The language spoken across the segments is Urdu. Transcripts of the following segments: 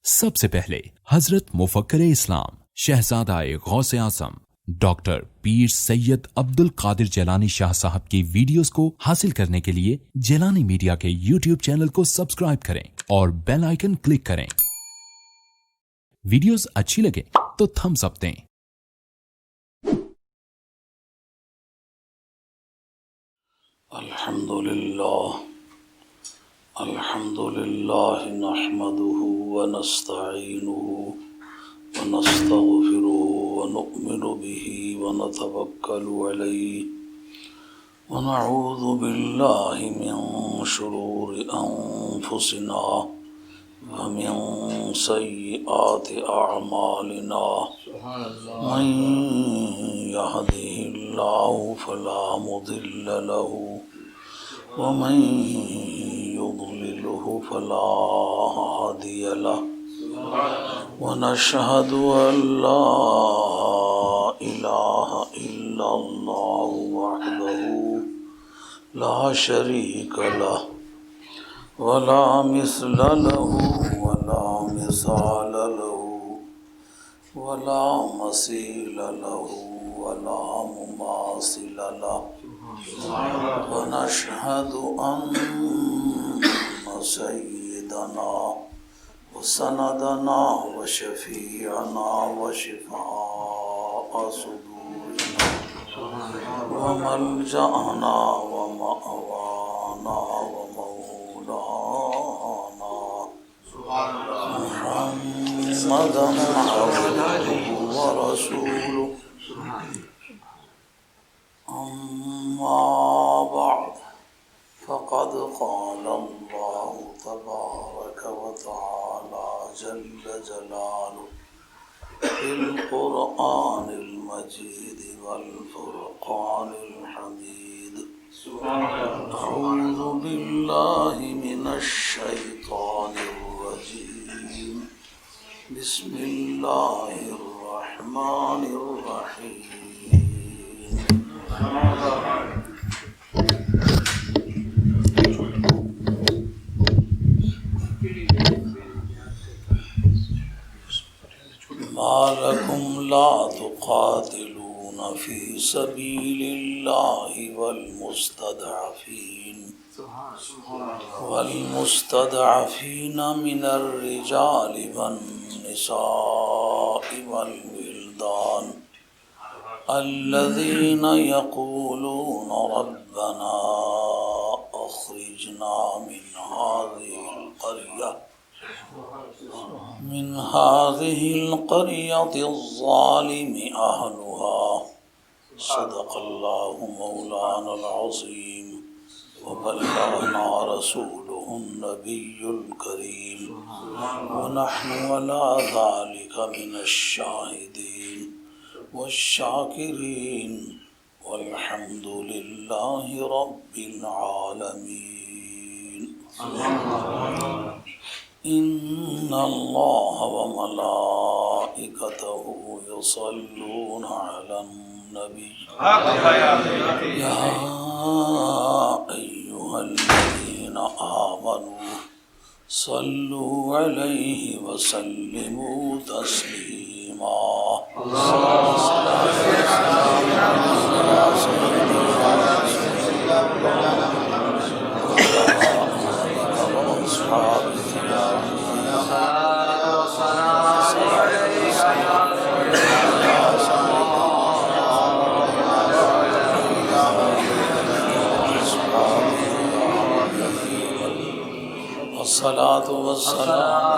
سب سے پہلے حضرت مفکر اسلام شہزادہ غوث اعظم ڈاکٹر پیر سید عبد القادر جیلانی شاہ صاحب کی ویڈیوز کو حاصل کرنے کے لیے جیلانی میڈیا کے یوٹیوب چینل کو سبسکرائب کریں اور بیل آئیکن کلک کریں۔ ویڈیوز اچھی لگے تو تھمز اپ دیں۔ الحمد لله نحمده ونستعينه ونستغفره ونؤمن به ونتوكل عليه ونعوذ بالله من شرور أنفسنا ومن سيئات أعمالنا من يهده الله فلا مضل له ومن يضلله فلا هادي له ونشهد أن لا إله إلا الله وحده لا شريك له ولا مثل له ولا مثال له ولا مثيل له ولا مماثل له ونشهد أن سيدنا وسندنا وشفيعنا وشفاء صدورنا وملجأنا ومأوانا ومولانا محمدا عبده ورسوله أما بعد فقد قال الله تبارك وتعالى جل جلاله في القرآن المجيد والفرقان الحميد أعوذ بالله من الشيطان الرجيم بسم الله الرحمن الرحيم ما لكم لا تقاتلون في سبيل الله والمستضعفين من الرجال والنساء والولدان الذين يقولون ربنا أخرجنا من هذه القرية الظالم أهلها صدق الله مولانا العظيم وبلغنا رسوله النبي الكريم ونحن على ذلك من الشاهدين والشاكرين والحمد لله رب العالمين إن الله وملائكته يصلون على النبي يا أيها الذين آمنوا صلوا عليه وسلموا تسليما الصلاة والسلام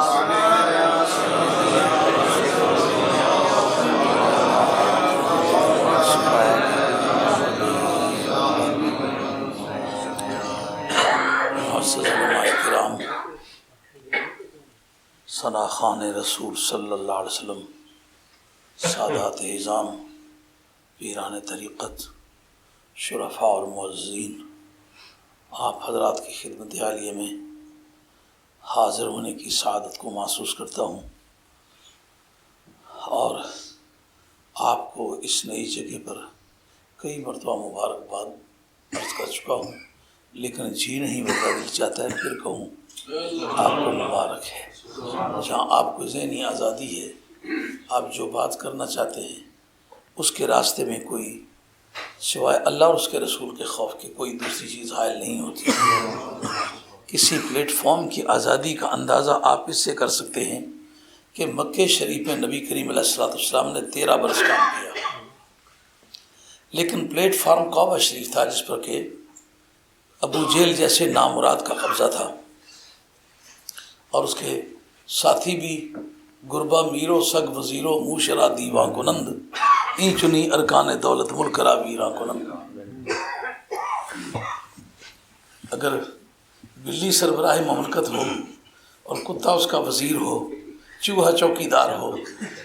ثناخان رسول صلی اللہ علیہ وسلم، سادات اعظام، پیران طریقت، شرفاء اور معززین، آپ حضرات کی خدمت عالیہ میں حاضر ہونے کی سعادت کو محسوس کرتا ہوں اور آپ کو اس نئی جگہ پر کئی مرتبہ مبارکباد عرض کر چکا ہوں، لیکن جی نہیں میرا دل چاہتا ہے پھر کہوں آپ کو مبارک ہے۔ جہاں آپ کو ذہنی آزادی ہے، آپ جو بات کرنا چاہتے ہیں اس کے راستے میں کوئی سوائے اللہ اور اس کے رسول کے خوف کی کوئی دوسری چیز حائل نہیں ہوتی۔ کسی پلیٹ فارم کی آزادی کا اندازہ آپ اس سے کر سکتے ہیں کہ مکہ شریف میں نبی کریم علیہ السلام نے 13 برس کام کیا، لیکن پلیٹ فارم کعبہ شریف تھا جس پر کہ ابو جہل جیسے نامراد کا قبضہ تھا، اور اس کے ساتھی بھی گربا میرو سگ وزیرو موشرا دیواں کنند این چنی ارکان دولت ملک را ویراں کنند۔ اگر بلی سربراہ مملکت ہو اور کتا اس کا وزیر ہو، چوہا چوکی دار ہو،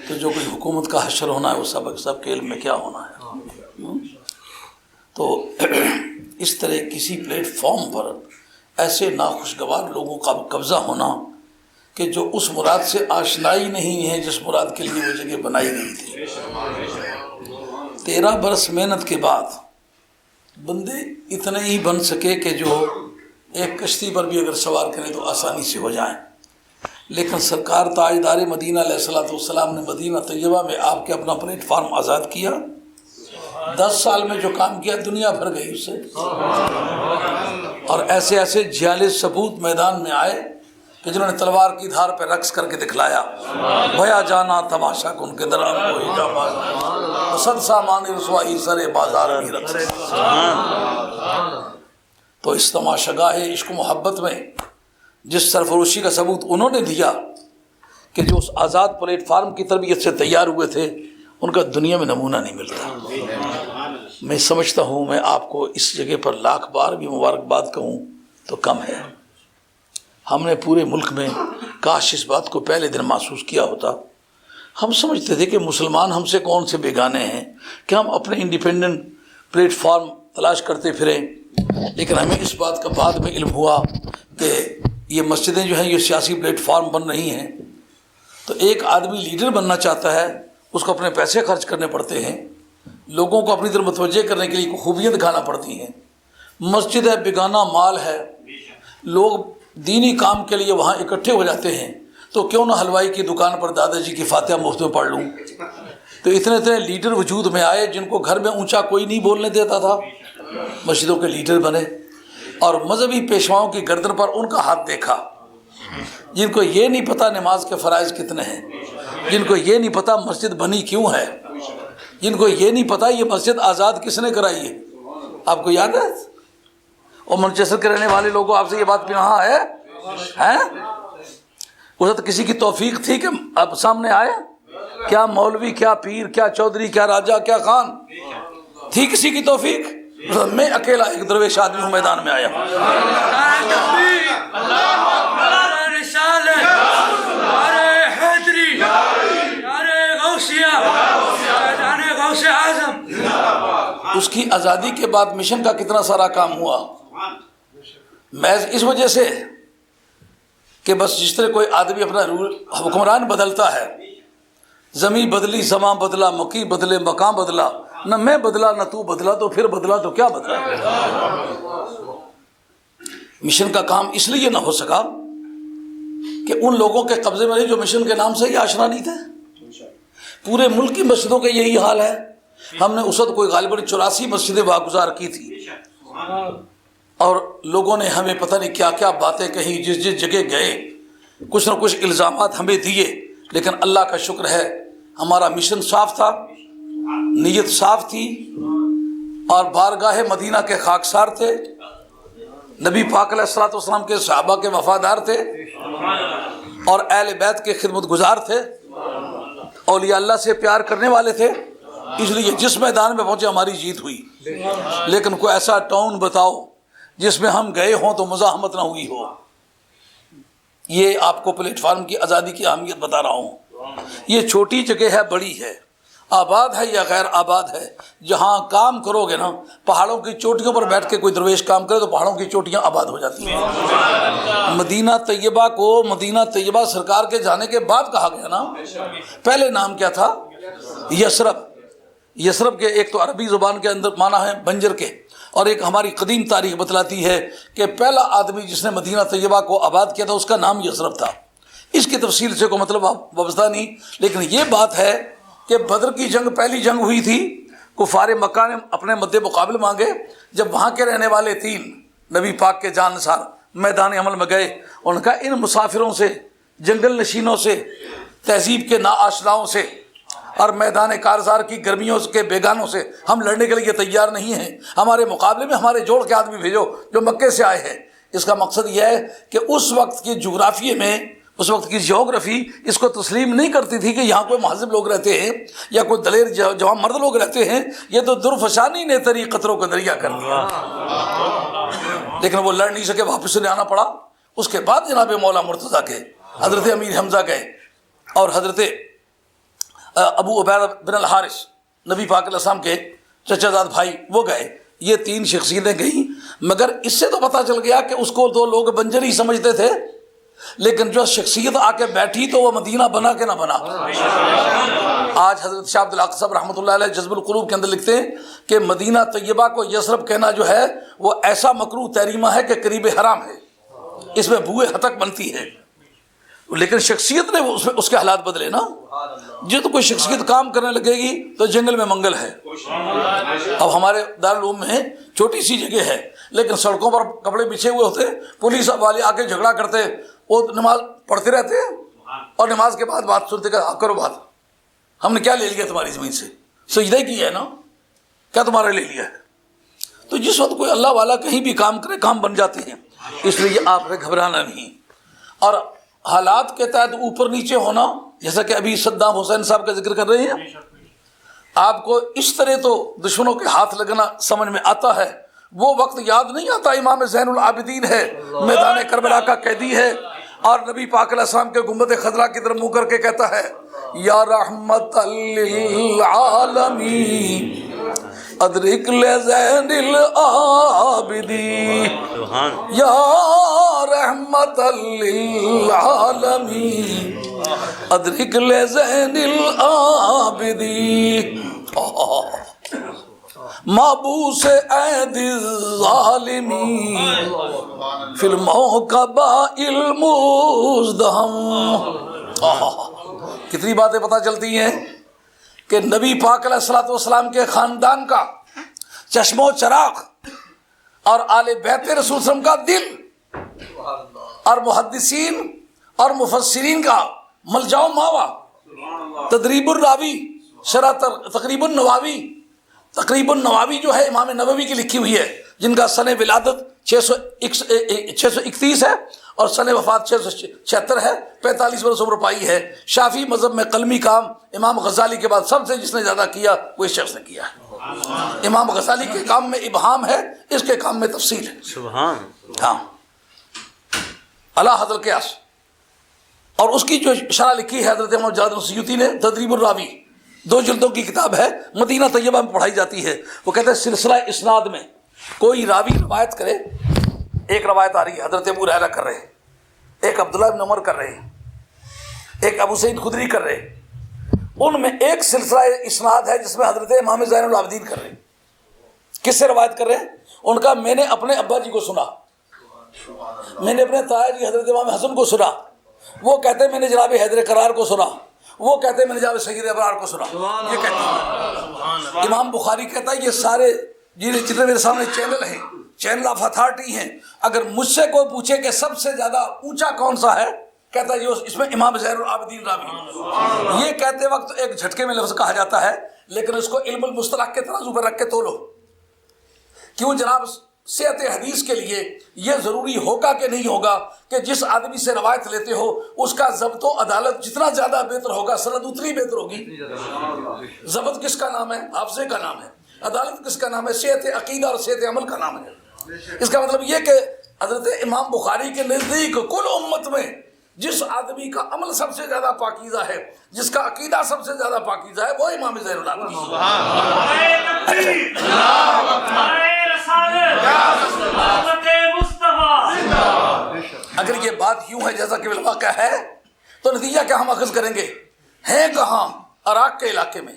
تو جو کوئی حکومت کا حشر ہونا ہے وہ سب کے علم میں کیا ہونا ہے۔ تو اس طرح کسی پلیٹ فارم پر ایسے ناخوشگوار لوگوں کا قبضہ ہونا کہ جو اس مراد سے آشنائی نہیں ہے جس مراد کے لیے وہ جگہ بنائی گئی تھی۔ 13 برس محنت کے بعد بندے اتنے ہی بن سکے کہ جو ایک کشتی پر بھی اگر سوار کریں تو آسانی سے ہو جائیں، لیکن سرکار تاجدار مدینہ علیہ السلام نے مدینہ طیبہ میں آپ کے اپنا پلیٹ فارم آزاد کیا۔ 10 سال میں جو کام کیا دنیا بھر گئی اس سے، اور ایسے ایسے 46 ثبوت میدان میں آئے کہ جنہوں نے تلوار کی دھار پہ رقص کر کے دکھلایا، بھیا جانا تماشا کن کے دران کو ہجا باز صد سامان رسوائی سر بازار بھی رقص۔ تو اس تماشا گاہ عشق و محبت میں جس سرفروشی کا ثبوت انہوں نے دیا کہ جو اس آزاد پلیٹ فارم کی تربیت سے تیار ہوئے تھے ان کا دنیا میں نمونہ نہیں ملتا۔ میں سمجھتا ہوں میں آپ کو اس جگہ پر لاکھ بار بھی مبارکباد کہوں تو کم ہے۔ ہم نے پورے ملک میں کاش اس بات کو پہلے دن محسوس کیا ہوتا۔ ہم سمجھتے تھے کہ مسلمان ہم سے کون سے بیگانے ہیں کہ ہم اپنے انڈیپینڈنٹ پلیٹ فارم تلاش کرتے پھریں، لیکن ہمیں اس بات کا بعد میں علم ہوا کہ یہ مسجدیں جو ہیں یہ سیاسی پلیٹ فارم بن رہی ہیں۔ تو ایک آدمی لیڈر بننا چاہتا ہے، اس کو اپنے پیسے خرچ کرنے پڑتے ہیں، لوگوں کو اپنی طرف متوجہ کرنے کے لیے خوبیاں دکھانا پڑتی ہیں۔ مسجد ہے، بیگانہ مال ہے، لوگ دینی کام کے لیے وہاں اکٹھے ہو جاتے ہیں، تو کیوں نہ حلوائی کی دکان پر دادا جی کی فاتحہ مفت میں پڑھ لوں۔ تو اتنے لیڈر وجود میں آئے جن کو گھر میں اونچا کوئی نہیں بولنے دیتا تھا، مسجدوں کے لیڈر بنے، اور مذہبی پیشواؤں کی گردن پر ان کا ہاتھ دیکھا، جن کو یہ نہیں پتہ نماز کے فرائض کتنے ہیں، جن کو یہ نہیں پتہ مسجد بنی کیوں ہے، جن کو یہ نہیں پتہ یہ مسجد آزاد کس نے کرائی ہے۔ آپ کو یاد ہے؟ اور مانچسٹر کے رہنے والے لوگوں آپ سے یہ بات یہاں ہے اس وقت کسی کی توفیق تھی کہ آپ سامنے آئے؟ کیا مولوی، کیا پیر، کیا چودھری، کیا راجہ، کیا خان تھی کسی کی توفیق؟ میں اکیلا ایک درویش آدمی ہوں میدان میں آیا۔ اس کی آزادی کے بعد مشن کا کتنا سارا کام ہوا، محض اس وجہ سے کہ بس جس طرح کوئی آدمی اپنا حکمران بدلتا ہے، زمین بدلی زمان بدلا، مکی بدلے مکان بدلا، نہ میں بدلا نہ تو بدلا، تو پھر بدلا تو کیا بدلا۔ مشن کا کام اس لیے نہ ہو سکا کہ ان لوگوں کے قبضے میں جو مشن کے نام سے ہی آشنا نہیں تھے۔ پورے ملک کی مسجدوں کا یہی حال ہے۔ ہم نے اس وقت کوئی غالباً 84 مسجدیں واگزار کی تھی، اور لوگوں نے ہمیں پتہ نہیں کیا کیا باتیں کہیں، جس جس جگہ گئے کچھ نہ کچھ الزامات ہمیں دیے، لیکن اللہ کا شکر ہے ہمارا مشن صاف تھا، نیت صاف تھی، اور بارگاہ مدینہ کے خاکسار تھے، نبی پاک علیہ الصلوۃ والسلام کے صحابہ کے وفادار تھے، اور اہل بیت کے خدمت گزار تھے، اولیاء اللہ سے پیار کرنے والے تھے۔ اس لیے جس میدان میں پہنچے ہماری جیت ہوئی۔ لیکن کوئی ایسا ٹاؤن بتاؤ جس میں ہم گئے ہوں تو مزاحمت نہ ہوئی ہو۔ یہ آپ کو پلیٹ فارم کی آزادی کی اہمیت بتا رہا ہوں۔ یہ چھوٹی جگہ ہے، بڑی ہے، آباد ہے یا غیر آباد ہے، جہاں کام کرو گے نا، پہاڑوں کی چوٹیوں پر بیٹھ کے کوئی درویش کام کرے تو پہاڑوں کی چوٹیاں آباد ہو جاتی ہیں۔ مدینہ طیبہ کو مدینہ طیبہ سرکار کے جانے کے بعد کہا گیا نا۔ پہلے نام کیا تھا؟ یثرب۔ یثرب کے ایک تو عربی زبان کے اندر معنی ہے بنجر کے، اور ایک ہماری قدیم تاریخ بتلاتی ہے کہ پہلا آدمی جس نے مدینہ طیبہ کو آباد کیا تھا اس کا نام یثرب تھا۔ اس کی تفصیل سے کوئی مطلب وابستہ نہیں، لیکن یہ بات ہے کہ بدر کی جنگ پہلی جنگ ہوئی تھی، کفار مکہ نے اپنے مد مقابل مانگے، جب وہاں کے رہنے والے 3 نبی پاک کے جانثار میدان عمل میں گئے، ان کا ان مسافروں سے، جنگل نشینوں سے، تہذیب کے ناآشناؤں سے اور میدان کارزار کی گرمیوں کے بیگانوں سے ہم لڑنے کے لیے تیار نہیں ہیں، ہمارے مقابلے میں ہمارے جوڑ کے آدمی بھیجو جو مکے سے آئے ہیں۔ اس کا مقصد یہ ہے کہ اس وقت کی جغرافیے میں، اس وقت کی جیوگرافی اس کو تسلیم نہیں کرتی تھی کہ یہاں کوئی مہذب لوگ رہتے ہیں یا کوئی دلیر جوان مرد لوگ رہتے ہیں، یہ تو درفشانی نے تری قطروں کا دریا کر دیا۔ لیکن وہ لڑ نہیں سکے، واپس سے آنا پڑا۔ اس کے بعد جناب مولا مرتضیٰ کے حضرت امیر حمزہ گئے اور حضرت ابو عبیدہ بن الحارث نبی پاک علیہ السلام کے چچا زاد بھائی وہ گئے، یہ 3 شخصیتیں گئیں، مگر اس سے تو پتہ چل گیا کہ اس کو 2 لوگ بنجر ہی سمجھتے تھے، لیکن جو شخصیت آ کے بیٹھی تو وہ مدینہ بنا کہ نہ بنا۔ آج حضرت شاہ عبد الحق صاحب رحمۃ اللہ علیہ جذب القلوب کے اندر لکھتے ہیں کہ مدینہ طیبہ کو یثرب کہنا جو ہے وہ ایسا مکروہ تحریمہ ہے کہ قریب حرام ہے، اس میں بوئے ہتک بنتی ہے، لیکن شخصیت نے اس کے حالات بدلے نا۔ جو تو کوئی شخصیت کام کرنے لگے گی تو جنگل میں منگل ہے۔ اب ہمارے دارالعلوم میں چھوٹی سی جگہ ہے، لیکن سڑکوں پر کپڑے بچھے ہوئے ہوتے، پولیس والے آ کے جھگڑا کرتے، وہ نماز پڑھتے رہتے اور نماز کے بعد بات سنتے کہ کرو بات، ہم نے کیا لے لیا تمہاری زمین سے، سجدہ کی ہے نا، کیا تمہارے لے لیا ہے؟ تو جس وقت کوئی اللہ والا کہیں بھی کام کرے کام بن جاتے ہیں، اس لیے آپ نے گھبرانا نہیں۔ اور حالات کے تحت اوپر نیچے ہونا، جیسا کہ ابھی صدام حسین صاحب کا ذکر کر رہے ہیں، آپ کو اس طرح تو دشمنوں کے ہاتھ لگنا سمجھ میں آتا ہے، وہ وقت یاد نہیں آتا امام زین العابدین ہے، میدان کربلا کا قیدی ہے، اور نبی پاک علیہ السلام کے گنبد خضرا کی طرف منہ کر کے کہتا ہے یا رحمت للعالمین ادرک لزین العابدین، یا رحمت للعالمین ادرک لزین العابدین، مابوس عید الظالمین فی الموقبہ المزدہم۔ کتنی باتیں پتہ چلتی ہیں کہ نبی پاک علیہ الصلوۃ والسلام کے خاندان کا چشم و چراغ اور آل بیت رسول صلی اللہ علیہ وسلم کا دل اور محدثین اور مفسرین کا ملجا و ماوا، تدریب الراوی، شرح تقریب النووی، تقریب النووی جو ہے امام نووی کی لکھی ہوئی ہے، جن کا سن ولادت 631 ہے اور سن وفات 676 ہے، 45 برس عمر پائی ہے۔ شافعی مذہب میں قلمی کام امام غزالی کے بعد سب سے جس نے زیادہ کیا وہ اس شخص نے کیا ہے۔ امام غزالی کے کام میں ابہام ہے، اس کے کام میں تفصیل ہے۔ سبحان ہاں، اللہ حضرت قیاس، اور اس کی جو شرح لکھی ہے حضرت محمد جلال السیوطی نے، تدریب الراوی، 2 جلدوں کی کتاب ہے، مدینہ طیبہ میں پڑھائی جاتی ہے۔ وہ کہتے ہیں سلسلہ اسناد میں کوئی راوی روایت کرے، ایک روایت آ رہی ہے حضرت ابو ہریرہ کر رہے ہیں، ایک عبداللہ بن عمر کر رہے ہیں، ایک ابو سعید خدری کر رہے ہیں، ان میں ایک سلسلہ اسناد ہے جس میں حضرت امام زین العابدین کر رہے ہیں۔ کس سے روایت کر رہے ہیں؟ ان کا میں نے اپنے ابا جی کو سنا، میں نے اپنے تایا جی حضرت امام حسن کو سنا، وہ کہتے ہیں میں نے جناب حیدر قرار کو سنا، وہ کہتے ہیں میں نے جناب سید ابرار کو سنا، یہ کہتے ہیں۔ امام بخاری کہتا ہے یہ سارے جتنے میرے سامنے چینل ہیں، چینل آف اتھارٹی ہیں، اگر مجھ سے کوئی پوچھے کہ سب سے زیادہ اونچا کون سا ہے، کہتا ہے اس میں امام زین العابدین راوی۔ یہ کہتے وقت ایک جھٹکے میں لفظ کہا جاتا ہے، لیکن اس کو علم المصطلح کے ترازو پر رکھ کے تولو، کیوں جناب صحت حدیث کے لیے یہ ضروری ہوگا کہ نہیں ہوگا کہ جس آدمی سے روایت لیتے ہو اس کا ضبط و عدالت جتنا زیادہ بہتر ہوگا سند اتنی بہتر ہوگی۔ ضبط کس کا نام ہے؟ حافظے کا نام ہے۔ عدالت کس کا نام ہے؟ صحت عقیدہ اور صحت عمل کا نام ہے۔ اس کا مطلب یہ کہ حضرت امام بخاری کے نزدیک کل امت میں جس آدمی کا عمل سب سے زیادہ پاکیزہ ہے، جس کا عقیدہ سب سے زیادہ پاکیزہ ہے، وہ امام زین العابدین۔ اگر یہ بات یوں ہے جیسا کہ بالواقع ہے تو نتیجہ کیا ہم اخذ کریں گے؟ ہیں کہاں؟ عراق کے علاقے میں،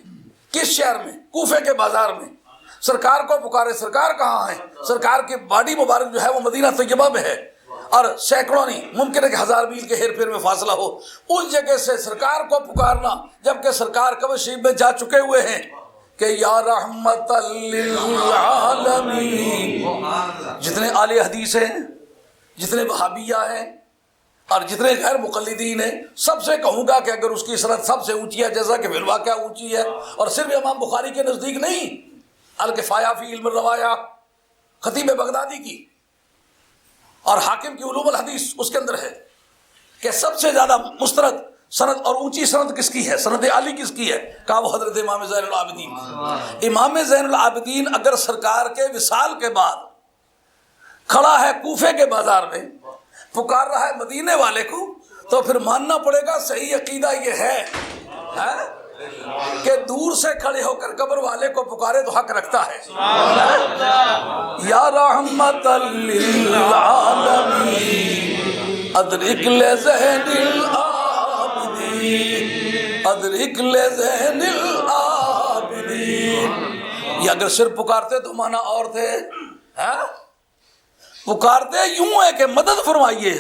کس شہر میں؟ کوفے کے بازار میں۔ سرکار کو پکارے، سرکار کہاں ہے؟ سرکار کی باڈی مبارک جو ہے وہ مدینہ طیبہ میں ہے، اور سینکڑوں نہیں ممکن ہے کہ 1000 میل کے ہیر پھیر میں فاصلہ ہو، اس جگہ سے سرکار کو پکارنا جبکہ سرکار کعبہ شریف میں جا چکے ہوئے ہیں کہ یا رحمت للعالمین۔ جتنے اہل حدیث ہیں، جتنے وہابیہ ہیں اور جتنے غیر مقلدین ہیں، سب سے کہوں گا کہ اگر اس کی سند سب سے اونچی ہے جیسا کہ بالواقعہ اونچی ہے، اور صرف امام بخاری کے نزدیک نہیں، الکفایہ فی علم الروایہ خطیب بغدادی کی اور حاکم کی علوم الحدیث اس کے اندر ہے کہ سب سے زیادہ مستند سند اور اونچی سند کس کی ہے، سند عالی کس کی ہے؟ کہا وہ حضرت امام زین العابدین۔ امام زین العابدین اگر سرکار کے وصال کے بعد کھڑا ہے کوفے کے بازار میں پکار رہا ہے مدینے والے کو، تو پھر ماننا پڑے گا صحیح عقیدہ یہ ہے کہ دور سے کھڑے ہو کر قبر والے کو پکارے تو حق رکھتا ہے۔ یا رحمت للعالمین ادرک لزین العابدین، ادرک لزین العابدین۔ یہ اگر صرف پکارتے تو مانا اور تھے، پکارتے یوں ہے کہ مدد فرمائیے،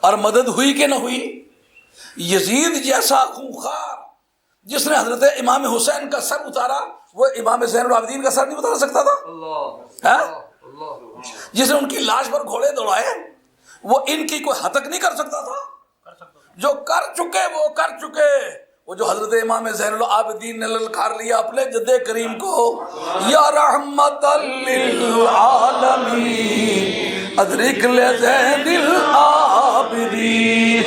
اور مدد ہوئی کہ نہ ہوئی؟ یزید جیسا خونخوار جس نے حضرت امام حسین کا سر اتارا، وہ امام زین العابدین کا سر نہیں اتار سکتا تھا؟ جس نے ان کی لاش پر گھوڑے دوڑائے، وہ ان کی کوئی ہتک نہیں کر سکتا تھا؟ جو کر چکے وہ کر چکے۔ وہ جو حضرت امام زین العابدین نے للکار لیا اپنے جد کریم کو، یا رحمت للعالمین ادرک لزین العابدین۔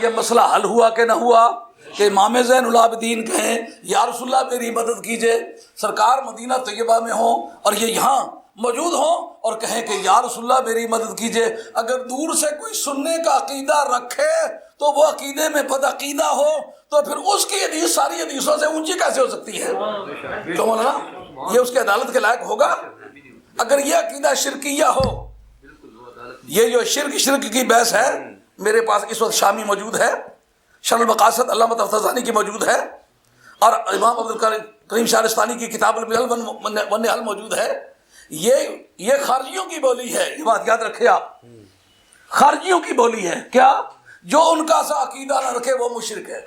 یہ مسئلہ حل ہوا کہ نہ ہوا کہ امام زین العابدین کہیں یا رسول اللہ میری مدد کیجئے، سرکار مدینہ طیبہ میں ہوں اور یہ یہاں موجود ہوں اور کہیں کہ یا رسول اللہ میری مدد کیجئے۔ اگر دور سے کوئی سننے کا عقیدہ رکھے تو وہ عقیدے میں بد عقیدہ ہو تو پھر اس کی حدیث ساری حدیثوں سے اونچی کیسے ہو سکتی ہے؟ کیوں مولانا یہ اس کے عدالت کے لائق ہوگا؟ اگر یہ عقیدہ شرکیہ ہو، یہ جو شرک کی بحث ہے میرے پاس اس وقت شامی موجود ہے، شرح المقاصد علامہ تفتزانی کی موجود ہے، اور امام عبدالکریم شارستانی کی کتاب الملل والنحل موجود ہے۔ یہ خارجیوں کی بولی ہے، یہ بات یاد رکھے آپ، خارجیوں کی بولی ہے۔ کیا؟ جو ان کا سا عقیدہ نہ رکھے وہ مشرک ہے،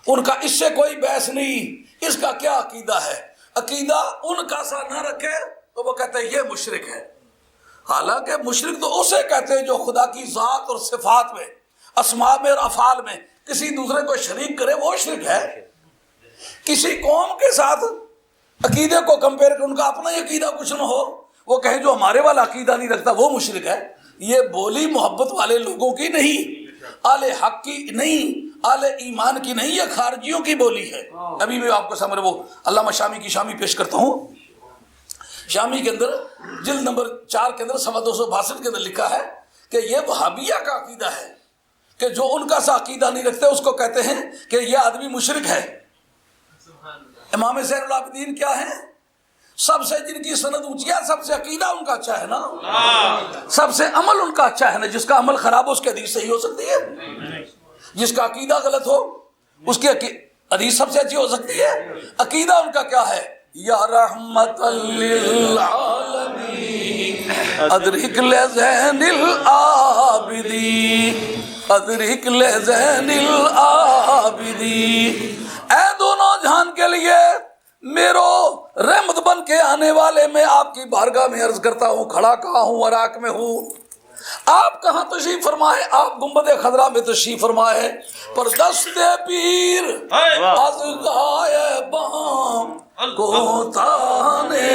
ان کا اس سے کوئی بحث نہیں، اس کا کیا عقیدہ ہے، عقیدہ ان کا سا نہ رکھے تو وہ کہتے ہیں یہ مشرک ہے۔ حالانکہ مشرک تو اسے کہتے ہیں جو خدا کی ذات اور صفات میں، اسماء میں اور افعال میں کسی دوسرے کو شریک کرے، وہ شرک ہے۔ کسی قوم کے ساتھ عقیدے کو کمپیئر کر ان کا اپنا ہی عقیدہ کچھ نہ ہو، وہ کہیں جو ہمارے والا عقیدہ نہیں رکھتا وہ مشرک ہے۔ یہ بولی محبت والے لوگوں کی نہیں، اہل حق کی نہیں، اہل ایمان کی نہیں، یہ خارجیوں کی بولی ہے۔ ابھی میں آپ کو سامنے وہ علامہ شامی کی شامی پیش کرتا ہوں۔ شامی کے اندر جلد نمبر 4 کے اندر 262 کے اندر لکھا ہے کہ یہ وہابیہ کا عقیدہ ہے کہ جو ان کا سا عقیدہ نہیں رکھتے اس کو کہتے ہیں کہ یہ آدمی مشرک ہے۔ امام زین العابدین کیا ہیں؟ سب سے جن کی سند اونچی ہے، سب سے عقیدہ ان کا اچھا ہے نا، سب سے عمل ان کا اچھا ہے نا۔ جس کا عمل خراب ہو اس کی حدیث صحیح ہو سکتی ہے، جس کا عقیدہ غلط ہو اس کی حدیث سب سے اچھی ہو سکتی ہے۔ عقیدہ ان کا کیا ہے؟ یا رحمت للعالمین ادرک لزین العابدین، ادرک لزین العابدین۔ اے دونوں جہان کے لیے میرو رحمت بن کے آنے والے، میں آپ کی بارگاہ میں عرض کرتا ہوں، کھڑا کہاں ہوں، عراق میں ہوں، آپ کہاں تشریف فرمائے؟ آپ گنبد خضرا میں تشریف فرمائے، پر دست پیر از غائباں کو تانے۔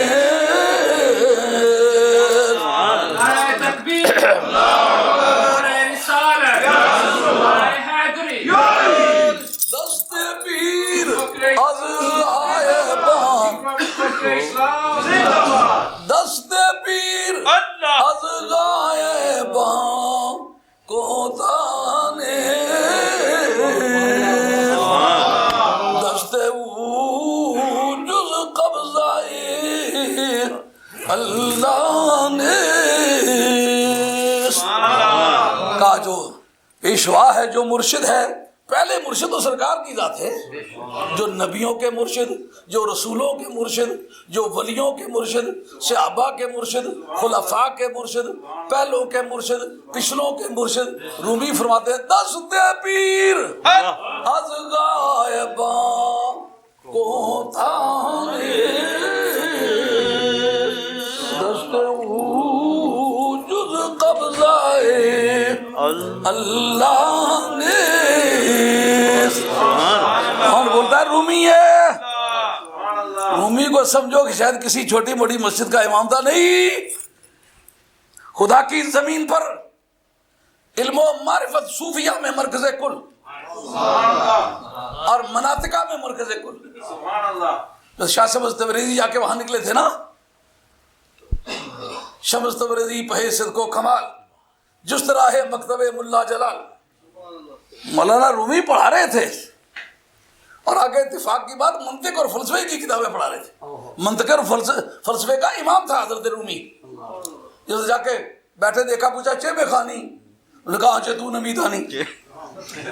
دست پیر از غائباں، دست پیر از غائباں کو تانے، دست اللہ نے کا جو پیشوا ہے، جو مرشد ہے، پہلے مرشد تو سرکار کی ذات ہے، جو نبیوں کے مرشد، جو رسولوں کے مرشد، جو ولیوں کے مرشد، صحابہ کے مرشد، خلفاء کے مرشد، پہلوں کے مرشد، پچھلوں کے مرشد۔ رومی فرماتے ہیں دست پیر از غائباں کو تھامے، دست جز قبضہ اللہ نے۔ کون بولتا ہے؟ رومی ہے۔ رومی کو سمجھو کہ شاید کسی چھوٹی موٹی مسجد کا امام تھا، نہیں، خدا کی زمین پر علم و معرفت صوفیہ میں مرکز کل اور مناطقہ میں مرکز کل۔ شاہ شمس تبریزی جا کے وہاں نکلے تھے نا، شمس تبریزی پہ صدق و کمال جس طرح ہے مکتب ملا جلال، مولانا رومی پڑھا رہے تھے، اور آگے اتفاق کی بات منطق اور فلسفے کی کتابیں پڑھا رہے تھے۔ منطق اور فلسفے کا امام تھا حضرت رومی۔ جب جا کے بیٹھے دیکھا، پوچھا چے بے خانی، انہوں نے کہا آنچے تو نمی دانی۔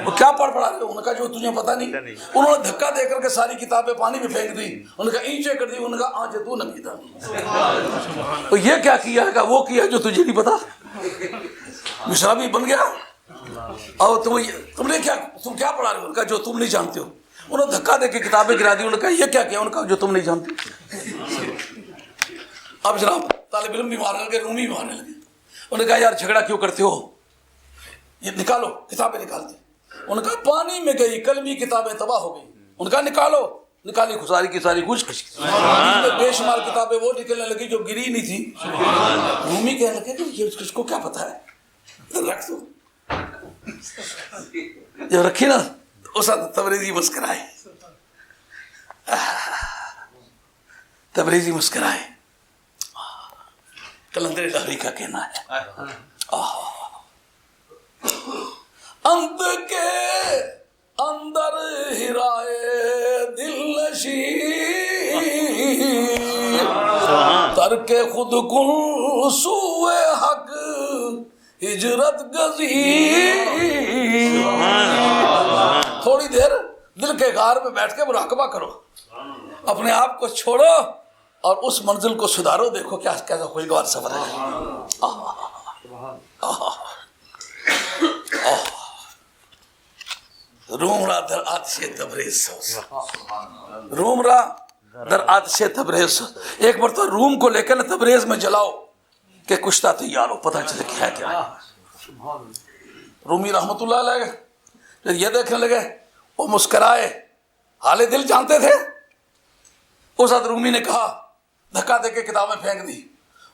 وہ کیا پڑھا رہے ہو؟ انہوں نے کہا جو تجھے پتہ نہیں۔ انہوں نے دھکا دے کر کے ساری کتابیں پانی میں پھینک دی، انہوں نے کہا اینچے کر دی، انہوں نے کہا آنچے تو نمی دانی۔ تو یہ کیا کیا ہے؟ وہ کیا جو تجھے نہیں پتا، مشرابی بن گیا۔ اور تم نے کیا پڑھا رہے ہو؟ کہا جو تم نہیں جانتے ہو۔ انہوں نے دھکا دے کے کتابیں گرا دی، انہوں نے کہا یہ کیا کیا؟ انہوں نے کہا جو تم نہیں جانتے۔ اب جناب طالب علم بھی مارنے لگے، رومی بھی مارنے لگے۔ انہوں نے کہا یار جھگڑا کیوں کرتے ہو، یہ نکالو، کتابیں نکالتے۔ انہوں نے کہا پانی میں گئی کلمی کتابیں تباہ ہو گئی۔ انہوں نے کہا نکالو، نکالی ساری کی ساری کچھ بے شمار کتابیں وہ نکلنے لگی جو گری نہیں تھی۔ رومی کہنے لگے کہ یہ اس کو کیا پتا ہے، رکھ دو۔ جب رکھی نا اس وقت تبریزی مسکرائے، تبریزی مسکرائے۔ کلندر لاہوری کا کہنا ہے انت کے اندر ہرائے دل نشین، ترک خود کن سوئے حق ہجرت گزین۔ تھوڑی دیر دل کے غار میں بیٹھ کے مراقبہ کرو، اپنے آپ کو چھوڑو اور اس منزل کو سدھارو، دیکھو کیسا خوشگوار سفر ہے۔ روم را در آتش تبریز، روم را در آتش تبریز۔ ایک بار تو روم کو لے کر تبریز میں جلاؤ کہ کشتہ تیار ہو، پتہ چلے کیا کیا ہے۔ رومی رحمت اللہ علیہ جب یہ دیکھنے لگے، وہ مسکرائے، حال دل جانتے تھے۔ اس وقت رومی نے کہا، دھکا دے کے کتابیں پھینک دی،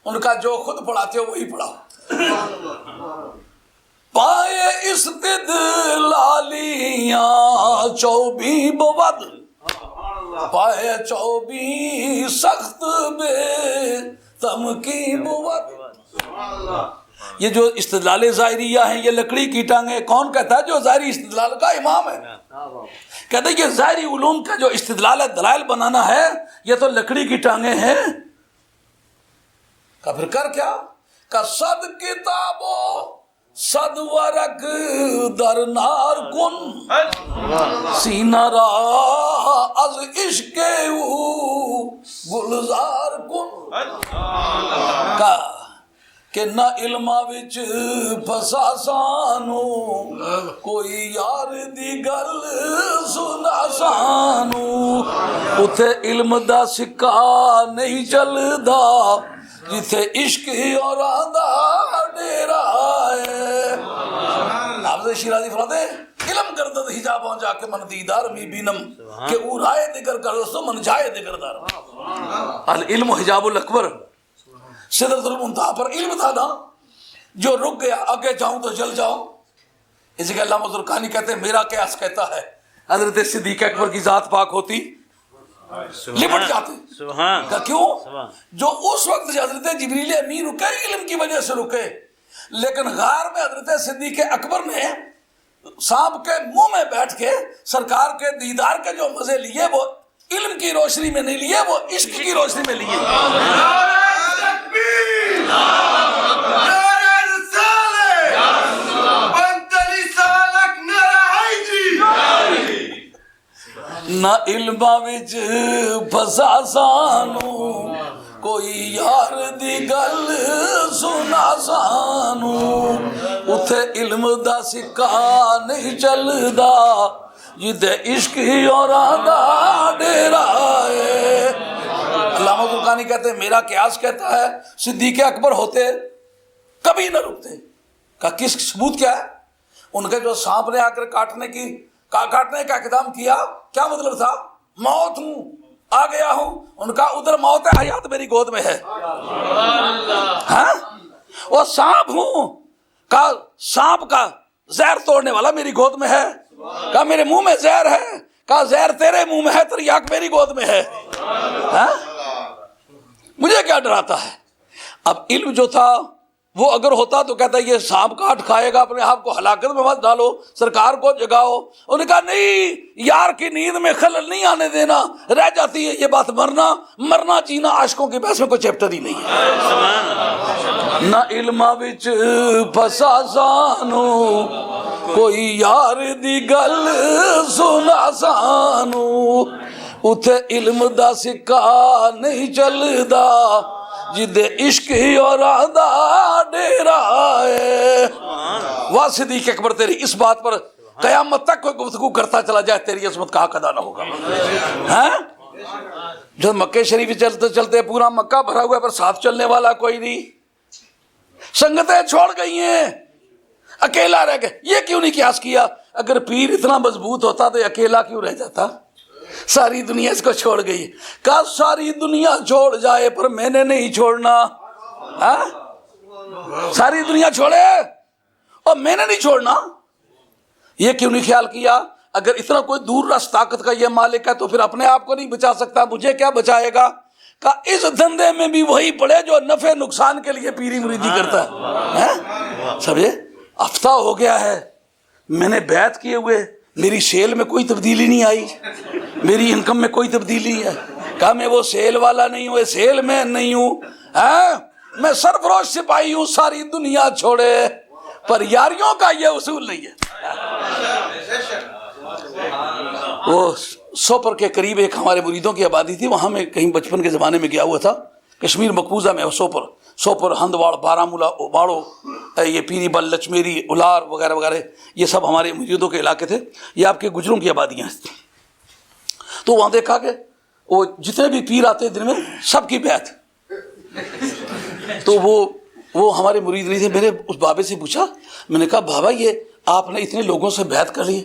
ان کا جو خود پڑھاتے ہو وہی پڑھاؤ۔ پائے استدلالیاں چوبی بود، پائے چوبی سخت بے تمکی بود۔ یہ جو استدلال ظاہریہ ہیں، یہ لکڑی کی ٹانگیں، کون کہتا ہے؟ جو ظاہری استدلال کا امام ہے، کہتے ہیں یہ ظاہری علوم کا جو استدلال دلائل بنانا ہے، یہ تو لکڑی کی ٹانگیں ہیں۔ کہ پھر کر کیا؟ کہ صد کتابوں صد ورق در نار کن، سینہ را از عشق او گلزار کن۔ کہ نہ علمہ وچ پھسا سانو، کوئی یار دی گل سنا سانو۔ اتھے علم دا سکہ نہیں چلدا، جتھے عشق اور آدھا ڈیرا ہے۔ حافظ شیرازی فرماتے ہیں علم گردد حجاباں جا کے من دیدار می بینم، کہ او رائے دگر کردستو من جائے دگر دار۔ العلم حجاب الاکبر، سدرۃ المنتہا پر علم تھا نا، جو رک گیا آگے جاؤں تو جل جاؤں۔ اسی کہ علامہ زرقانی کہتے ہیں میرا قیاس کہتا ہے حضرت صدیق اکبر کی ذات پاک ہوتی لپٹ جاتے۔ کیوں؟ جو اس وقت حضرت جبریل امین رکے علم کی وجہ سے رکے، لیکن غار میں حضرت صدیق اکبر نے سانپ کے منہ میں بیٹھ کے سرکار کے دیدار کے جو مزے لیے وہ علم کی روشنی میں نہیں لیے، وہ عشق کی روشنی میں لیے۔ نہ علما وچ پھسا سانو کوئی یار دی گل سنا سانو اتھے علم دا سکہ نہیں چلدا جدے عشق ہی اوراں دا ڈیرا ہے۔ علامہ برقانی کہتے ہیں میرا قیاس کہتا ہے صدیق اکبر ہوتے کبھی نہ رکتے۔ کہا کس ثبوت کیا ہے؟ ان کے جو سانپ نے آ کر کاٹنے کا اقدام کیا کیا مطلب تھا؟ موت ہوں آ گیا ہوں۔ ان کا ادھر موت ہے حیات میری گود میں ہے۔ ہاں وہ سانپ ہوں کا سانپ کا زہر توڑنے والا میری گود میں ہے۔ کہا میرے منہ میں زہر ہے۔ کہا زہر تیرے منہ میں ہے، تریاک میری گود میں ہے۔ ہاں مجھے کیا ڈراتا ہے؟ اب علم جو تھا وہ اگر ہوتا تو کہتا ہے یہ سانپ کاٹ کھائے گا، اپنے آپ کو ہلاکت میں مت ڈالو، سرکار کو جگاؤ۔ انہوں نے کہا نہیں، یار کی نیند میں خلل نہیں آنے دینا، رہ جاتی ہے یہ بات، مرنا جینا عاشقوں کی بحث میں کوئی چیپٹر ہی نہیں ہے۔ نہ علما وچ پھسا سانو کوئی یار دی گل سنا سانو اتھے علم دا سکہ نہیں چلدا جدے عشق ہی اوراں دا ڈیرا ہے۔ واہ صدیق اکبر تیری اس بات پر قیامت تک کوئی گفتگو کرتا چلا جائے تیری عظمت کا حق ادا نہ ہوگا۔ ہاں جب مکہ شریف چلتے چلتے پورا مکہ بھرا ہوا ہے پر ساتھ چلنے والا کوئی نہیں، سنگتیں چھوڑ گئی ہیں، اکیلا رہ گئے۔ یہ کیوں نہیں قیاس کیا؟ اگر پیر اتنا مضبوط ہوتا تو اکیلا کیوں رہ جاتا؟ ساری دنیا اس کو چھوڑ گئی۔ کہا ساری دنیا چھوڑ جائے پر میں نے نہیں چھوڑنا۔ ہاں ساری دنیا چھوڑے اور میں نے نہیں چھوڑنا، یہ کیوں نہیں خیال کیا؟ اگر اتنا کوئی دور رس طاقت کا یہ مالک ہے تو پھر اپنے آپ کو نہیں بچا سکتا، مجھے کیا بچائے گا؟ کہا اس دھندے میں بھی وہی پڑے جو نفع نقصان کے لیے پیری مریدی کرتا ہے۔ سمجھے؟ ہفتہ ہو گیا ہے میں نے بیعت کیے ہوئے، میری سیل میں کوئی تبدیلی نہیں آئی، میری انکم میں کوئی تبدیلی ہے۔ کہا میں وہ سیل والا نہیں ہوں، سیل میں نہیں ہوں، میں سرفروش سپاہی ہوں، ساری دنیا چھوڑے، پر یاریوں کا یہ اصول نہیں ہے۔ وہ سوپر کے قریب ایک ہمارے مریدوں کی آبادی تھی، وہاں میں کہیں بچپن کے زمانے میں گیا ہوا تھا، کشمیر مقبوضہ میں سوپر ہندواڑ بارامولہ باڑو یہ پیری بل لچمیری الار وغیرہ وغیرہ یہ سب ہمارے مریدوں کے علاقے تھے، یہ آپ کے گجروں کی آبادیاں ہیں۔ تو وہاں دیکھا کہ وہ جتنے بھی پیر آتے دن میں سب کی بیعت، تو وہ ہمارے مرید نہیں تھے۔ میں نے اس بابے سے پوچھا، میں نے کہا بابا یہ آپ نے اتنے لوگوں سے بیعت کر لی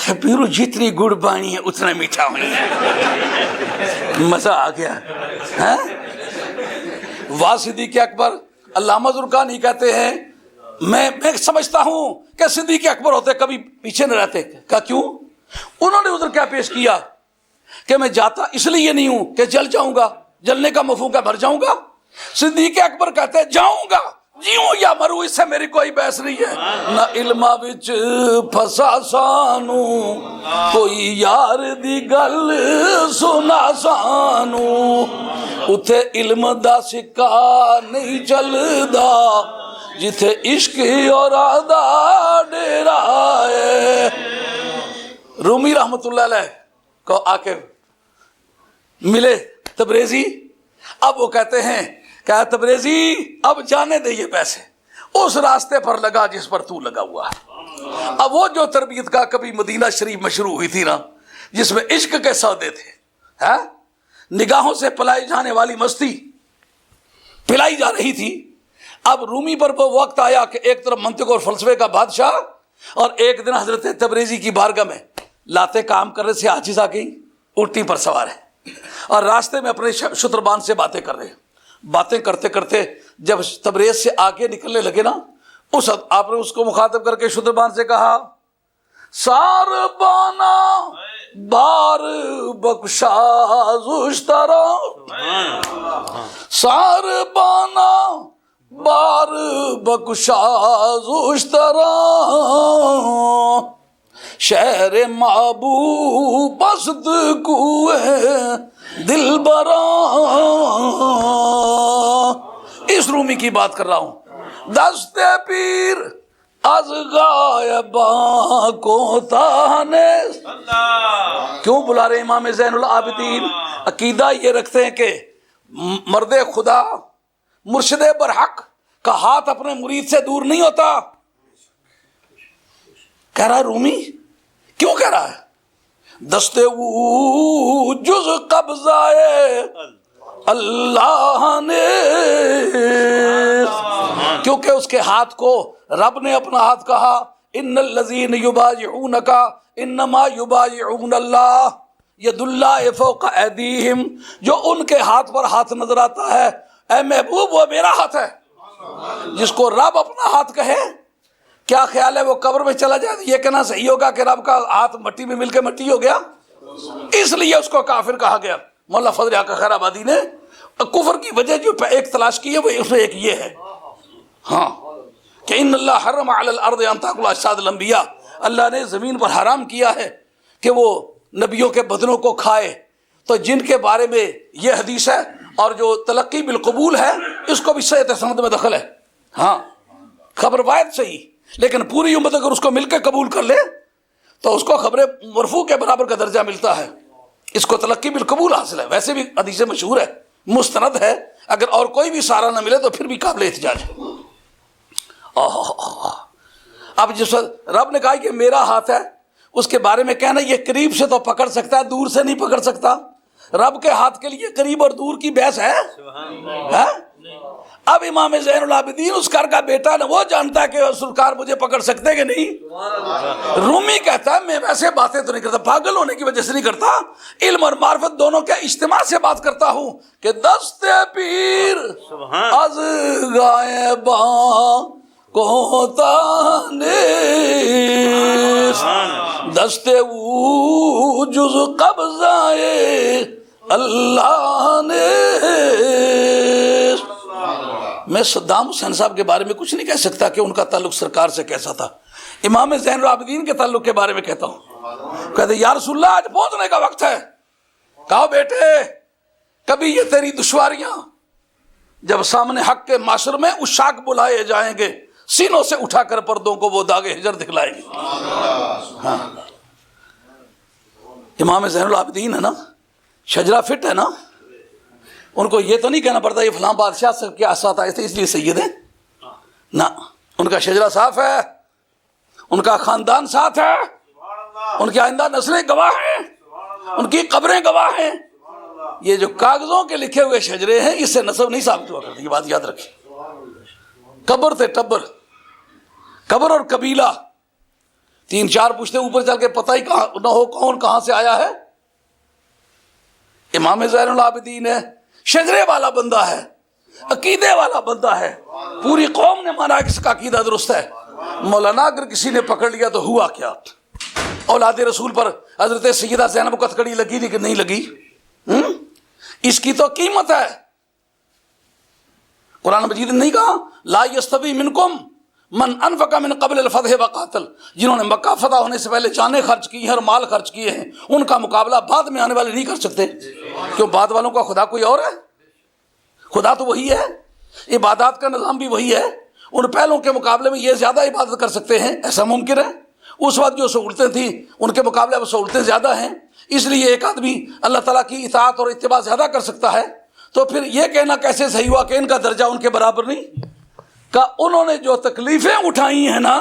ہے؟ پیرو جتنی گڑ بانی ہے اتنا میٹھا ہونی ہے۔ مزہ آ گیا۔ واہ صدیق اکبر، علامہ زرقانی کہتے ہیں میں سمجھتا ہوں کہ صدیق اکبر ہوتے کبھی پیچھے نہ رہتے۔ کہا کیوں؟ انہوں نے ادھر کیا پیش کیا کہ میں جاتا اس لیے نہیں ہوں کہ جل جاؤں گا، جلنے کا مفہوم کیا مر جاؤں گا؟ صدیق اکبر کہتے ہیں جاؤں گا، جیوں یا مروں اس سے میری کوئی بحث نہیں ہے۔ نہ علما وچ پھسا سانو کوئی یار دی گل سنا سانو اتھے علم دا سکہ نہیں چلدا جتھے عشق اوراں دا ڈیرا ہے۔ رومی رحمت اللہ علیہ کو آ کے ملے تبریزی، اب وہ کہتے ہیں کہ تبریزی اب جانے دے یہ پیسے، اس راستے پر لگا جس پر تو لگا ہوا ہے۔ اب وہ جو تربیت کا کبھی مدینہ شریف مشروع ہوئی تھی نا، جس میں عشق کے سودے تھے، نگاہوں سے پلائی جانے والی مستی پلائی جا رہی تھی، اب رومی پر وہ وقت آیا کہ ایک طرف منطق اور فلسفے کا بادشاہ، اور ایک دن حضرت تبریزی کی بارگاہ میں لاتے کام کرنے سے عاجز آ گئی، الٹی پر سوار ہے اور راستے میں اپنے شتربان سے باتیں کر رہے ہیں۔ باتیں کرتے کرتے جب تبریز سے آگے نکلنے لگے نا، اس آپ نے اس کو مخاطب کر کے شتربان سے کہا سار بانا بار بخشا زشترا، سار بانا بار بخشا زشترا، شہر محبوب بست کوئے دل برا۔ اس رومی کی بات کر رہا ہوں۔ دست پیر از غائباں کو تانے، کیوں بلا رہے امام زین العابدین؟ عقیدہ یہ رکھتے ہیں کہ مرد خدا مرشد برحق کا ہاتھ اپنے مرید سے دور نہیں ہوتا. کہہ رہا ہے رومی، کیوں کہہ رہا ہے؟ دستے وہ جز قبضہ اللہ نے، کیونکہ اس کے ہاتھ کو رب نے اپنا ہاتھ کہا، ان الذین یبایعونک انما یبایعون اللہ ید اللہ فوق ایدیہم، جو ان کے ہاتھ پر ہاتھ نظر آتا ہے اے محبوب وہ میرا ہاتھ ہے. جس کو رب اپنا ہاتھ کہے کیا خیال ہے وہ قبر میں چلا جائے یہ کہنا صحیح ہوگا کہ رب کا ہاتھ مٹی میں مل کے مٹی ہو گیا؟ اس لیے اس کو کافر کہا گیا. مولا فضل آقا خیر آبادی نے کفر کی وجہ جو ایک تلاش کی ہے وہ اس میں ایک یہ ہے، ہاں، کہ ان اللہ حرم علی الارض ان تاکل اجساد الانبیاء، اللہ نے زمین پر حرام کیا ہے کہ وہ نبیوں کے بدنوں کو کھائے. تو جن کے بارے میں یہ حدیث ہے اور جو تلقی بالقبول ہے اس کو بھی صحیح سند میں دخل ہے. ہاں خبر واحد صحیح، لیکن پوری امت اگر اس کو مل کے قبول کر لے تو اس کو خبر مرفوع کے برابر کا درجہ ملتا ہے. اس کو تلقی بالقبول حاصل ہے. ویسے بھی حدیث مشہور ہے، مستند ہے، اگر اور کوئی بھی سہارا نہ ملے تو پھر بھی قابل احتجاج ہے. اب جس رب نے کہا کہ میرا ہاتھ ہے، اس کے بارے میں کہنا یہ قریب سے تو پکڑ سکتا ہے، دور سے نہیں پکڑ سکتا. رب کے ہاتھ کے لیے قریب اور دور کی بحث ہے؟ اب امام زین العابدین اس گھر کا بیٹا نا وہ جانتا ہے کہ سرکار مجھے پکڑ سکتے کہ نہیں. رومی کہتا ہے میں ویسے باتیں تو نہیں کرتا، پاگل ہونے کی وجہ سے نہیں کرتا، علم اور معرفت دونوں کے اجتماع سے بات کرتا ہوں کہ دست پیر از غائباں کو تانے دست او جز قبضہ اللہ نے. میں صدام حسین صاحب کے بارے میں کچھ نہیں کہہ سکتا کہ ان کا تعلق سرکار سے کیسا تھا. امام زین العابدین کے تعلق کے بارے میں کہتا ہوں. کہتے یا رسول اللہ آج پہنچنے کا وقت ہے. کہو بیٹے کبھی یہ تیری دشواریاں جب سامنے حق کے معاشر میں عشاق بلائے جائیں گے سینوں سے اٹھا کر پردوں کو وہ داغ ہجر دکھلائیں گے. ہاں امام زین العابدین ہے نا، شجرہ فٹ ہے نا، ان کو یہ تو نہیں کہنا پڑتا یہ فلاں بادشاہ سے کیا ساتھ آئے تھے اس لیے سید ہیں، نہ، ان کا شجرہ صاف ہے، ان کا خاندان ساتھ ہے، ان کی آئندہ نسلیں گواہ ہیں، ان کی قبریں گواہ ہیں. یہ جو کاغذوں کے لکھے ہوئے شجرے ہیں اس سے نسب نہیں ثابت ہوا کرتی، یہ بات یاد رکھیں. قبر تھے ٹبر، قبر اور قبیلہ 3-4 پوچھتے اوپر چل کے پتہ ہی نہ ہو کون کہاں سے آیا ہے. امام زین العابدین ہے، شجرے والا بندہ ہے، عقیدے والا بندہ ہے، پوری قوم نے مانا کہ اس کا عقیدہ درست ہے. مولانا اگر کسی نے پکڑ لیا تو ہوا کیا؟ اولاد رسول پر حضرت سیدہ زینب کو ہتھکڑی لگی لیکن نہیں لگی. اس کی تو قیمت ہے. قرآن مجید نے نہیں کہا لا یستوی منکم من انفق من قبل الفتح وقاتل، جنہوں نے مکہ فتح ہونے سے پہلے جانیں خرچ کی ہیں اور مال خرچ کیے ہیں ان کا مقابلہ بعد میں آنے والے نہیں کر سکتے. کیوں بعد والوں کا خدا کوئی اور ہے؟ خدا تو وہی ہے، عبادات کا نظام بھی وہی ہے. ان پہلوں کے مقابلے میں یہ زیادہ عبادت کر سکتے ہیں، ایسا ممکن ہے؟ اس وقت جو سہولتیں تھیں ان کے مقابلے وہ سہولتیں زیادہ ہیں، اس لیے ایک آدمی اللہ تعالیٰ کی اطاعت اور اتباع زیادہ کر سکتا ہے. تو پھر یہ کہنا کیسے صحیح ہوا کہ ان کا درجہ ان کے برابر نہیں؟ کہ انہوں نے جو تکلیفیں اٹھائی ہیں نا،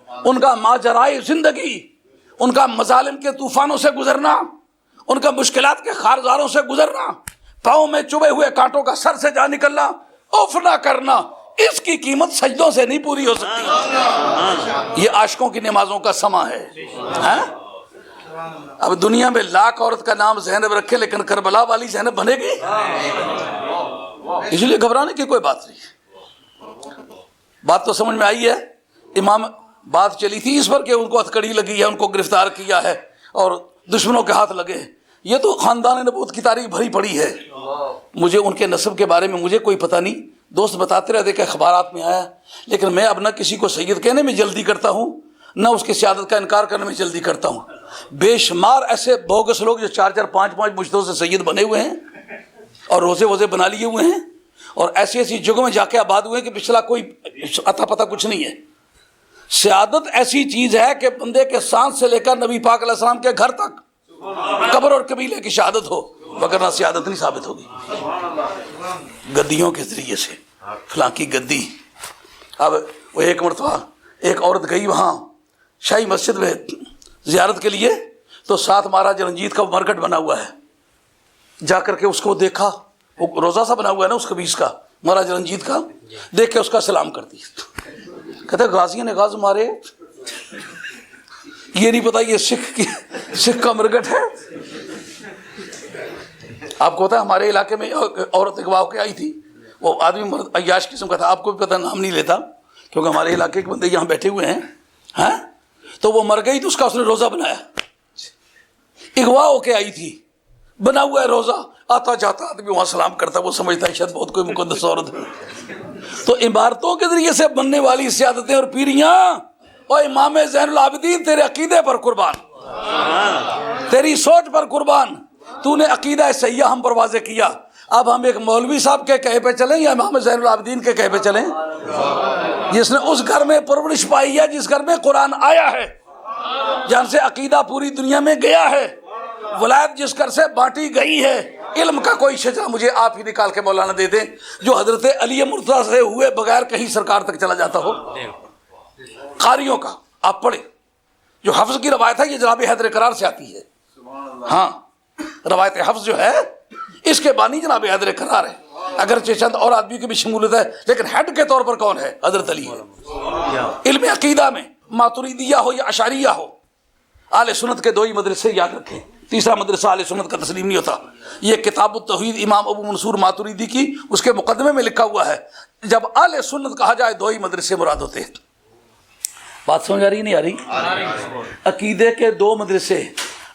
ان کا ماجرائے زندگی، ان کا مظالم کے طوفانوں سے گزرنا، ان کا مشکلات کے خارزاروں سے گزرنا، پاؤں میں چبھے ہوئے کانٹوں کا سر سے جا نکلنا، اف نہ کرنا، اس کی قیمت سجدوں سے نہیں پوری ہو سکتی. یہ عاشقوں کی نمازوں کا سما ہے. اب دنیا میں لاکھ عورت کا نام زینب رکھے لیکن کربلا والی زینب بنے گی؟ اس لیے گھبرانے کی کوئی بات نہیں. بات تو سمجھ میں آئی ہے. امام بات چلی تھی اس پر کہ ان کو ہتھکڑی لگی ہے، ان کو گرفتار کیا ہے اور دشمنوں کے ہاتھ لگے. یہ تو خاندان نبوت کی تاریخ بھری پڑی ہے. مجھے ان کے نسب کے بارے میں مجھے کوئی پتہ نہیں، دوست بتاتے رہتے کہ اخبارات میں آیا، لیکن میں اب نہ کسی کو سید کہنے میں جلدی کرتا ہوں نہ اس کی سیادت کا انکار کرنے میں جلدی کرتا ہوں. بے شمار ایسے بوگس لوگ جو 4-4 5-5 مجتہدوں سے سید بنے ہوئے ہیں اور روزے ووزے بنا لیے ہوئے ہیں اور ایسی ایسی جگہوں میں جا کے آباد ہوئے ہیں کہ پچھلا کوئی اتا پتہ کچھ نہیں ہے. سیادت ایسی چیز ہے کہ بندے کے سانس سے لے کر نبی پاک علیہ السلام کے گھر تک قبر اور قبیلے کی شہادت ہو، وگرنہ سیادت نہیں ثابت ہوگی۔ گدیوں کے ذریعے سے فلاں کی گدی۔ اب وہ ایک مرتبہ ایک عورت گئی وہاں شاہی مسجد میں زیارت کے لیے، تو ساتھ مہاراجہ رنجیت کا مرکٹ بنا ہوا ہے، جا کر کے اس کو دیکھا، وہ روزہ سا بنا ہوا ہے نا اس کبیس کا، مہاراجہ رنجیت کا، دیکھ کے اس کا سلام کر دی۔ کہتے غازیوں نے غاز مارے، یہ نہیں پتا یہ سکھ کا مرکٹ ہے۔ آپ کو پتا ہے ہمارے علاقے میں عورت ایک واقع آئی تھی، وہ آدمی مرد عیاش قسم کا تھا، آپ کو بھی پتا نام نہیں لیتا کیونکہ ہمارے علاقے کے بندے یہاں بیٹھے ہوئے ہیں، ہاں تو وہ مر گئی تو اس کا اس نے روزہ بنایا، اغوا ہو کے آئی تھی، بنا ہوا ہے روزہ، آتا جاتا آدمی وہاں سلام کرتا، وہ سمجھتا ہے شاید بہت کوئی مقدس عورت ہے۔ تو عمارتوں کے ذریعے سے بننے والی سیادتیں اور پیریاں، اور امام زین العابدین تیرے عقیدے پر قربان، تیری سوچ پر قربان، تو نے عقیدہ صحیحہ ہم پر واضح کیا۔ اب ہم ایک مولوی صاحب کے کہے پہ چلیں یا امام زین العابدین کے کہے پہ چلیں؟ جس نے اس گھر میں پرورش پائی ہے، جس گھر میں قرآن آیا ہے، جہاں سے عقیدہ پوری دنیا میں گیا ہے، ولایت جس گھر سے بانٹی گئی ہے، علم کا کوئی شجرہ مجھے آپ ہی نکال کے مولانا دے دیں جو حضرت علی مرتضیٰ سے ہوئے بغیر کہیں سرکار تک چلا جاتا ہو۔ قاریوں کا آپ پڑھیں، جو حفظ کی روایت ہے یہ جناب حیدر قرار سے آتی ہے، ہاں روایت حفظ جو ہے اس کے بانی جناب حیدر قرار ہے، اگرچہ چند اور آدمی کی بھی شمولیت ہے لیکن ہیڈ کے طور پر کون ہے؟ حضرت علی ہے۔ علم عقیدہ میں ماتریدیہ ہو یا اشعریہ ہو، اہل سنت کے دو ہی مدرسے یاد رکھیں، تیسرا مدرسہ اہل سنت کا تسلیم نہیں ہوتا۔ یہ کتاب التوحید امام ابو منصور ماتریدی کی اس کے مقدمے میں لکھا ہوا ہے، جب اہل سنت کہا جائے دو ہی مدرسے مراد ہوتے ہیں۔ بات سمجھ آ رہی نہیں آ رہی؟ عقیدے کے دو مدرسے،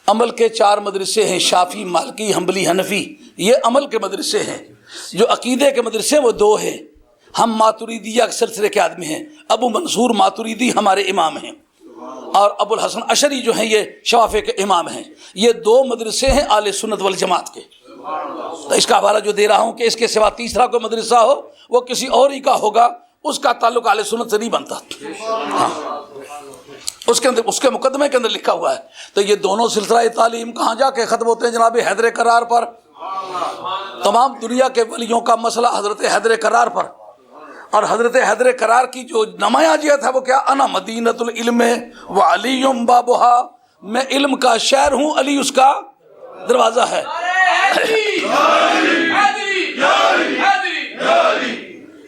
عمل کے چار مدرسے ہیں، شافعی مالکی حنبلی حنفی، یہ عمل کے مدرسے ہیں۔ جو عقیدے کے مدرسے وہ دو ہیں، ہم ماتریدیہ کے سلسلے کے آدمی ہیں، ابو منصور ماتریدی ہمارے امام ہیں اور ابو الحسن اشعری جو ہیں یہ شوافع کے امام ہیں۔ یہ دو مدرسے ہیں اہل سنت والجماعت کے۔ تو اس کا حوالہ جو دے رہا ہوں کہ اس کے سوا تیسرا کوئی مدرسہ ہو وہ کسی اور ہی کا ہوگا، اس کا تعلق اہل سنت سے نہیں بنتا۔ ہاں اس کے اندر اس کے مقدمے کے اندر لکھا ہوا ہے۔ تو یہ دونوں سلسلہ تعلیم کہاں جا کے ختم ہوتے ہیں؟ جناب حیدر قرار پر۔ تمام دنیا کے ولیوں کا مسئلہ حضرت حیدر قرار پر، اور حضرت حیدر قرار کی جو نمایاں جیت ہے وہ کیا؟ انا مدینۃ العلم وعلی بابھا، میں علم کا شہر ہوں، علی اس کا دروازہ ہے۔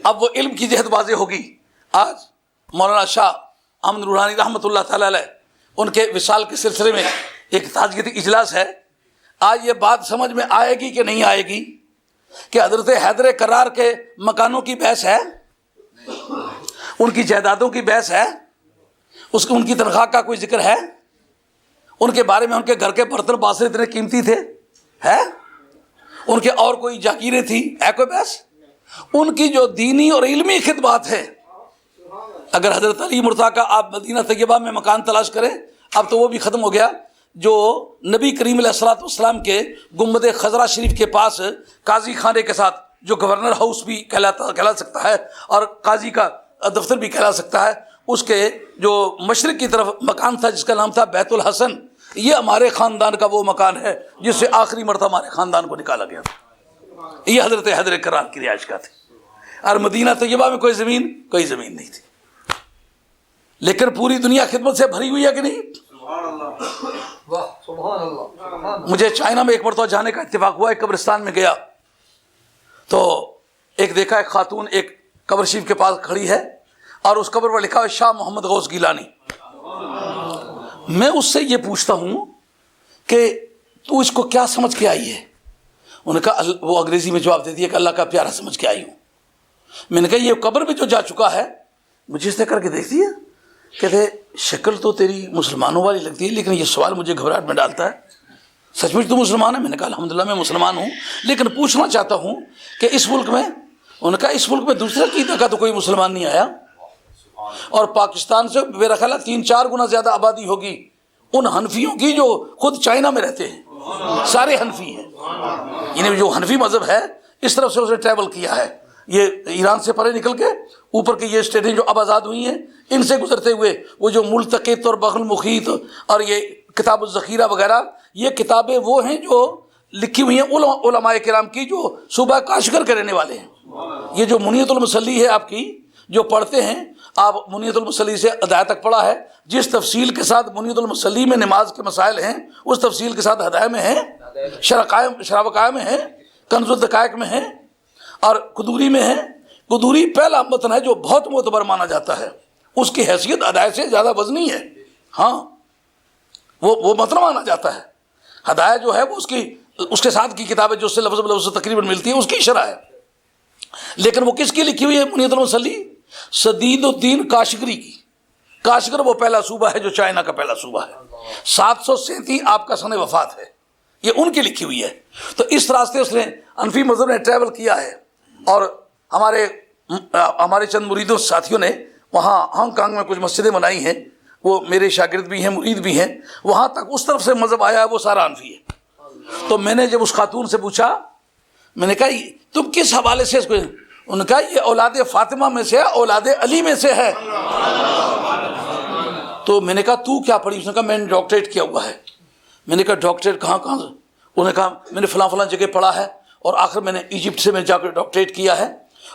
اب وہ علم کی جہت واضح ہوگی۔ آج مولانا شاہ احمد نورانی رحمۃ اللہ تعالی علیہ ان کے وصال کے سلسلے میں ایک تعزیتی اجلاس ہے، آج یہ بات سمجھ میں آئے گی کہ نہیں آئے گی کہ حضرت حیدر قرار کے مکانوں کی بحث ہے، ان کی جائیدادوں کی بحث ہے، ان کی تنخواہ کا کوئی ذکر ہے، ان کے بارے میں ان کے گھر کے برتن باسر اتنے قیمتی تھے ہے، ان کے اور کوئی جاگیریں تھیں، ہے کوئی بحث؟ ان کی جو دینی اور علمی خدمات ہے، اگر حضرت علی مرتضیٰ کا آپ مدینہ طیبہ میں مکان تلاش کریں، اب تو وہ بھی ختم ہو گیا، جو نبی کریم علیہ الصلوۃ والسلام کے گنبد خضرا شریف کے پاس قاضی خانے کے ساتھ جو گورنر ہاؤس بھی کہلا سکتا ہے اور قاضی کا دفتر بھی کہلا سکتا ہے، اس کے جو مشرق کی طرف مکان تھا جس کا نام تھا بیت الحسن، یہ ہمارے خاندان کا وہ مکان ہے جس سے آخری مرتبہ ہمارے خاندان کو نکالا گیا تھا۔ یہ حضرت حیدر قرار کی رہائش کا تھی، اور مدینہ طیبہ میں کوئی زمین نہیں تھی، لیکن پوری دنیا خدمت سے بھری ہوئی ہے کہ نہیں؟ مجھے چائنا میں ایک مرتبہ جانے کا اتفاق ہوا، ایک قبرستان میں گیا تو ایک دیکھا ایک خاتون ایک قبر شریف کے پاس کھڑی ہے اور اس قبر پر لکھا ہے شاہ محمد غوث گیلانی۔ میں اس سے یہ پوچھتا ہوں کہ تو اس کو کیا سمجھ کے آئی ہے؟ انہوں نے کہا، وہ انگریزی میں جواب دیتی ہے کہ اللہ کا پیارا سمجھ کے آئی ہوں۔ میں نے کہا یہ قبر بھی جو جا چکا ہے، مجھے اس نے کر کے دیکھتی ہے، کہتے شکل تو تیری مسلمانوں والی لگتی ہے، لیکن یہ سوال مجھے گھبراہٹ میں ڈالتا ہے، سچ مچ تو مسلمان ہے؟ میں نے کہا الحمدللہ میں مسلمان ہوں، لیکن پوچھنا چاہتا ہوں کہ اس ملک میں، انہوں نے کہا اس ملک میں دوسرے عقیدے کا تو کوئی مسلمان نہیں آیا، اور پاکستان سے میرا خیال ہے 3-4 گنا زیادہ آبادی ہوگی ان حنفیوں کی جو خود چائنا میں رہتے ہیں، سارے حنفی ہیں، یعنی جو حنفی مذہب ہے اس طرف سے اس نے ٹریول کیا ہے، یہ ایران سے پرے نکل کے اوپر کی یہ اسٹیٹیں جو اب آزاد ہوئی ہیں ان سے گزرتے ہوئے وہ جو ملتقط اور بغل محیط اور یہ کتاب الذخیرہ وغیرہ، یہ کتابیں وہ ہیں جو لکھی ہوئی ہیں علماء کرام کی جو صوبہ کاشغر کے رہنے والے ہیں۔ یہ جو منیت المصلی ہے آپ کی جو پڑھتے ہیں، آپ منیت المصلی سے ہدایہ تک پڑھا ہے، جس تفصیل کے ساتھ منیت المصلی میں نماز کے مسائل ہیں اس تفصیل کے ساتھ ہدایہ میں ہیں، شرح وقائع میں ہیں، کنز الدقائق میں ہیں، اور قدوری میں ہیں۔ قدوری پہلا متن ہے جو بہت معتبر مانا جاتا ہے، اس کی حیثیت ہدایہ سے زیادہ وزنی ہے، ہاں وہ متن مانا جاتا ہے۔ ہدایہ جو ہے وہ اس کے ساتھ کی کتاب ہے جو اس سے لفظ بلفظ تقریباً ملتی ہے، اس کی شرح ہے، لیکن وہ کس کی لکھی ہوئی ہے منیت المصلی؟ سدید الدین کاشغری کی۔ کاشغر وہ پہلا صوبہ ہے جو چائنا کا پہلا صوبہ ہے، 737 آپ کا سن وفات ہے، یہ ان کی لکھی ہوئی ہے۔ تو اس راستے اس نے حنفی مذہب نے ٹریول کیا ہے، اور ہمارے چند مریدوں ساتھیوں نے وہاں ہانگ کانگ میں کچھ مسجدیں بنائی ہیں، وہ میرے شاگرد بھی ہیں، مرید بھی ہیں، وہاں تک اس طرف سے مذہب آیا ہے وہ سارا حنفی ہے۔ تو میں نے جب اس خاتون سے پوچھا، میں نے کہا تم کس حوالے سے اس کو، انہوں نے کہا یہ اولاد فاطمہ میں سے ہے، اولاد علی میں سے ہے۔ تو میں نے کہا تو کیا پڑھی؟ اس نے کہا میں نے ڈاکٹریٹ کیا ہوا ہے۔ میں نے کہا ڈاکٹریٹ کہاں سے؟ انہوں نے کہا میں نے فلاں جگہ پڑھا ہے، اور آخر میں نے ایجپٹ سے میں جا کر ڈاکٹریٹ کیا ہے،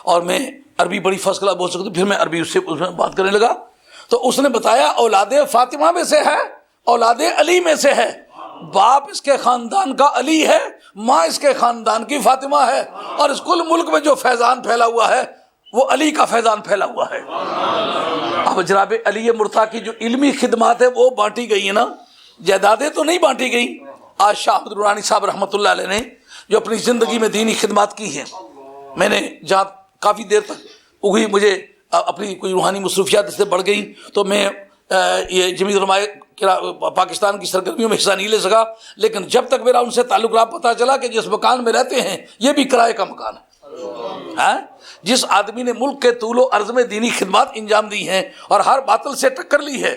اور میں عربی بڑی فرسٹ کلاس بول سکتا ہوں۔ پھر میں عربی اس میں بات کرنے لگا، تو اس نے بتایا اولاد فاطمہ میں سے ہے، اولاد علی میں سے ہے، باپ اس کے خاندان کا علی ہے، ماں اس کے خاندان کی فاطمہ ہے، اور اس کل ملک میں جو فیضان پھیلا ہوا ہے وہ علی کا فیضان پھیلا ہوا ہے۔ اب جناب علی مرتضیٰ کی جو علمی خدمات ہے وہ بانٹی گئی ہیں نا، جائیدادیں تو نہیں بانٹی گئی۔ آج شاہ احمد درانی صاحب رحمۃ اللہ علیہ نے جو اپنی زندگی میں دینی خدمات کی ہیں، میں نے جہاں کافی دیر تک اگئی، مجھے اپنی کوئی روحانی مصروفیات اس سے بڑھ گئی تو میں یہ جمیعت علماء پاکستان کی سرگرمیوں میں حصہ نہیں لے سکا، لیکن جب تک میرا ان سے تعلق رہا پتہ چلا کہ جس مکان میں رہتے ہیں یہ بھی کرائے کا مکان ہے۔ جس آدمی نے ملک کے طول و عرض میں دینی خدمات انجام دی ہیں اور ہر باطل سے ٹکر لی ہے،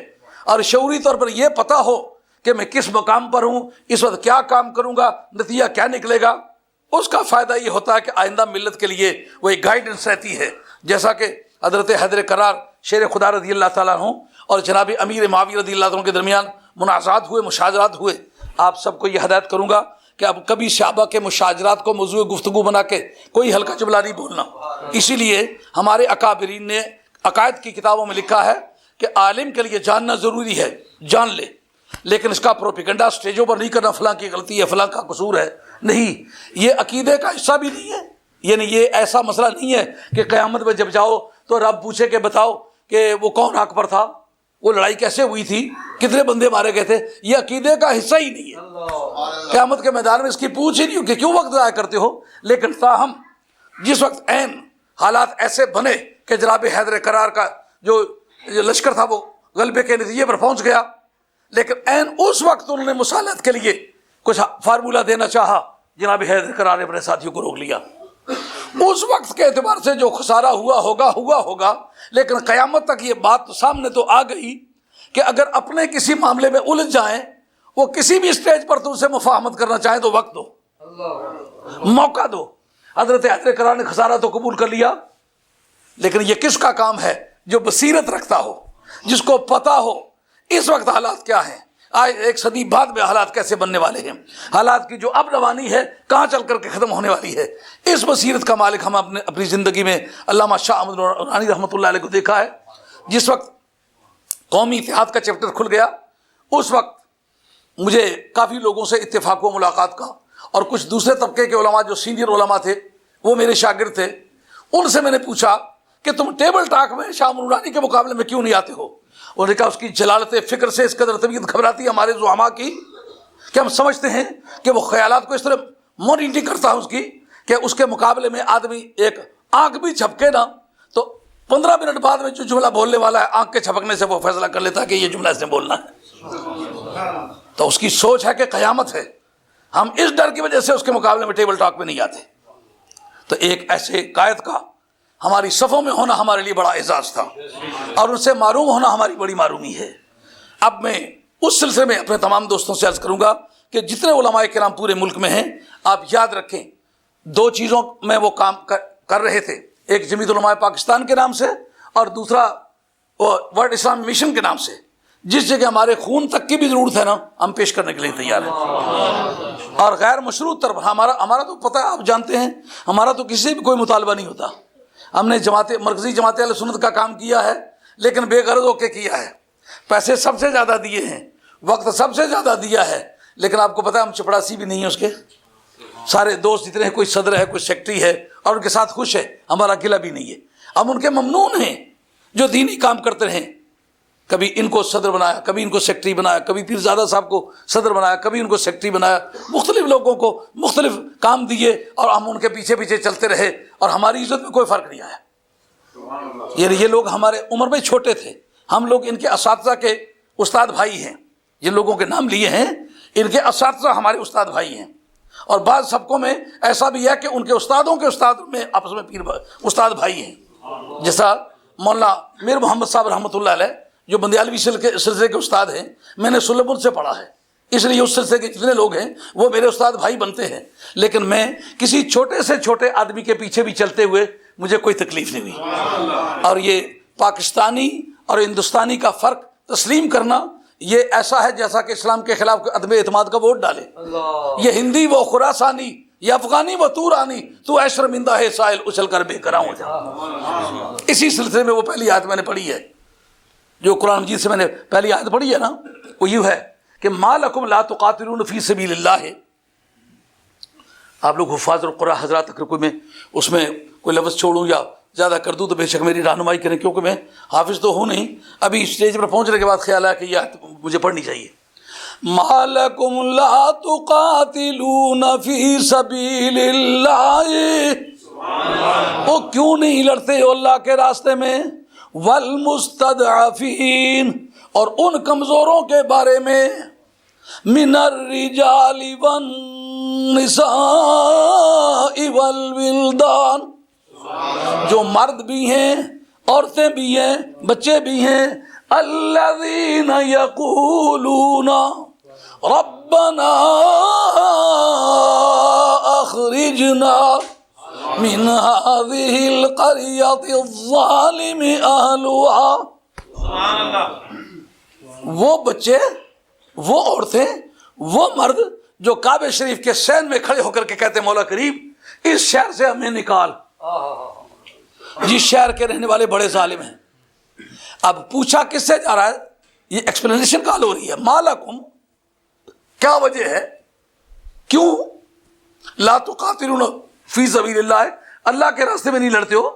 اور شعوری طور پر یہ پتہ ہو کہ میں کس مقام پر ہوں، اس وقت کیا کام کروں گا، نتیجہ کیا نکلے گا، اس کا فائدہ یہ ہوتا ہے کہ آئندہ ملت کے لیے وہ ایک گائیڈنس رہتی ہے۔ جیسا کہ حضرت حیدر کرار شیر خدا رضی اللہ تعالیٰ عنہ اور جناب امیر معاویہ رضی اللہ عنہ کے درمیان منازعات ہوئے، مشاجرات ہوئے، آپ سب کو یہ ہدایت کروں گا کہ اب کبھی صحابہ کے مشاجرات کو موضوع گفتگو بنا کے کوئی ہلکا جملہ نہیں بولنا۔ اسی لیے ہمارے اکابرین نے عقائد کی کتابوں میں لکھا ہے کہ عالم کے لیے جاننا ضروری ہے، جان لے، لیکن اس کا پروپیگنڈا سٹیجوں پر نہیں کرنا، فلاں کی غلطی ہے، فلاں کا قصور ہے، نہیں، یہ عقیدے کا حصہ بھی نہیں ہے۔ یعنی یہ ایسا مسئلہ نہیں ہے کہ قیامت میں جب جاؤ تو رب پوچھے کہ بتاؤ کہ وہ کون حق پر تھا، وہ لڑائی کیسے ہوئی تھی، کتنے بندے مارے گئے تھے، یہ عقیدے کا حصہ ہی نہیں ہے۔ قیامت کے میدان میں اس کی پوچھ ہی نہیں ہوگی، کیوں وقت ضائع کرتے ہو؟ لیکن تاہم جس وقت عین حالات ایسے بنے کہ جناب حیدر کرار کا جو لشکر تھا وہ غلبے کے نتیجے پر پہنچ گیا، لیکن عین اس وقت انہوں نے مصالحت کے لیے کچھ فارمولہ دینا چاہا، جناب حیدر کرار نے اپنے ساتھیوں کو روک لیا۔ اس وقت کے اعتبار سے جو خسارہ ہوا ہوگا، لیکن قیامت تک یہ بات سامنے تو آ گئی کہ اگر اپنے کسی معاملے میں الجھ جائیں، وہ کسی بھی اسٹیج پر تم سے مفاہمت کرنا چاہیں تو وقت دو، موقع دو۔ حضرت حیدر کرار نے خسارہ تو قبول کر لیا، لیکن یہ کس کا کام ہے؟ جو بصیرت رکھتا ہو، جس کو پتا ہو اس وقت حالات کیا ہیں، آج ایک صدی بعد میں حالات کیسے بننے والے ہیں، حالات کی جو اب روانی ہے کہاں چل کر کے ختم ہونے والی ہے۔ اس بصیرت کا مالک ہم اپنی زندگی میں علامہ شاہ احمد درانی رحمۃ اللہ علیہ کو دیکھا ہے۔ جس وقت قومی اتحاد کا چیپٹر کھل گیا، اس وقت مجھے کافی لوگوں سے اتفاق و ملاقات کا، اور کچھ دوسرے طبقے کے علماء جو سینئر علماء تھے وہ میرے شاگرد تھے، ان سے میں نے پوچھا کہ تم ٹیبل ٹاک میں شاہ نورانی کے مقابلے میں کیوں نہیں آتے ہو؟ انہوں نے کہا اس کی جلالت فکر سے اس قدر طبیعت گھبراتی ہے ہمارے زعماء کی کہ ہم سمجھتے ہیں کہ وہ خیالات کو اس طرح مانیٹرنگ کرتا ہے اس کی کہ اس کے مقابلے میں آدمی ایک آنکھ بھی جھپکے نا تو 15 منٹ بعد میں جو جملہ بولنے والا ہے آنکھ کے جھپکنے سے وہ فیصلہ کر لیتا ہے کہ یہ جملہ اس نے بولنا ہے۔ تو اس کی سوچ ہے کہ قیامت ہے، ہم اس ڈر کی وجہ سے اس کے مقابلے میں ٹیبل ٹاک میں نہیں آتے۔ تو ایک ایسے قائد کا ہماری صفوں میں ہونا ہمارے لیے بڑا اعزاز تھا، اور ان سے معروم ہونا ہماری بڑی معرومی ہے۔ اب میں اس سلسلے میں اپنے تمام دوستوں سے عرض کروں گا کہ جتنے علماء کرام پورے ملک میں ہیں، آپ یاد رکھیں 2 چیزوں میں وہ کام کر رہے تھے، ایک جمیعت علماء پاکستان کے نام سے اور دوسرا ورلڈ اسلام مشن کے نام سے۔ جس جگہ ہمارے خون تک کی بھی ضرورت ہے نا ہم پیش کرنے کے لیے تیار ہیں. اور غیر مشروط طرف ہمارا تو پتہ ہے، آپ جانتے ہیں ہمارا تو کسی سے بھی کوئی مطالبہ نہیں ہوتا. ہم نے مرکزی جماعت اہل سنت کا کام کیا ہے لیکن بے غرض ہو کے کیا ہے. پیسے سب سے زیادہ دیے ہیں، وقت سب سے زیادہ دیا ہے، لیکن آپ کو پتہ ہے ہم چپڑاسی بھی نہیں ہیں اس کے. سارے دوست جتنے ہیں، کوئی صدر ہے کوئی سیکٹری ہے اور ان کے ساتھ خوش ہے، ہمارا گلہ بھی نہیں ہے. ہم ان کے ممنون ہیں جو دینی کام کرتے رہیں. کبھی ان کو صدر بنایا، کبھی ان کو سیکٹری بنایا، کبھی پیر زادہ صاحب کو صدر بنایا، کبھی ان کو سیکٹری بنایا، مختلف لوگوں کو مختلف کام دیے اور ہم ان کے پیچھے پیچھے چلتے رہے اور ہماری عزت میں کوئی فرق نہیں آیا. یعنی یہ لوگ ہمارے عمر میں چھوٹے تھے، ہم لوگ ان کے اساتذہ کے استاد بھائی ہیں. جن لوگوں کے نام لیے ہیں ان کے اساتذہ ہمارے استاد بھائی ہیں. اور بعض سبقوں میں ایسا بھی ہے کہ ان کے استادوں کے استاد میں آپس میں پیر استاد بھائی ہیں. جیسا مولانا میر محمد صاحب رحمۃ اللہ علیہ جو بندیالوی سلسلے کے استاد ہیں، میں نے سلم سے پڑھا ہے، اس لیے اس سلسلے کے جتنے لوگ ہیں وہ میرے استاد بھائی بنتے ہیں. لیکن میں کسی چھوٹے سے چھوٹے آدمی کے پیچھے بھی چلتے ہوئے مجھے کوئی تکلیف نہیں ہوئی. اور یہ پاکستانی اور ہندوستانی کا فرق تسلیم کرنا یہ ایسا ہے جیسا کہ اسلام کے خلاف عدم اعتماد کا ووٹ ڈالے. یہ ہندی وہ خراسانی، یہ افغانی وہ تورانی، تو اے شرمندہ ہے سائل اچھل کر بے قرار ہو جا. اسی سلسلے میں وہ پہلی آیت میں نے پڑھی ہے، جو قرآن مجید سے میں نے پہلی آیت پڑھی ہے نا، وہ یوں ہے کہ ما لکم لا تقاتلون فی سبیل اللہ. آپ لوگ حفاظ القرآن حضرات اگر کوئی میں اس میں کوئی لفظ چھوڑوں یا زیادہ کر دوں تو بے شک میری رہنمائی کریں، کیونکہ میں حافظ تو ہوں نہیں. ابھی اسٹیج پر پہنچنے کے بعد خیال آیا کہ یہ آیت مجھے پڑھنی چاہیے. ما لکم لا تقاتلون فی سبیل اللہ، وہ کیوں نہیں لڑتے ہو اللہ کے راستے میں؟ والمستضعفین، اور ان کمزوروں کے بارے میں، من الرجال والنساء والولدان، جو مرد بھی ہیں عورتیں بھی ہیں بچے بھی ہیں. الذین یقولون ربنا اخرجنا من هذه القرية الظالم أهلها. وہ بچے، وہ عورتیں، وہ مرد جو کعبہ شریف کے سین میں کھڑے ہو کر کے کہتے ہیں مولا کریم اس شہر سے ہمیں نکال، جس شہر کے رہنے والے بڑے ظالم ہیں. اب پوچھا کس سے جا رہا ہے؟ یہ ایکسپلینیشن کال ہو رہی ہے. مالکم، کیا وجہ ہے، کیوں لا تقاتلون فی سبیل اللہ، اللہ کے راستے میں نہیں لڑتے ہو؟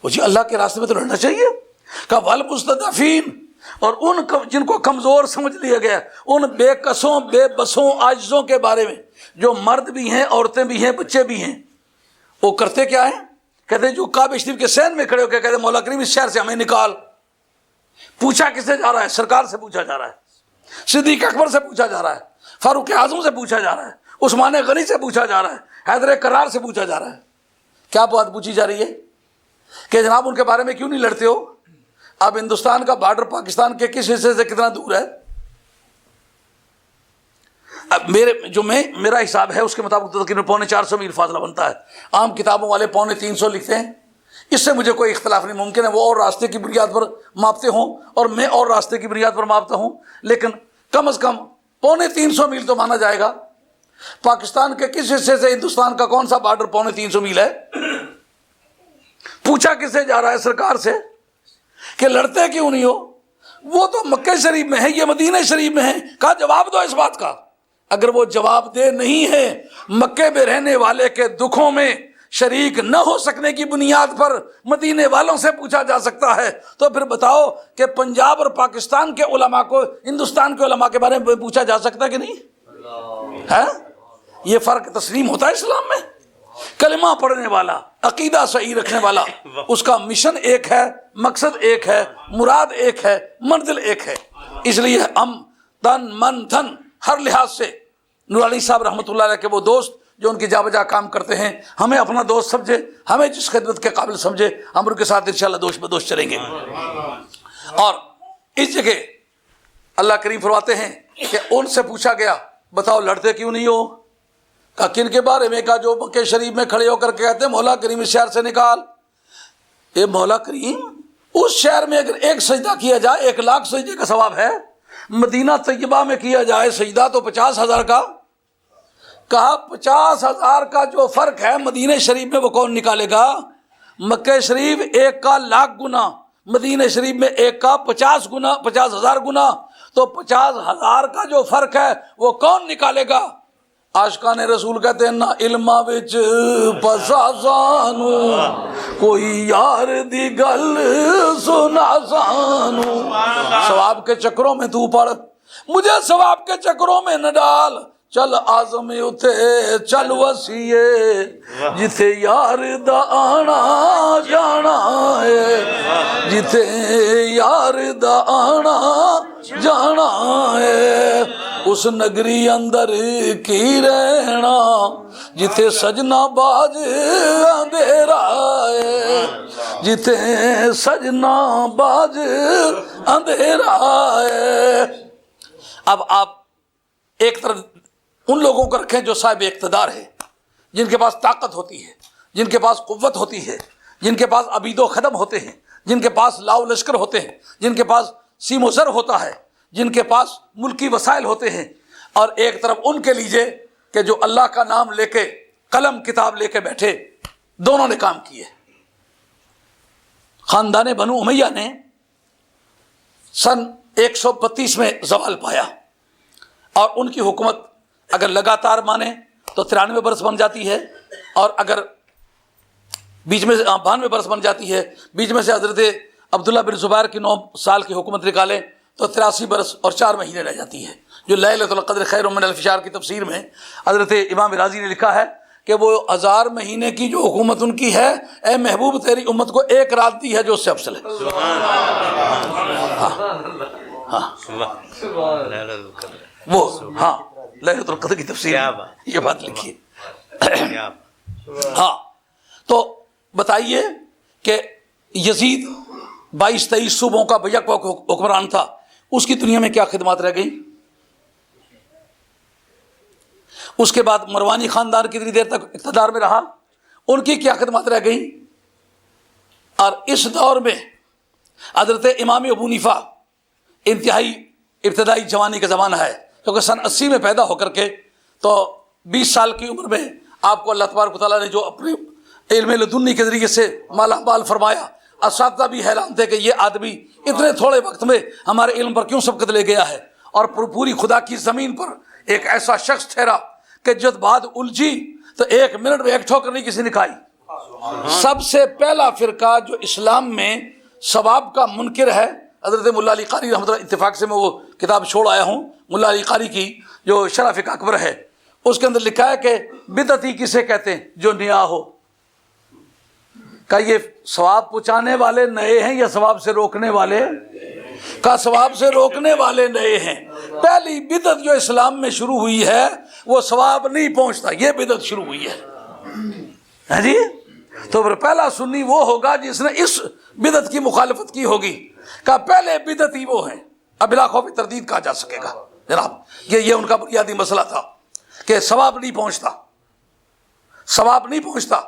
وہ جی اللہ کے راستے میں تو لڑنا چاہیے. کہ والمستضعفین، اور ان جن کو کمزور سمجھ لیا گیا، ان بے کسوں بے بسوں عاجزوں کے بارے میں، جو مرد بھی ہیں عورتیں بھی ہیں بچے بھی ہیں. وہ کرتے کیا ہیں؟ کہتے ہیں جو کعبہ شریف کے سین میں کھڑے ہو کے کہتے ہیں مولا کریم اس شہر سے ہمیں نکال. پوچھا کس سے جا رہا ہے؟ سرکار سے پوچھا جا رہا ہے، صدیق اکبر سے پوچھا جا رہا ہے، فاروق اعظم سے پوچھا جا رہا ہے، عثمان غنی سے پوچھا جا رہا ہے، حیدر کرار سے پوچھا جا رہا ہے. کیا بات پوچھی جا رہی ہے کہ جناب ان کے بارے میں کیوں نہیں لڑتے ہو؟ اب ہندوستان کا بارڈر پاکستان کے کس حصے سے کتنا دور ہے؟ اب میرا حساب ہے اس کے مطابق تقریباً 450 میل فاصلہ بنتا ہے. عام کتابوں والے 350 لکھتے ہیں. اس سے مجھے کوئی اختلاف نہیں. ممکن ہے وہ اور راستے کی بنیاد پر ماپتے ہوں اور میں اور راستے کی بنیاد پر ماپتا ہوں، لیکن کم از کم 350 میل تو مانا جائے گا. پاکستان کے کس حصے سے ہندوستان کا کون سا بارڈر 350 میل ہے؟ پوچھا کس سے جا رہا ہے؟ سرکار سے کہ لڑتے کیوں نہیں ہو؟ وہ تو مکہ شریف میں ہے، یہ مدینہ شریف میں ہے. کہا جواب دو اس بات کا. اگر وہ جواب دے نہیں ہے، مکے میں رہنے والے کے دکھوں میں شریک نہ ہو سکنے کی بنیاد پر مدینے والوں سے پوچھا جا سکتا ہے، تو پھر بتاؤ کہ پنجاب اور پاکستان کے علماء کو ہندوستان کے علماء کے بارے میں پوچھا جا سکتا ہے کہ نہیں ہے؟ یہ فرق تسلیم ہوتا ہے اسلام میں. کلمہ پڑھنے والا، عقیدہ صحیح رکھنے والا، اس کا مشن ایک ہے، مقصد ایک ہے، مراد ایک ہے، منزل ایک ہے. اس لیے ہم تن من دھن ہر لحاظ سے نورانی صاحب رحمۃ اللہ علیہ کے وہ دوست جو ان کی جا بجا کام کرتے ہیں، ہمیں اپنا دوست سمجھے، ہمیں جس خدمت کے قابل سمجھے، ہم ان کے ساتھ انشاءاللہ دوست بدوش چلیں گے. اور اس جگہ اللہ کریم فرماتے ہیں کہ ان سے پوچھا گیا بتاؤ لڑتے کیوں نہیں ہو؟ کہا کن کے بارے میں؟ کہا جو مکہ شریف میں کھڑے ہو کر کے کہتے ہیں مولا کریم اس شہر سے نکال. اے مولا کریم اس شہر میں اگر ایک سجدہ کیا جائے 1,00,000 سجدے کا ثواب ہے، مدینہ طیبہ میں کیا جائے سجدہ تو 50,000 کا، کہا 50,000 کا جو فرق ہے مدینہ شریف میں وہ کون نکالے گا؟ مکہ شریف 1 کا 1,00,000 گنا، مدینہ شریف میں 1 کا 50,000 گنا، تو 50,000 کا جو فرق ہے وہ کون نکالے گا؟ عاشقان رسول کہتے ہیں نا علماں وچ پسا سانو کوئی یار دی گل سنا سانو، ثواب کے چکروں میں تو پڑھ، مجھے ثواب کے چکروں میں نہ ڈال، چل آزم اتے چل وسیے جتھے یار دا آنا جانا ہے، جتھے یار دا آنا جانا ہے، اس نگری اندر کی رہنا جتھے سجنا باز اندھیرا ہے، جتھے سجنا باز اندھیرا ہے۔ اب آپ ایک طرف ان لوگوں کو رکھیں جو صاحب اقتدار ہے، جن کے پاس طاقت ہوتی ہے، جن کے پاس قوت ہوتی ہے، جن کے پاس عبید و خدم ہوتے ہیں، جن کے پاس لاؤ لشکر ہوتے ہیں، جن کے پاس سیم و زر ہوتا ہے، جن کے پاس ملکی وسائل ہوتے ہیں، اور ایک طرف ان کے لیجئے کہ جو اللہ کا نام لے کے قلم کتاب لے کے بیٹھے، دونوں نے کام کیے۔ خاندان بنو امیہ نے سن 132 میں زوال پایا، اور ان کی حکومت اگر لگاتار مانے تو 93 برس بن جاتی ہے، اور اگر بیچ میں 92 برس بن جاتی ہے، بیچ میں سے حضرت عبداللہ بن زبیر کی 9 سال کی حکومت نکالیں تو 83 برس اور 4 مہینے رہ جاتی ہے، جو لیلۃ القدر خیر من الف شہر کی تفسیر میں حضرت امام رازی نے لکھا ہے کہ وہ 1000 مہینے کی جو حکومت ان کی ہے، اے محبوب تیری امت کو 1 رات دی ہے جو اس سے افضل ہے۔ وہ ہاں لیلۃ القدر کی تفسیر یہ بات لکھی ہے۔ ہاں تو بتائیے کہ یزید 22-23 صوبوں کا بیک وقت حکمران تھا، اس کی دنیا میں کیا خدمات رہ گئی؟ اس کے بعد مروانی خاندان کتنی دیر تک اقتدار میں رہا، ان کی کیا خدمات رہ گئی؟ اور اس دور میں حضرت امام ابو حنیفہ انتہائی ابتدائی جوانی کا زمانہ ہے، کیونکہ سن 80 میں پیدا ہو کر کے تو 20 سال کی عمر میں آپ کو اللہ تبارک و تعالیٰ نے جو اپنے علم لدنی کے ذریعے سے مالا مال فرمایا، اساتذہ بھی حیران تھے کہ یہ آدمی اتنے تھوڑے وقت میں ہمارے علم پر کیوں سبقت لے گیا ہے، اور پوری خدا کی زمین پر ایک ایسا شخص ٹھہرا کہ جب بات الجھی تو 1 منٹ میں 1 ٹھوکر نہیں کسی نے کھائی۔ سب سے پہلا فرقہ جو اسلام میں ثواب کا منکر ہے، حضرت ملا علی قاری رحمۃ اللہ، اتفاق سے میں وہ کتاب چھوڑ آیا ہوں ملا علی قاری کی جو شرح فقہ اکبر ہے، اس کے اندر لکھا ہے کہ بدعتی کسے کہتے ہیں؟ جو نیا ہو۔ کہ یہ ثواب پہنچانے والے نئے ہیں یا ثواب سے روکنے والے؟ کا ثواب سے روکنے والے نئے ہیں۔ پہلی بدعت جو اسلام میں شروع ہوئی ہے وہ ثواب نہیں پہنچتا، یہ بدعت شروع ہوئی ہے جی۔ تو پھر پہلا سنی وہ ہوگا جس نے اس بدعت کی مخالفت کی ہوگی، کہ پہلے بدعتی وہ ہیں، اب بلا خوف تردید کہا جا سکے گا جناب۔ یہ ان کا بنیادی مسئلہ تھا کہ ثواب نہیں پہنچتا، ثواب نہیں پہنچتا۔